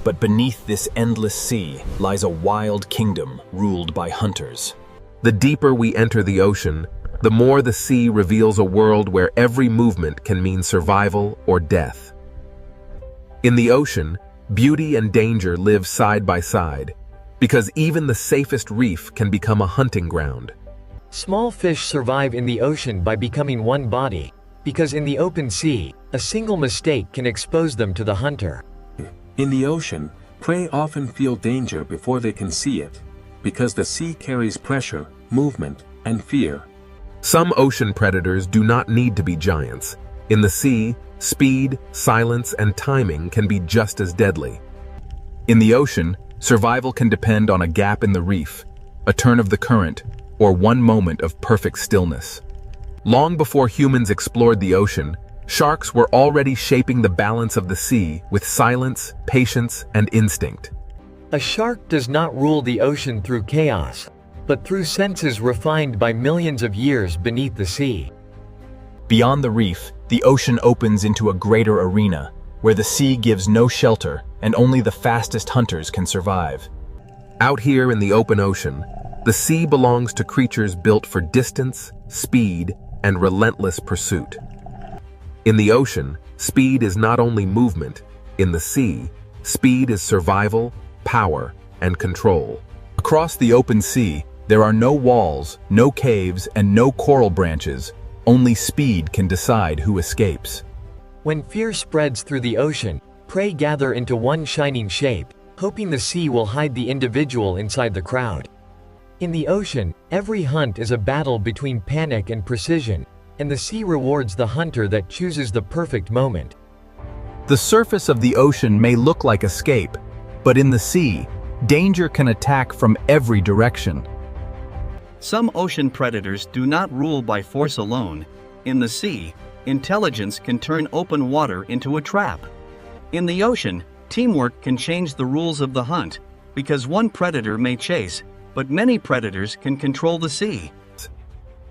But beneath this endless sea lies a wild kingdom ruled by hunters. The deeper we enter the ocean, the more the sea reveals a world where every movement can mean survival or death. In the ocean, beauty and danger live side by side, because even the safest reef can become a hunting ground. Small fish survive in the ocean by becoming one body, because in the open sea, a single mistake can expose them to the hunter. In the ocean, prey often feel danger before they can see it, because the sea carries pressure, movement, and fear. Some ocean predators do not need to be giants. In the sea, speed, silence, and timing can be just as deadly. In the ocean, survival can depend on a gap in the reef, a turn of the current, or one moment of perfect stillness. Long before humans explored the ocean, sharks were already shaping the balance of the sea with silence, patience, and instinct. A shark does not rule the ocean through chaos, but through senses refined by millions of years beneath the sea. Beyond the reef, the ocean opens into a greater arena, where the sea gives no shelter and only the fastest hunters can survive. Out here in the open ocean, the sea belongs to creatures built for distance, speed, and relentless pursuit. In the ocean, speed is not only movement. In the sea, speed is survival, power, and control. Across the open sea, there are no walls, no caves, and no coral branches. Only speed can decide who escapes. When fear spreads through the ocean, prey gather into one shining shape, hoping the sea will hide the individual inside the crowd. In the ocean, every hunt is a battle between panic and precision, and the sea rewards the hunter that chooses the perfect moment. The surface of the ocean may look like escape, but in the sea, danger can attack from every direction. Some ocean predators do not rule by force alone. In the sea, intelligence can turn open water into a trap. In the ocean, teamwork can change the rules of the hunt, because one predator may chase, but many predators can control the sea.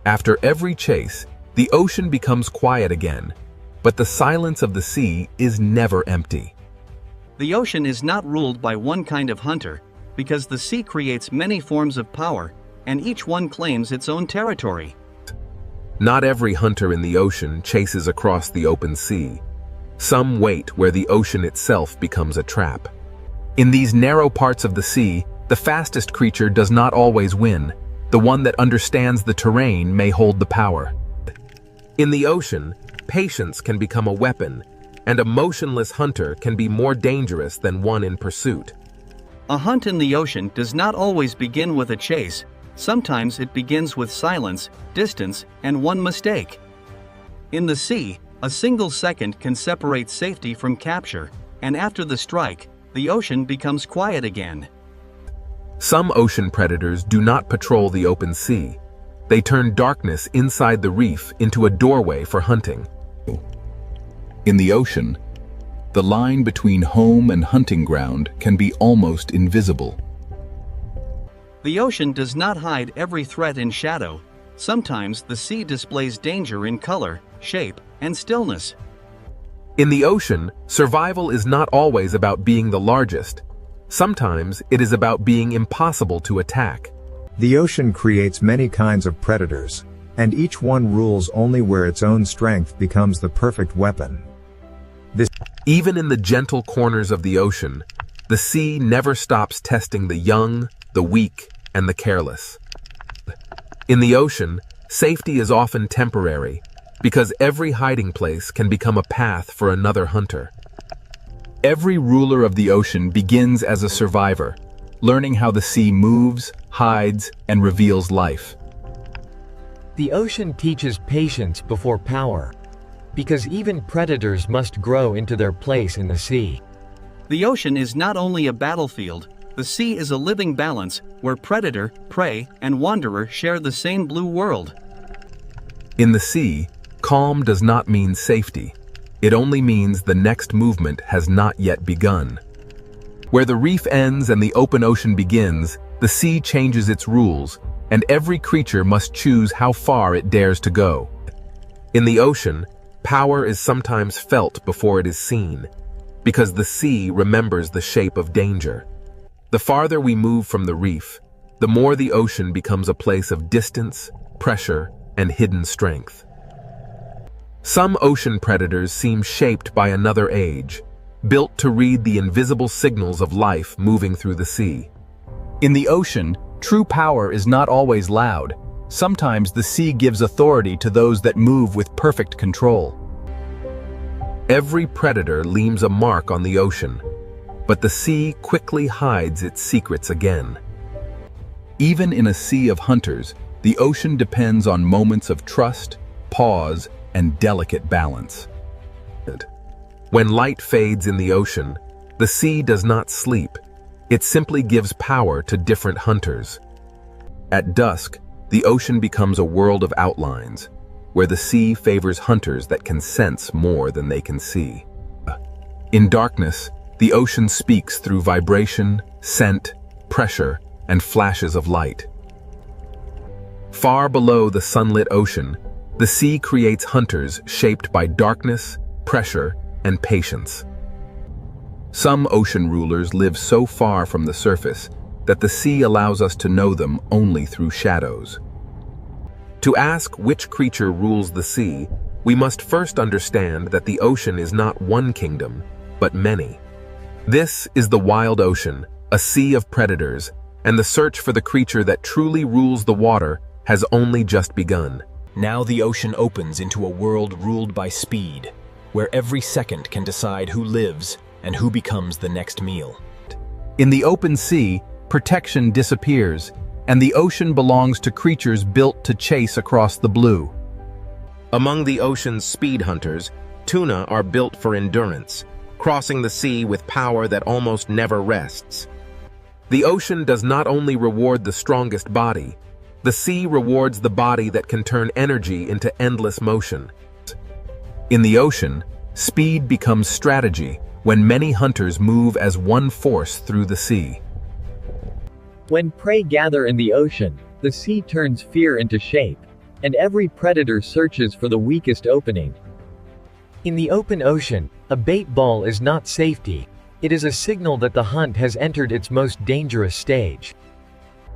After every chase, the ocean becomes quiet again, but the silence of the sea is never empty. The ocean is not ruled by one kind of hunter, because the sea creates many forms of power, and each one claims its own territory. Not every hunter in the ocean chases across the open sea. Some wait where the ocean itself becomes a trap. In these narrow parts of the sea, the fastest creature does not always win. The one that understands the terrain may hold the power. In the ocean, patience can become a weapon, and a motionless hunter can be more dangerous than one in pursuit. A hunt in the ocean does not always begin with a chase. Sometimes it begins with silence, distance, and one mistake. In the sea, a single second can separate safety from capture, and after the strike, the ocean becomes quiet again. Some ocean predators do not patrol the open sea. They turn darkness inside the reef into a doorway for hunting. In the ocean, the line between home and hunting ground can be almost invisible. The ocean does not hide every threat in shadow. Sometimes the sea displays danger in color, shape, and stillness. In the ocean, survival is not always about being the largest. Sometimes it is about being impossible to attack. The ocean creates many kinds of predators, and each one rules only where its own strength becomes the perfect weapon. Even in the gentle corners of the ocean, the sea never stops testing the young, the weak, and the careless. In the ocean, safety is often temporary, because every hiding place can become a path for another hunter. Every ruler of the ocean begins as a survivor, learning how the sea moves, hides, and reveals life. The ocean teaches patience before power, because even predators must grow into their place in the sea. The ocean is not only a battlefield, the sea is a living balance where predator, prey, and wanderer share the same blue world. In the sea, calm does not mean safety. It only means the next movement has not yet begun. Where the reef ends and the open ocean begins, the sea changes its rules, and every creature must choose how far it dares to go. In the ocean, power is sometimes felt before it is seen. because the sea remembers the shape of danger. The farther we move from the reef, the more the ocean becomes a place of distance, pressure, and hidden strength. Some ocean predators seem shaped by another age, built to read the invisible signals of life moving through the sea. In the ocean, true power is not always loud. Sometimes the sea gives authority to those that move with perfect control. Every predator leaves a mark on the ocean, but the sea quickly hides its secrets again. Even in a sea of hunters, the ocean depends on moments of trust, pause, and delicate balance. When light fades in the ocean, the sea does not sleep. It simply gives power to different hunters. At dusk, the ocean becomes a world of outlines, where the sea favors hunters that can sense more than they can see. In darkness, the ocean speaks through vibration, scent, pressure, and flashes of light. Far below the sunlit ocean, the sea creates hunters shaped by darkness, pressure, and patience. Some ocean rulers live so far from the surface that the sea allows us to know them only through shadows. To ask which creature rules the sea, we must first understand that the ocean is not one kingdom, but many. This is the wild ocean, a sea of predators, and the search for the creature that truly rules the water has only just begun. Now the ocean opens into a world ruled by speed, where every second can decide who lives and who becomes the next meal. In the open sea, protection disappears, and the ocean belongs to creatures built to chase across the blue. Among the ocean's speed hunters, tuna are built for endurance, crossing the sea with power that almost never rests. The ocean does not only reward the strongest body, the sea rewards the body that can turn energy into endless motion. In the ocean, speed becomes strategy when many hunters move as one force through the sea. When prey gather in the ocean, the sea turns fear into shape, and every predator searches for the weakest opening. In the open ocean, a bait ball is not safety. It is a signal that the hunt has entered its most dangerous stage.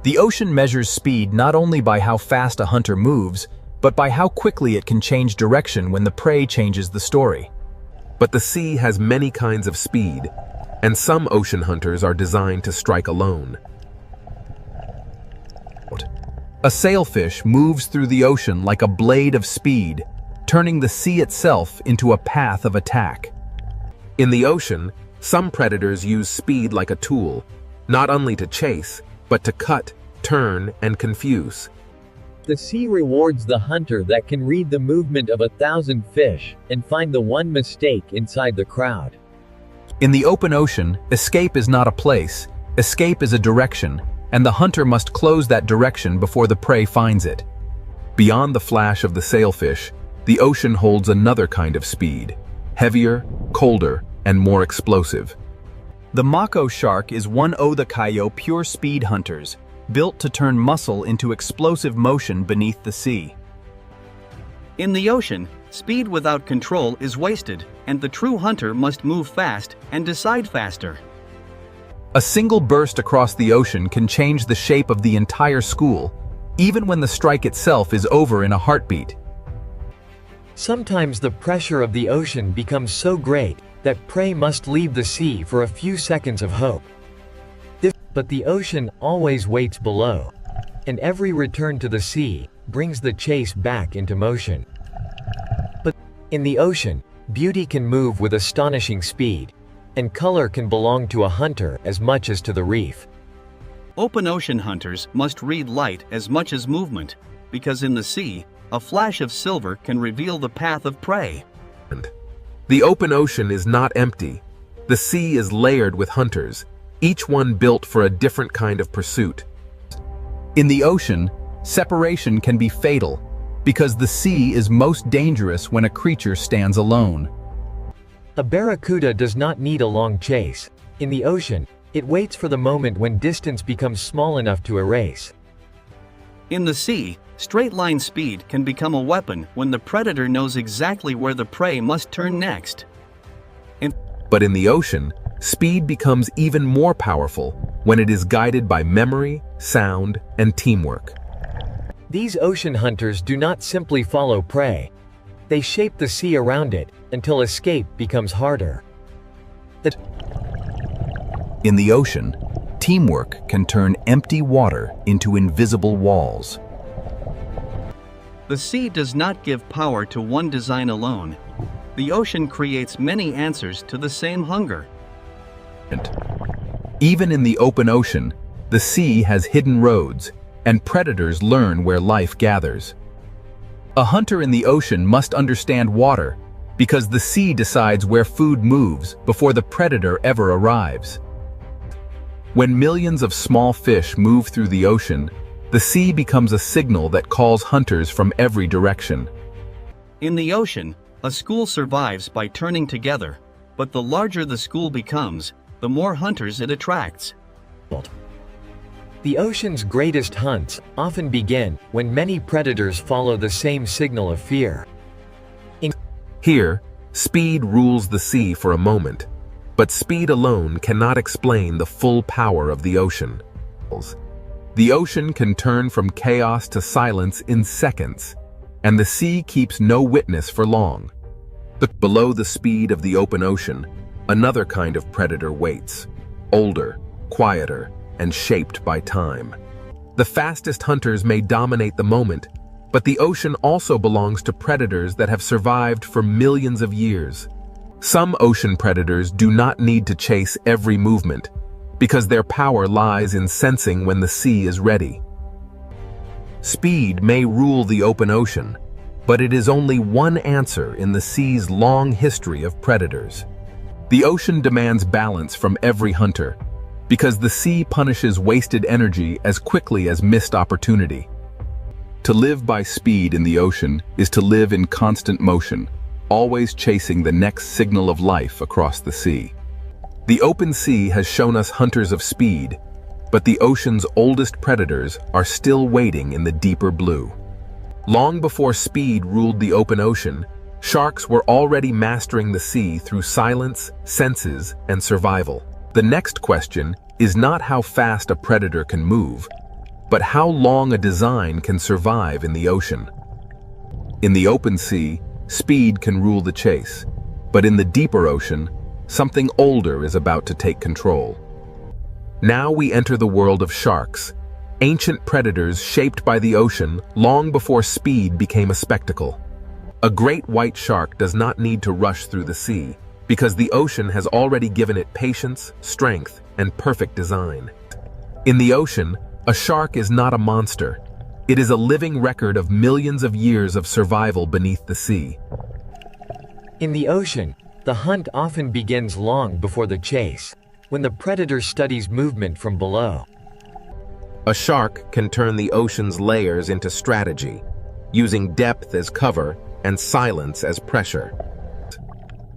The ocean measures speed not only by how fast a hunter moves, but by how quickly it can change direction when the prey changes the story. But the sea has many kinds of speed, and some ocean hunters are designed to strike alone. A sailfish moves through the ocean like a blade of speed, turning the sea itself into a path of attack. In the ocean, some predators use speed like a tool, not only to chase, but to cut, turn, and confuse. The sea rewards the hunter that can read the movement of 1,000 fish and find the one mistake inside the crowd. In the open ocean, escape is not a place, escape is a direction, and the hunter must close that direction before the prey finds it. Beyond the flash of the sailfish, the ocean holds another kind of speed, heavier, colder, and more explosive. The mako shark is one of the kayo pure speed hunters, built to turn muscle into explosive motion beneath the sea. In the ocean, speed without control is wasted, and the true hunter must move fast and decide faster. A single burst across the ocean can change the shape of the entire school, even when the strike itself is over in a heartbeat. Sometimes the pressure of the ocean becomes so great that prey must leave the sea for a few seconds of hope. But the ocean always waits below, and every return to the sea brings the chase back into motion. But in the ocean, beauty can move with astonishing speed, and color can belong to a hunter as much as to the reef. Open ocean hunters must read light as much as movement, because in the sea, a flash of silver can reveal the path of prey. The open ocean is not empty. The sea is layered with hunters, each one built for a different kind of pursuit. In the ocean, separation can be fatal, because the sea is most dangerous when a creature stands alone. A barracuda does not need a long chase. In the ocean, it waits for the moment when distance becomes small enough to erase. In the sea, straight-line speed can become a weapon when the predator knows exactly where the prey must turn next. But in the ocean, speed becomes even more powerful when it is guided by memory, sound, and teamwork. These ocean hunters do not simply follow prey. They shape the sea around it until escape becomes harder. In the ocean, teamwork can turn empty water into invisible walls. The sea does not give power to one design alone. The ocean creates many answers to the same hunger. Even in the open ocean, the sea has hidden roads, and predators learn where life gathers. A hunter in the ocean must understand water, because the sea decides where food moves before the predator ever arrives. When millions of small fish move through the ocean, the sea becomes a signal that calls hunters from every direction. In the ocean, a school survives by turning together, but the larger the school becomes, the more hunters it attracts. The ocean's greatest hunts often begin when many predators follow the same signal of fear. Here, speed rules the sea for a moment, but speed alone cannot explain the full power of the ocean. The ocean can turn from chaos to silence in seconds, and the sea keeps no witness for long. But below the speed of the open ocean, another kind of predator waits, older, quieter, and shaped by time. The fastest hunters may dominate the moment, but the ocean also belongs to predators that have survived for millions of years. Some ocean predators do not need to chase every movement, because their power lies in sensing when the sea is ready. Speed may rule the open ocean, but it is only one answer in the sea's long history of predators. The ocean demands balance from every hunter, because the sea punishes wasted energy as quickly as missed opportunity. To live by speed in the ocean is to live in constant motion, always chasing the next signal of life across the sea. The open sea has shown us hunters of speed, but the ocean's oldest predators are still waiting in the deeper blue. Long before speed ruled the open ocean, sharks were already mastering the sea through silence, senses, and survival. The next question is not how fast a predator can move, but how long a design can survive in the ocean. In the open sea, speed can rule the chase, but in the deeper ocean, something older is about to take control. Now we enter the world of sharks, ancient predators shaped by the ocean long before speed became a spectacle. A great white shark does not need to rush through the sea, because the ocean has already given it patience, strength, and perfect design. In the ocean, a shark is not a monster. It is a living record of millions of years of survival beneath the sea. In the ocean, the hunt often begins long before the chase, when the predator studies movement from below. A shark can turn the ocean's layers into strategy, using depth as cover and silence as pressure.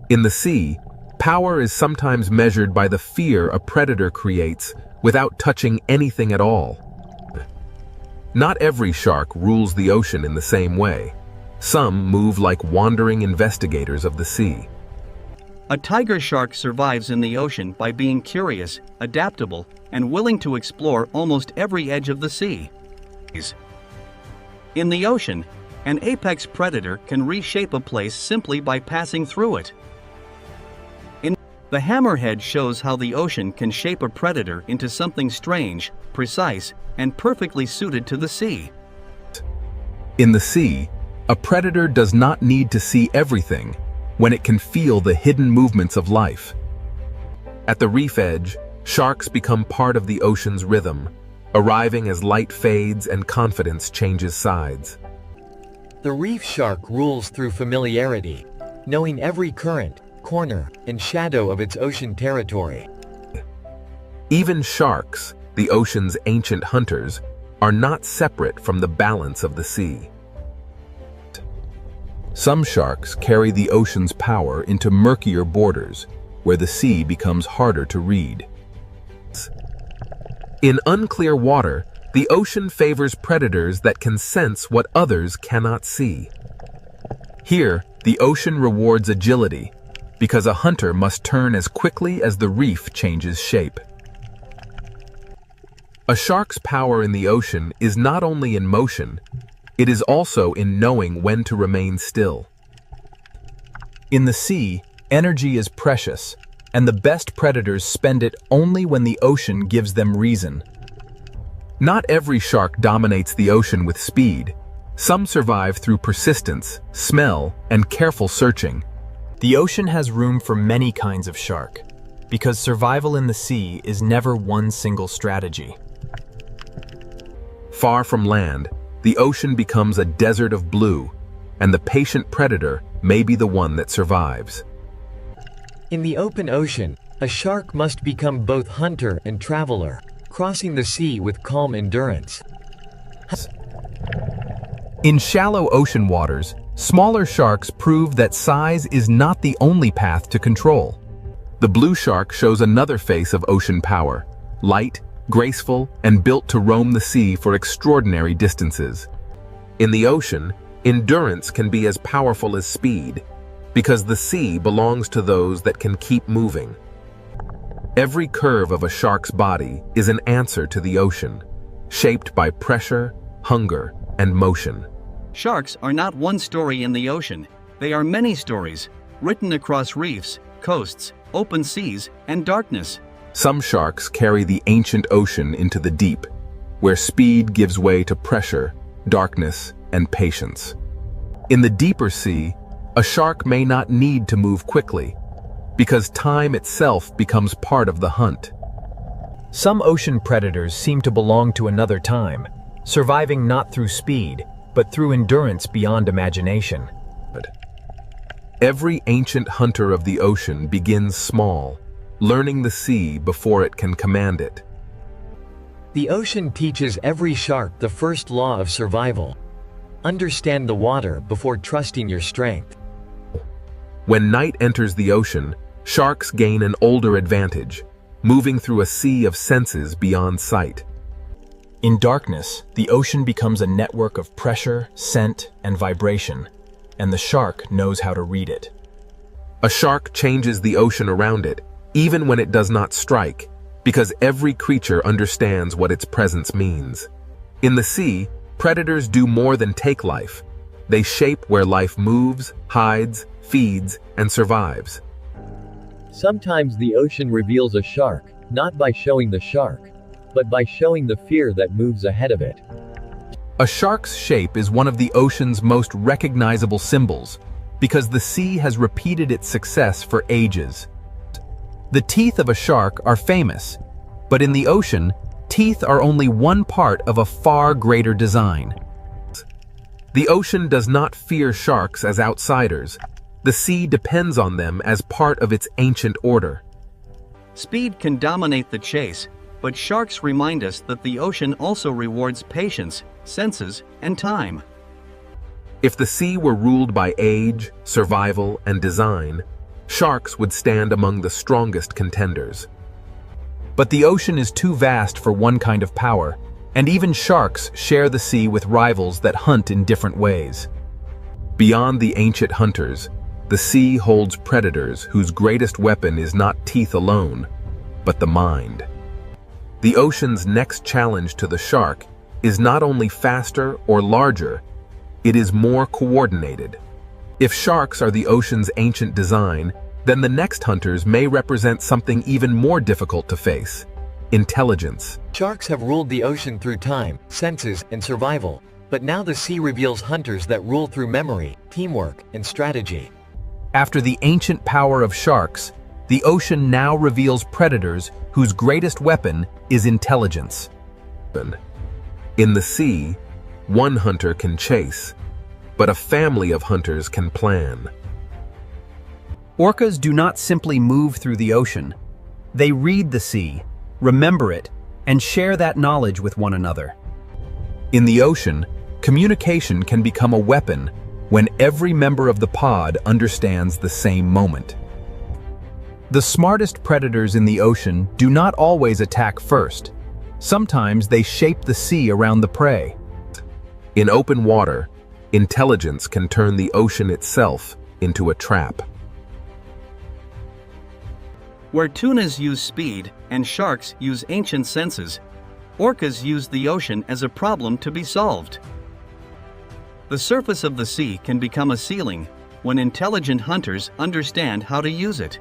In the sea, power is sometimes measured by the fear a predator creates without touching anything at all. Not every shark rules the ocean in the same way. Some move like wandering investigators of the sea. A tiger shark survives in the ocean by being curious, adaptable, and willing to explore almost every edge of the sea. In the ocean, an apex predator can reshape a place simply by passing through it. The hammerhead shows how the ocean can shape a predator into something strange, precise, and perfectly suited to the sea. In the sea, a predator does not need to see everything when it can feel the hidden movements of life. At the reef edge, sharks become part of the ocean's rhythm, arriving as light fades and confidence changes sides. The reef shark rules through familiarity, knowing every current, corner, and shadow of its ocean territory. Even sharks, the ocean's ancient hunters, are not separate from the balance of the sea. Some sharks carry the ocean's power into murkier borders, where the sea becomes harder to read. In unclear water, the ocean favors predators that can sense what others cannot see. Here, the ocean rewards agility, because a hunter must turn as quickly as the reef changes shape. A shark's power in the ocean is not only in motion, it is also in knowing when to remain still. In the sea, energy is precious, and the best predators spend it only when the ocean gives them reason. Not every shark dominates the ocean with speed. Some survive through persistence, smell, and careful searching. The ocean has room for many kinds of shark, because survival in the sea is never one single strategy. Far from land, the ocean becomes a desert of blue, and the patient predator may be the one that survives. In the open ocean, a shark must become both hunter and traveler, crossing the sea with calm endurance. In shallow ocean waters, smaller sharks prove that size is not the only path to control. The blue shark shows another face of ocean power, light, graceful, and built to roam the sea for extraordinary distances. In the ocean, endurance can be as powerful as speed, because the sea belongs to those that can keep moving. Every curve of a shark's body is an answer to the ocean, shaped by pressure, hunger, and motion. Sharks are not one story in the ocean. They are many stories, written across reefs, coasts, open seas, and darkness. Some sharks carry the ancient ocean into the deep, where speed gives way to pressure, darkness, and patience. In the deeper sea, a shark may not need to move quickly, because time itself becomes part of the hunt. Some ocean predators seem to belong to another time, surviving not through speed, but through endurance beyond imagination. Every ancient hunter of the ocean begins small, learning the sea before it can command it. The ocean teaches every shark the first law of survival. Understand the water before trusting your strength. When night enters the ocean, sharks gain an older advantage, moving through a sea of senses beyond sight. In darkness, the ocean becomes a network of pressure, scent, and vibration, and the shark knows how to read it. A shark changes the ocean around it, even when it does not strike, because every creature understands what its presence means. In the sea, predators do more than take life. They shape where life moves, hides, feeds, and survives. Sometimes the ocean reveals a shark, not by showing the shark, but by showing the fear that moves ahead of it. A shark's shape is one of the ocean's most recognizable symbols, because the sea has repeated its success for ages. The teeth of a shark are famous, but in the ocean, teeth are only one part of a far greater design. The ocean does not fear sharks as outsiders. The sea depends on them as part of its ancient order. Speed can dominate the chase, but sharks remind us that the ocean also rewards patience, senses, and time. If the sea were ruled by age, survival, and design, sharks would stand among the strongest contenders. But the ocean is too vast for one kind of power, and even sharks share the sea with rivals that hunt in different ways. Beyond the ancient hunters, the sea holds predators whose greatest weapon is not teeth alone, but the mind. The ocean's next challenge to the shark is not only faster or larger, it is more coordinated. If sharks are the ocean's ancient design, then the next hunters may represent something even more difficult to face: intelligence. Sharks have ruled the ocean through time, senses, and survival, but now the sea reveals hunters that rule through memory, teamwork, and strategy. After the ancient power of sharks, the ocean now reveals predators whose greatest weapon is intelligence. In the sea, one hunter can chase, but a family of hunters can plan. Orcas do not simply move through the ocean. They read the sea, remember it, and share that knowledge with one another. In the ocean, communication can become a weapon when every member of the pod understands the same moment. The smartest predators in the ocean do not always attack first. Sometimes they shape the sea around the prey. In open water, intelligence can turn the ocean itself into a trap. Where tunas use speed and sharks use ancient senses, orcas use the ocean as a problem to be solved. The surface of the sea can become a ceiling when intelligent hunters understand how to use it.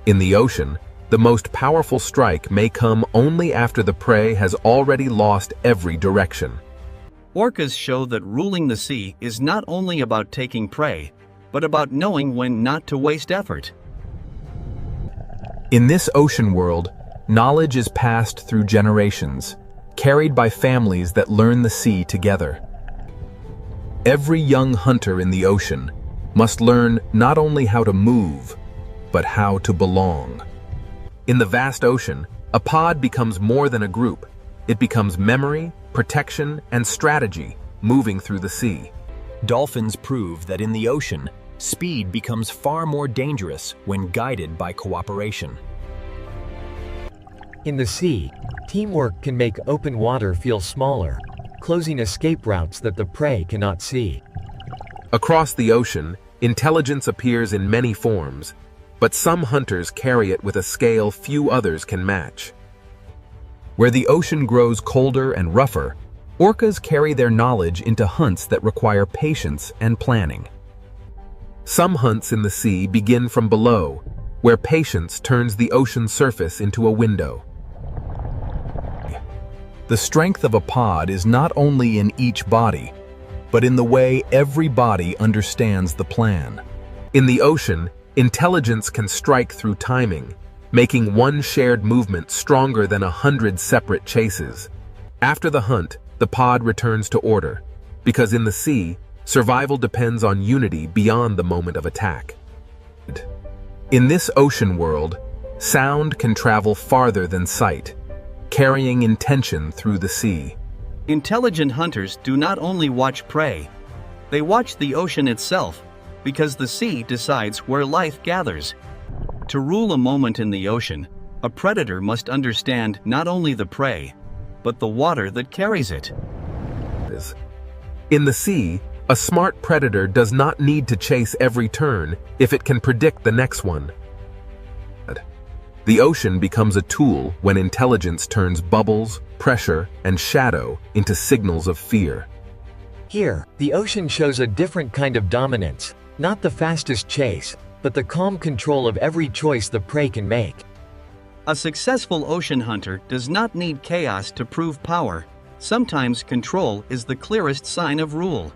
In the ocean, the most powerful strike may come only after the prey has already lost every direction. Orcas show that ruling the sea is not only about taking prey, but about knowing when not to waste effort. In this ocean world, knowledge is passed through generations, carried by families that learn the sea together. Every young hunter in the ocean must learn not only how to move, but how to belong. In the vast ocean, a pod becomes more than a group. It becomes memory, protection, and strategy moving through the sea. Dolphins prove that in the ocean, speed becomes far more dangerous when guided by cooperation. In the sea, teamwork can make open water feel smaller, closing escape routes that the prey cannot see. Across the ocean, intelligence appears in many forms, but some hunters carry it with a scale few others can match. Where the ocean grows colder and rougher, orcas carry their knowledge into hunts that require patience and planning. Some hunts in the sea begin from below, where patience turns the ocean surface into a window. The strength of a pod is not only in each body, but in the way every body understands the plan. In the ocean, intelligence can strike through timing, making one shared movement stronger than 100 separate chases. After the hunt, the pod returns to order, because in the sea, survival depends on unity beyond the moment of attack. In this ocean world, sound can travel farther than sight, carrying intention through the sea. Intelligent hunters do not only watch prey, they watch the ocean itself, because the sea decides where life gathers. To rule a moment in the ocean, a predator must understand not only the prey, but the water that carries it. In the sea, a smart predator does not need to chase every turn if it can predict the next one. The ocean becomes a tool when intelligence turns bubbles, pressure, and shadow into signals of fear. Here, the ocean shows a different kind of dominance, not the fastest chase, but the calm control of every choice the prey can make. A successful ocean hunter does not need chaos to prove power. Sometimes control is the clearest sign of rule.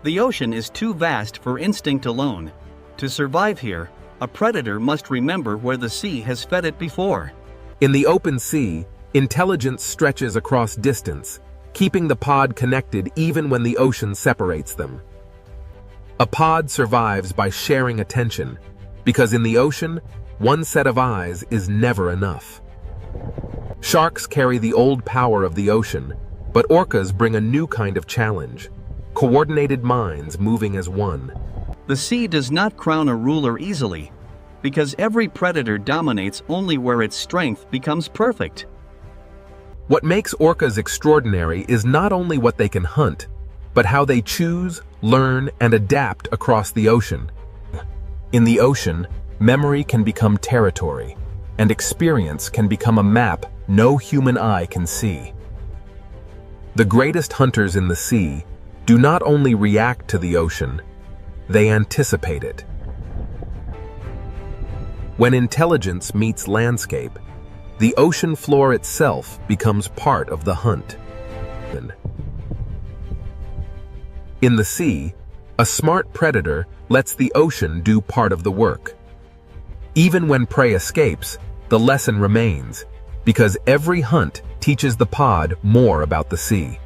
The ocean is too vast for instinct alone. To survive here, a predator must remember where the sea has fed it before. In the open sea, intelligence stretches across distance, keeping the pod connected even when the ocean separates them. A pod survives by sharing attention, because in the ocean, one set of eyes is never enough. Sharks carry the old power of the ocean, but orcas bring a new kind of challenge: coordinated minds moving as one. The sea does not crown a ruler easily, because every predator dominates only where its strength becomes perfect. What makes orcas extraordinary is not only what they can hunt, but how they choose, learn, and adapt across the ocean. In the ocean, memory can become territory, and experience can become a map no human eye can see. The greatest hunters in the sea do not only react to the ocean, they anticipate it. When intelligence meets landscape, the ocean floor itself becomes part of the hunt. In the sea, a smart predator lets the ocean do part of the work. Even when prey escapes, the lesson remains, because every hunt teaches the pod more about the sea.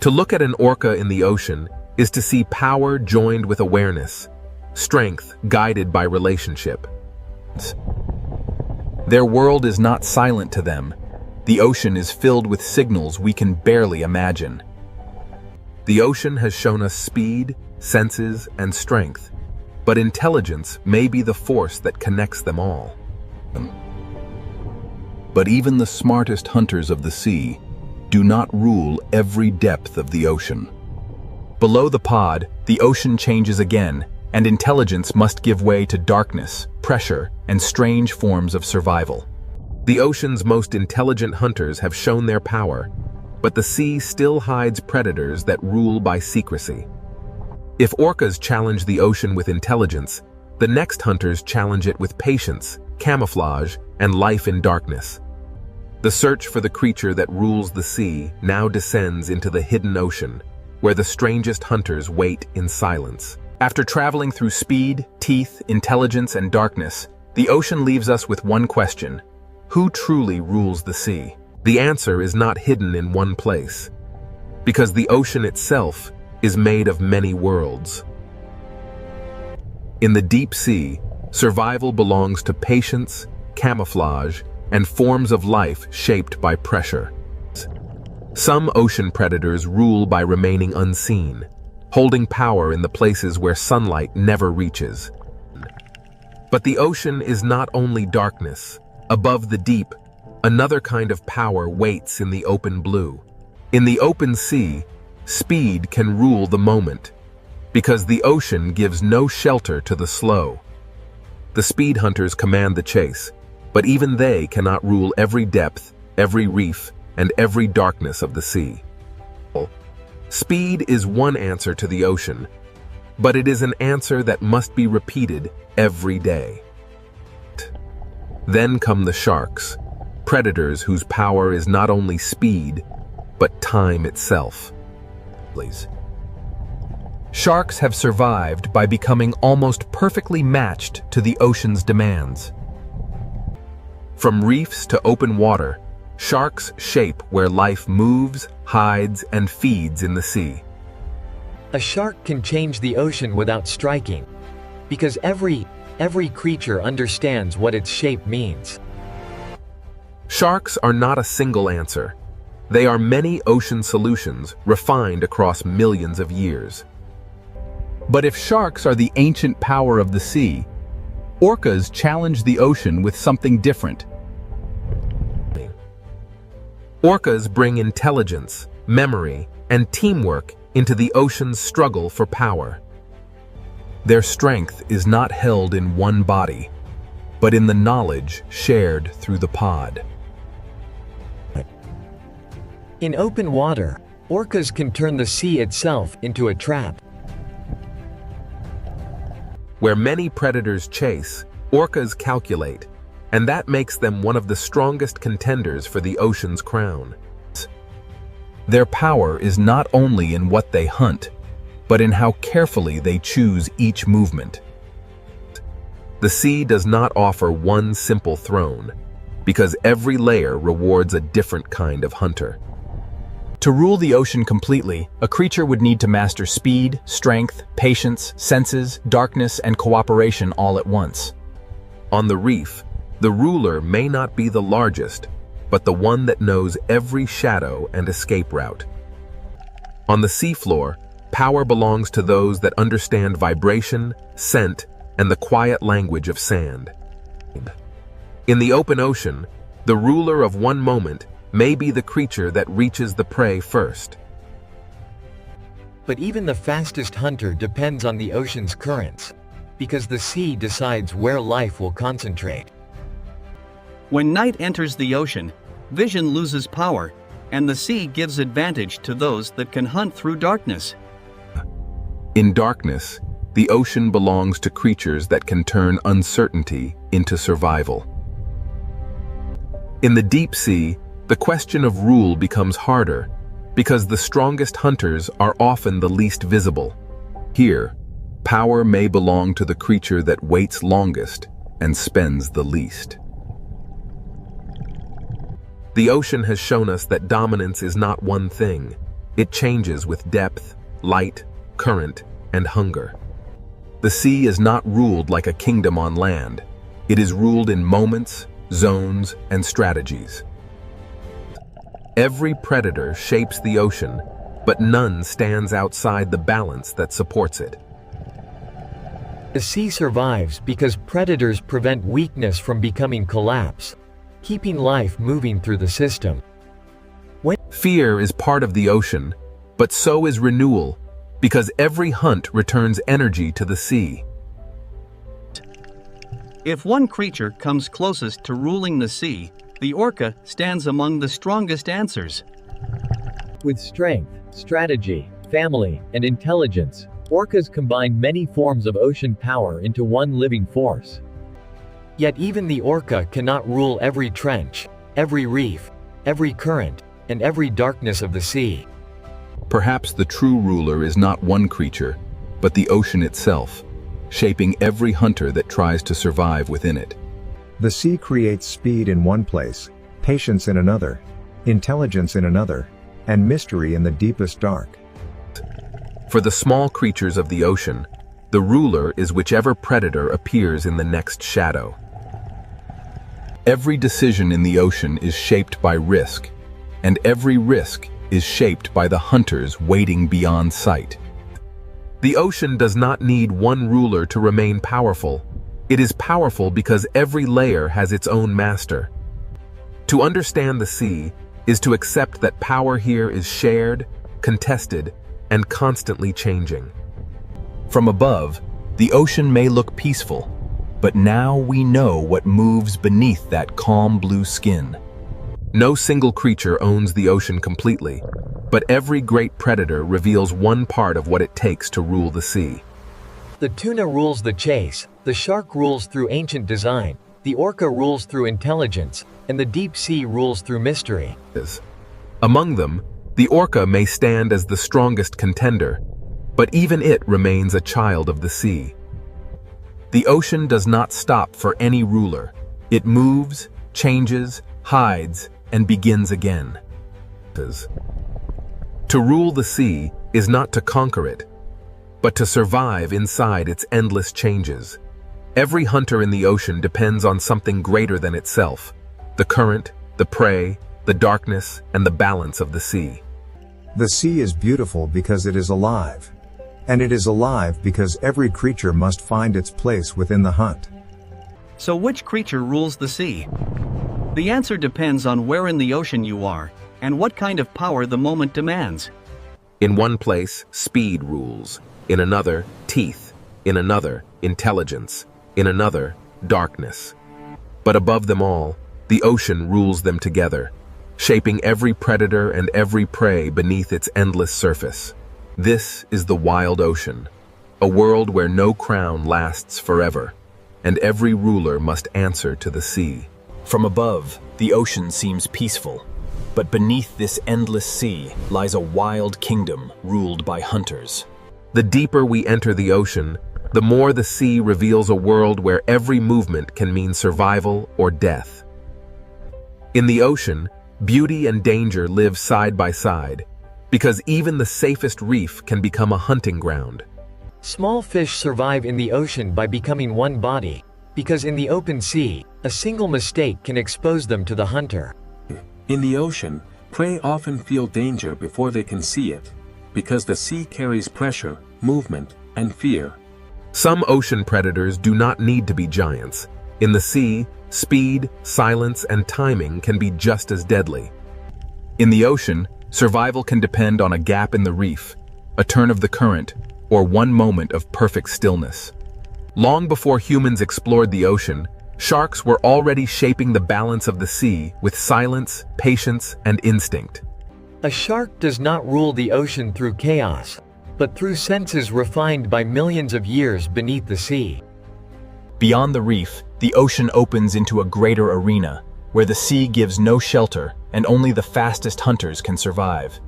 To look at an orca in the ocean is to see power joined with awareness, strength guided by relationship. Their world is not silent to them. The ocean is filled with signals we can barely imagine. The ocean has shown us speed, senses, and strength, but intelligence may be the force that connects them all. But even the smartest hunters of the sea do not rule every depth of the ocean. Below the pod, the ocean changes again, and intelligence must give way to darkness, pressure, and strange forms of survival. The ocean's most intelligent hunters have shown their power, but the sea still hides predators that rule by secrecy. If orcas challenge the ocean with intelligence, the next hunters challenge it with patience, camouflage, and life in darkness. The search for the creature that rules the sea now descends into the hidden ocean, where the strangest hunters wait in silence. After traveling through speed, teeth, intelligence, and darkness, the ocean leaves us with one question: who truly rules the sea? The answer is not hidden in one place, because the ocean itself is made of many worlds. In the deep sea, survival belongs to patience, camouflage, and forms of life shaped by pressure. Some ocean predators rule by remaining unseen, holding power in the places where sunlight never reaches. But the ocean is not only darkness. Above the deep, another kind of power waits in the open blue. In the open sea, speed can rule the moment, because the ocean gives no shelter to the slow. The speed hunters command the chase, but even they cannot rule every depth, every reef, and every darkness of the sea. Speed is one answer to the ocean, but it is an answer that must be repeated every day. Then come the sharks, predators whose power is not only speed, but time itself. Sharks have survived by becoming almost perfectly matched to the ocean's demands. From reefs to open water, sharks shape where life moves, hides, and feeds in the sea. A shark can change the ocean without striking, because every creature understands what its shape means. Sharks are not a single answer. They are many ocean solutions refined across millions of years. But if sharks are the ancient power of the sea, orcas challenge the ocean with something different. Orcas bring intelligence, memory, and teamwork into the ocean's struggle for power. Their strength is not held in one body, but in the knowledge shared through the pod. In open water, orcas can turn the sea itself into a trap. Where many predators chase, orcas calculate, and that makes them one of the strongest contenders for the ocean's crown. Their power is not only in what they hunt, but in how carefully they choose each movement. The sea does not offer one simple throne, because every layer rewards a different kind of hunter. To rule the ocean completely, a creature would need to master speed, strength, patience, senses, darkness, and cooperation all at once. On the reef, the ruler may not be the largest, but the one that knows every shadow and escape route. On the seafloor, power belongs to those that understand vibration, scent, and the quiet language of sand. In the open ocean, the ruler of one moment may be the creature that reaches the prey first. But even the fastest hunter depends on the ocean's currents, because the sea decides where life will concentrate. When night enters the ocean, vision loses power, and the sea gives advantage to those that can hunt through darkness. In darkness, the ocean belongs to creatures that can turn uncertainty into survival. In the deep sea, the question of rule becomes harder, because the strongest hunters are often the least visible. Here, power may belong to the creature that waits longest and spends the least. The ocean has shown us that dominance is not one thing. It changes with depth, light, current, and hunger. The sea is not ruled like a kingdom on land. It is ruled in moments, zones, and strategies. Every predator shapes the ocean, but none stands outside the balance that supports it. The sea survives because predators prevent weakness from becoming collapse, keeping life moving through the system. Fear is part of the ocean, but so is renewal, because every hunt returns energy to the sea. If one creature comes closest to ruling the sea, the orca stands among the strongest answers. With strength, strategy, family, and intelligence, orcas combine many forms of ocean power into one living force. Yet even the orca cannot rule every trench, every reef, every current, and every darkness of the sea. Perhaps the true ruler is not one creature, but the ocean itself, shaping every hunter that tries to survive within it. The sea creates speed in one place, patience in another, intelligence in another, and mystery in the deepest dark. For the small creatures of the ocean, the ruler is whichever predator appears in the next shadow. Every decision in the ocean is shaped by risk, and every risk is shaped by the hunters waiting beyond sight. The ocean does not need one ruler to remain powerful. It is powerful because every layer has its own master. To understand the sea is to accept that power here is shared, contested, and constantly changing. From above, the ocean may look peaceful, but now we know what moves beneath that calm blue skin. No single creature owns the ocean completely, but every great predator reveals one part of what it takes to rule the sea. The tuna rules the chase, the shark rules through ancient design, the orca rules through intelligence, and the deep sea rules through mystery. Among them, the orca may stand as the strongest contender, but even it remains a child of the sea. The ocean does not stop for any ruler. It moves, changes, hides, and begins again. To rule the sea is not to conquer it, but to survive inside its endless changes. Every hunter in the ocean depends on something greater than itself: the current, the prey, the darkness, and the balance of the sea. The sea is beautiful because it is alive. And it is alive because every creature must find its place within the hunt. So which creature rules the sea? The answer depends on where in the ocean you are, and what kind of power the moment demands. In one place, speed rules. In another, teeth. In another, intelligence. In another, darkness. But above them all, the ocean rules them together, shaping every predator and every prey beneath its endless surface. This is the wild ocean, a world where no crown lasts forever, and every ruler must answer to the sea. From above, the ocean seems peaceful, but beneath this endless sea lies a wild kingdom ruled by hunters. The deeper we enter the ocean, the more the sea reveals a world where every movement can mean survival or death. In the ocean, beauty and danger live side by side, because even the safest reef can become a hunting ground. Small fish survive in the ocean by becoming one body, because in the open sea, a single mistake can expose them to the hunter. In the ocean, prey often feel danger before they can see it, because the sea carries pressure, movement, and fear. Some ocean predators do not need to be giants. In the sea, speed, silence, and timing can be just as deadly. In the ocean, survival can depend on a gap in the reef, a turn of the current, or one moment of perfect stillness. Long before humans explored the ocean, sharks were already shaping the balance of the sea with silence, patience, and instinct. A shark does not rule the ocean through chaos, but through senses refined by millions of years beneath the sea. Beyond the reef, the ocean opens into a greater arena, where the sea gives no shelter and only the fastest hunters can survive.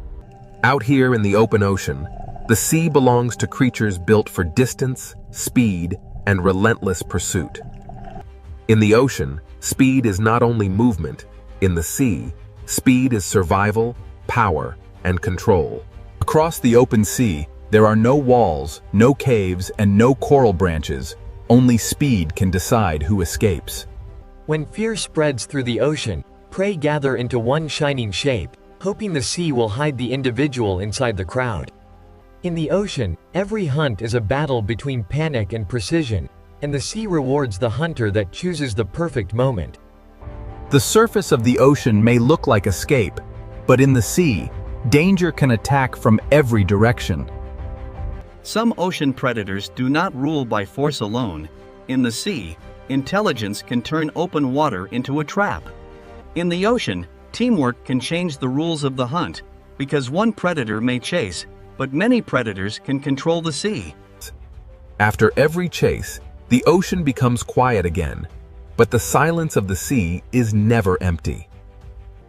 Out here in the open ocean, the sea belongs to creatures built for distance, speed, and relentless pursuit. In the ocean, speed is not only movement. In the sea, speed is survival, power, and control. Across the open sea, there are no walls, no caves, and no coral branches. Only speed can decide who escapes. When fear spreads through the ocean, prey gather into one shining shape, hoping the sea will hide the individual inside the crowd. In the ocean, every hunt is a battle between panic and precision, and the sea rewards the hunter that chooses the perfect moment. The surface of the ocean may look like escape, but in the sea, danger can attack from every direction. Some ocean predators do not rule by force alone. In the sea, intelligence can turn open water into a trap. In the ocean, teamwork can change the rules of the hunt, because one predator may chase, but many predators can control the sea. After every chase, the ocean becomes quiet again, but the silence of the sea is never empty.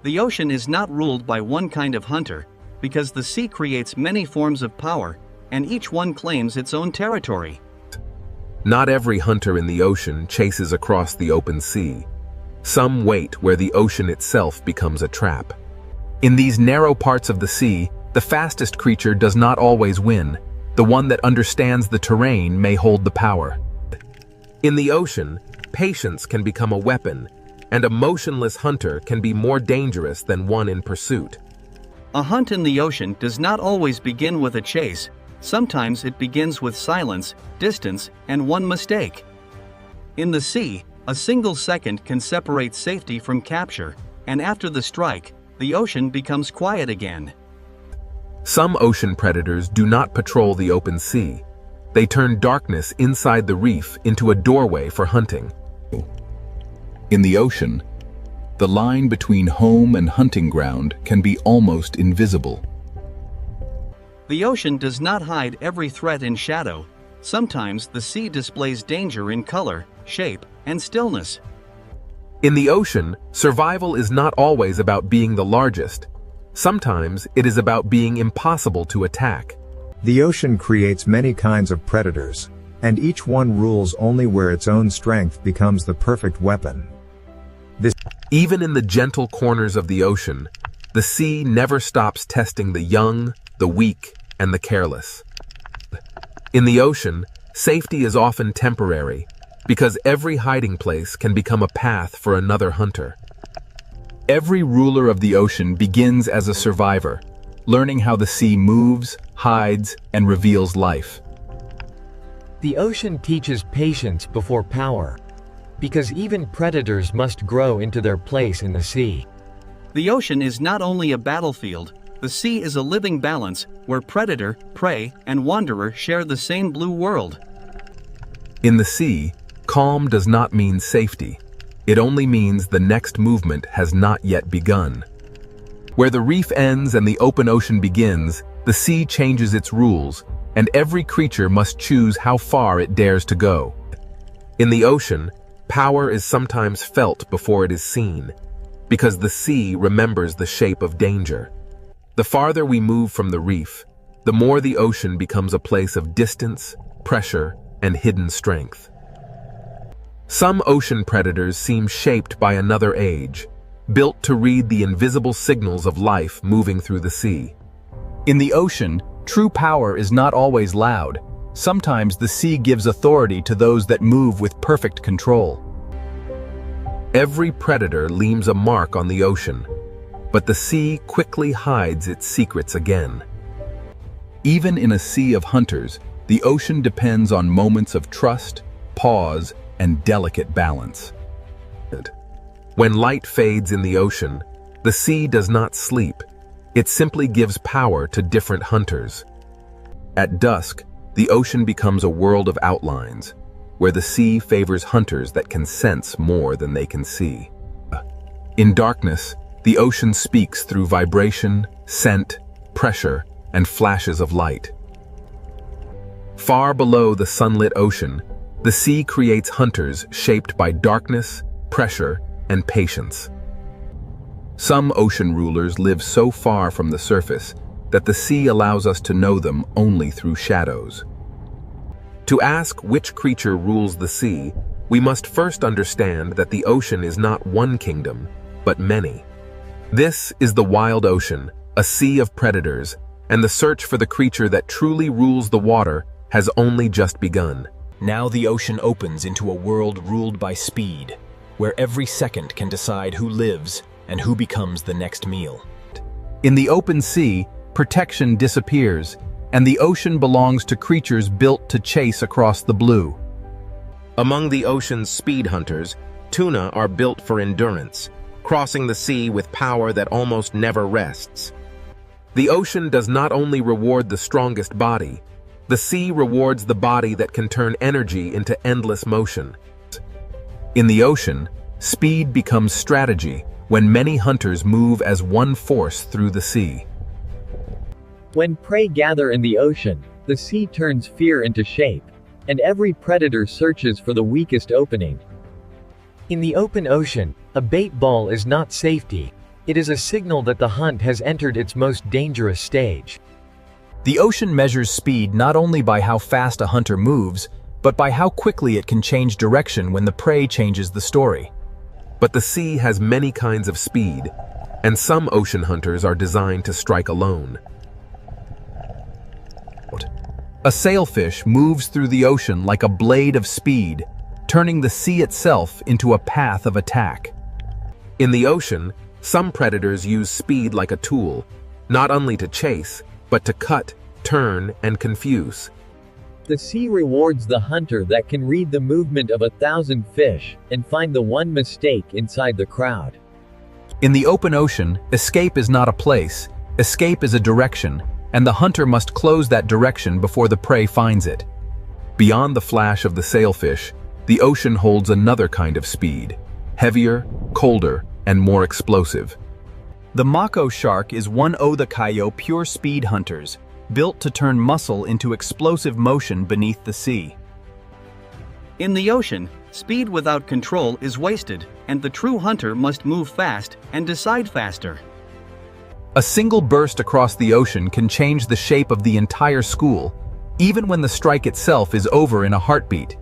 The ocean is not ruled by one kind of hunter, because the sea creates many forms of power, and each one claims its own territory. Not every hunter in the ocean chases across the open sea. Some wait where the ocean itself becomes a trap. In these narrow parts of the sea, the fastest creature does not always win. The one that understands the terrain may hold the power. In the ocean, patience can become a weapon, and a motionless hunter can be more dangerous than one in pursuit. A hunt in the ocean does not always begin with a chase. Sometimes it begins with silence, distance, and one mistake. In the sea, a single second can separate safety from capture, and after the strike, the ocean becomes quiet again. Some ocean predators do not patrol the open sea. They turn darkness inside the reef into a doorway for hunting. In the ocean, the line between home and hunting ground can be almost invisible. The ocean does not hide every threat in shadow. Sometimes the sea displays danger in color, shape, and stillness. In the ocean, survival is not always about being the largest. Sometimes it is about being impossible to attack. The ocean creates many kinds of predators, and each one rules only where its own strength becomes the perfect weapon. Even in the gentle corners of the ocean, the sea never stops testing the young, the weak, and the careless. In the ocean, safety is often temporary, because every hiding place can become a path for another hunter. Every ruler of the ocean begins as a survivor, learning how the sea moves, hides, and reveals life. The ocean teaches patience before power, because even predators must grow into their place in the sea. The ocean is not only a battlefield, the sea is a living balance where predator, prey, and wanderer share the same blue world. In the sea, calm does not mean safety. It only means the next movement has not yet begun. Where the reef ends and the open ocean begins, the sea changes its rules, and every creature must choose how far it dares to go. In the ocean, power is sometimes felt before it is seen, because the sea remembers the shape of danger. The farther we move from the reef, the more the ocean becomes a place of distance, pressure, and hidden strength. Some ocean predators seem shaped by another age, built to read the invisible signals of life moving through the sea. In the ocean, true power is not always loud. Sometimes the sea gives authority to those that move with perfect control. Every predator leaves a mark on the ocean, but the sea quickly hides its secrets again. Even in a sea of hunters, the ocean depends on moments of trust, pause, and delicate balance. When light fades in the ocean, the sea does not sleep. It simply gives power to different hunters. At dusk, the ocean becomes a world of outlines, where the sea favors hunters that can sense more than they can see. In darkness, the ocean speaks through vibration, scent, pressure, and flashes of light. Far below the sunlit ocean, the sea creates hunters shaped by darkness, pressure, and patience. Some ocean rulers live so far from the surface that the sea allows us to know them only through shadows. To ask which creature rules the sea, we must first understand that the ocean is not one kingdom, but many. This is the wild ocean, a sea of predators, and the search for the creature that truly rules the water has only just begun. Now the ocean opens into a world ruled by speed, where every second can decide who lives and who becomes the next meal. In the open sea, protection disappears, and the ocean belongs to creatures built to chase across the blue. Among the ocean's speed hunters, tuna are built for endurance, crossing the sea with power that almost never rests. The ocean does not only reward the strongest body, The sea rewards the body that can turn energy into endless motion. In the ocean, speed becomes strategy when many hunters move as one force through the sea. When prey gather in the ocean, the sea turns fear into shape, and every predator searches for the weakest opening. In the open ocean, a bait ball is not safety. It is a signal that the hunt has entered its most dangerous stage. The ocean measures speed not only by how fast a hunter moves, but by how quickly it can change direction when the prey changes the story. But the sea has many kinds of speed, and some ocean hunters are designed to strike alone. A sailfish moves through the ocean like a blade of speed, turning the sea itself into a path of attack. In the ocean, some predators use speed like a tool, not only to chase, but to cut, turn, and confuse. The sea rewards the hunter that can read the movement of 1,000 fish and find the one mistake inside the crowd. In the open ocean, escape is not a place, escape is a direction, and the hunter must close that direction before the prey finds it. Beyond the flash of the sailfish, the ocean holds another kind of speed, heavier, colder, and more explosive. The mako shark is one of the kayo pure speed hunters, built to turn muscle into explosive motion beneath the sea. In the ocean, speed without control is wasted, and the true hunter must move fast and decide faster. A single burst across the ocean can change the shape of the entire school, even when the strike itself is over in a heartbeat.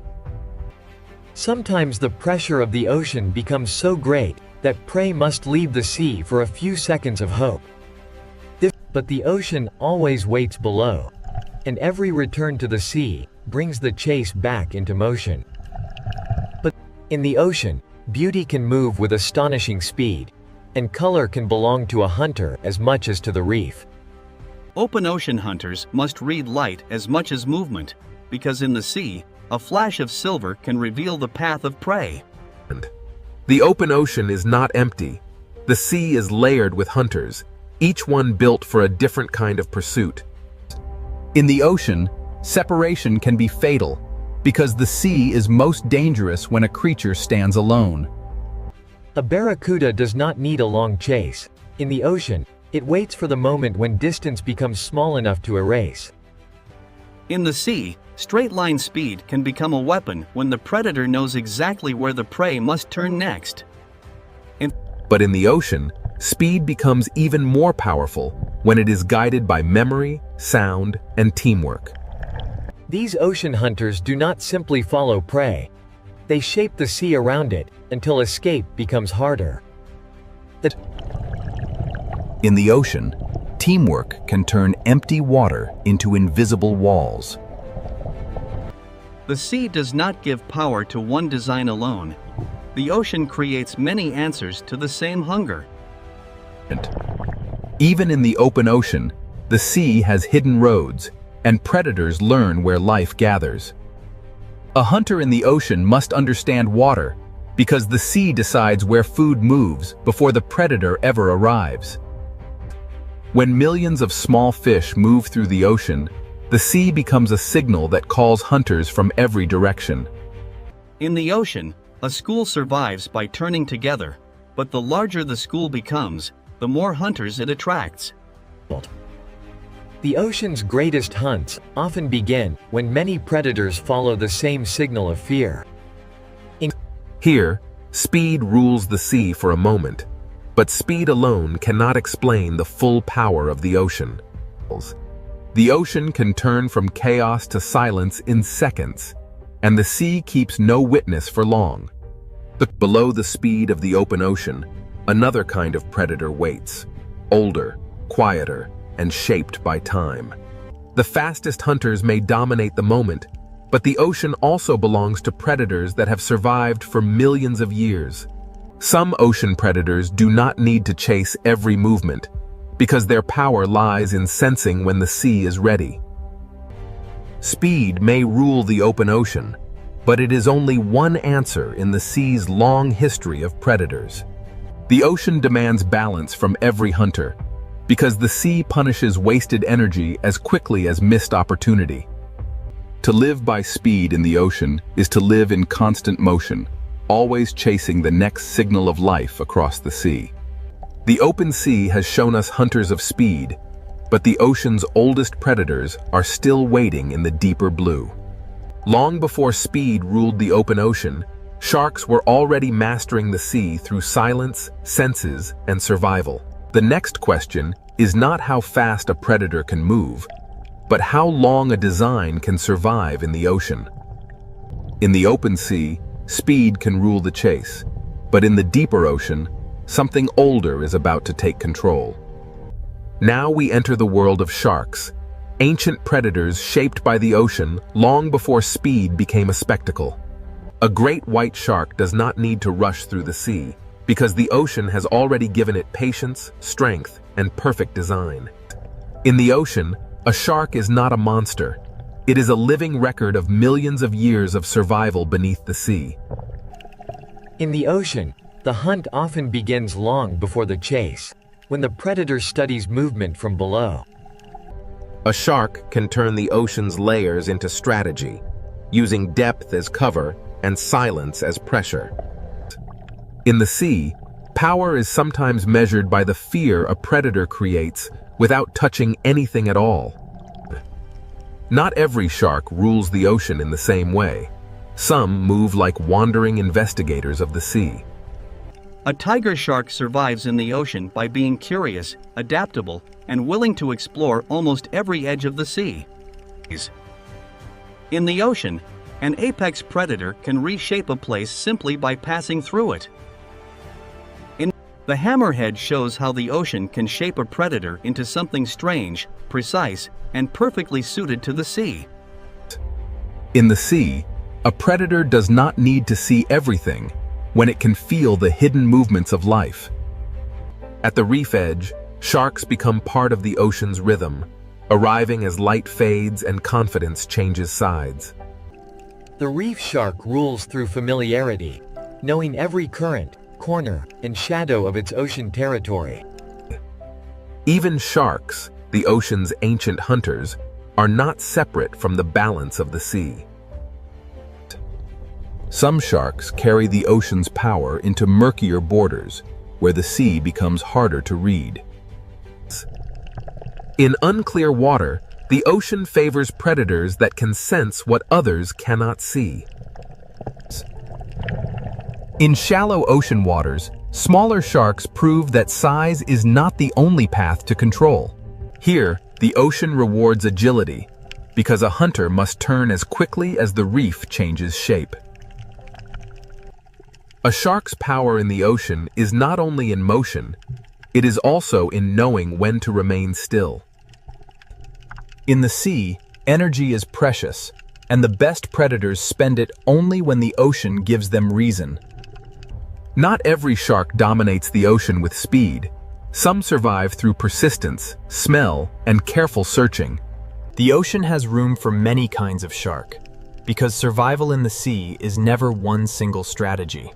Sometimes the pressure of the ocean becomes so great that prey must leave the sea for a few seconds of hope. But the ocean always waits below, and every return to the sea brings the chase back into motion. But in the ocean, beauty can move with astonishing speed, and color can belong to a hunter as much as to the reef. Open ocean hunters must read light as much as movement, because in the sea, a flash of silver can reveal the path of prey. The open ocean is not empty. The sea is layered with hunters, each one built for a different kind of pursuit. In the ocean, separation can be fatal, because the sea is most dangerous when a creature stands alone. A barracuda does not need a long chase. In the ocean, it waits for the moment when distance becomes small enough to erase. In the sea, straight-line speed can become a weapon when the predator knows exactly where the prey must turn next. But in the ocean, speed becomes even more powerful when it is guided by memory, sound, and teamwork. These ocean hunters do not simply follow prey. They shape the sea around it until escape becomes harder. In the ocean, teamwork can turn empty water into invisible walls. The sea does not give power to one design alone. The ocean creates many answers to the same hunger. Even in the open ocean, the sea has hidden roads, and predators learn where life gathers. A hunter in the ocean must understand water, because the sea decides where food moves before the predator ever arrives. When millions of small fish move through the ocean, the sea becomes a signal that calls hunters from every direction. In the ocean, a school survives by turning together, but the larger the school becomes, the more hunters it attracts. The ocean's greatest hunts often begin when many predators follow the same signal of fear. Here, speed rules the sea for a moment, but speed alone cannot explain the full power of the ocean. The ocean can turn from chaos to silence in seconds, and the sea keeps no witness for long. Below the speed of the open ocean, another kind of predator waits, older, quieter, and shaped by time. The fastest hunters may dominate the moment, but the ocean also belongs to predators that have survived for millions of years. Some ocean predators do not need to chase every movement, because their power lies in sensing when the sea is ready. Speed may rule the open ocean, but it is only one answer in the sea's long history of predators. The ocean demands balance from every hunter, because the sea punishes wasted energy as quickly as missed opportunity. To live by speed in the ocean is to live in constant motion, always chasing the next signal of life across the sea. The open sea has shown us hunters of speed, but the ocean's oldest predators are still waiting in the deeper blue. Long before speed ruled the open ocean, sharks were already mastering the sea through silence, senses, and survival. The next question is not how fast a predator can move, but how long a design can survive in the ocean. In the open sea, speed can rule the chase, but in the deeper ocean, something older is about to take control. Now we enter the world of sharks, ancient predators shaped by the ocean long before speed became a spectacle. A great white shark does not need to rush through the sea, because the ocean has already given it patience, strength, and perfect design. In the ocean, a shark is not a monster. It is a living record of millions of years of survival beneath the sea. In the ocean, the hunt often begins long before the chase, when the predator studies movement from below. A shark can turn the ocean's layers into strategy, using depth as cover and silence as pressure. In the sea, power is sometimes measured by the fear a predator creates without touching anything at all. Not every shark rules the ocean in the same way. Some move like wandering investigators of the sea. A tiger shark survives in the ocean by being curious, adaptable, and willing to explore almost every edge of the sea. In the ocean, an apex predator can reshape a place simply by passing through it. The hammerhead shows how the ocean can shape a predator into something strange, precise, and perfectly suited to the sea. In the sea, a predator does not need to see everything when it can feel the hidden movements of life. At the reef edge, sharks become part of the ocean's rhythm, arriving as light fades and confidence changes sides. The reef shark rules through familiarity, knowing every current, corner, and shadow of its ocean territory. Even sharks, the ocean's ancient hunters, are not separate from the balance of the sea. Some sharks carry the ocean's power into murkier borders, where the sea becomes harder to read. In unclear water, the ocean favors predators that can sense what others cannot see. In shallow ocean waters, smaller sharks prove that size is not the only path to control. Here, the ocean rewards agility, because a hunter must turn as quickly as the reef changes shape. A shark's power in the ocean is not only in motion, it is also in knowing when to remain still. In the sea, energy is precious, and the best predators spend it only when the ocean gives them reason. Not every shark dominates the ocean with speed. Some survive through persistence, smell, and careful searching. The ocean has room for many kinds of shark, because survival in the sea is never one single strategy.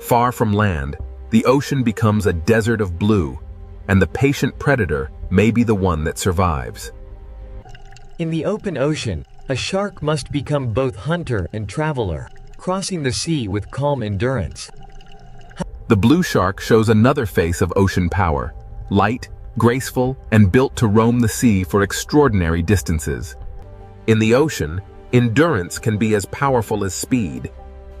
Far from land, the ocean becomes a desert of blue, and the patient predator may be the one that survives. In the open ocean, a shark must become both hunter and traveler, crossing the sea with calm endurance. The blue shark shows another face of ocean power, light, graceful, and built to roam the sea for extraordinary distances. In the ocean, endurance can be as powerful as speed,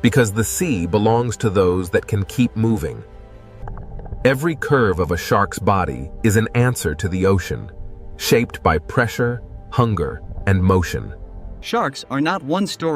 because the sea belongs to those that can keep moving. Every curve of a shark's body is an answer to the ocean, shaped by pressure, hunger, and motion. Sharks are not one-story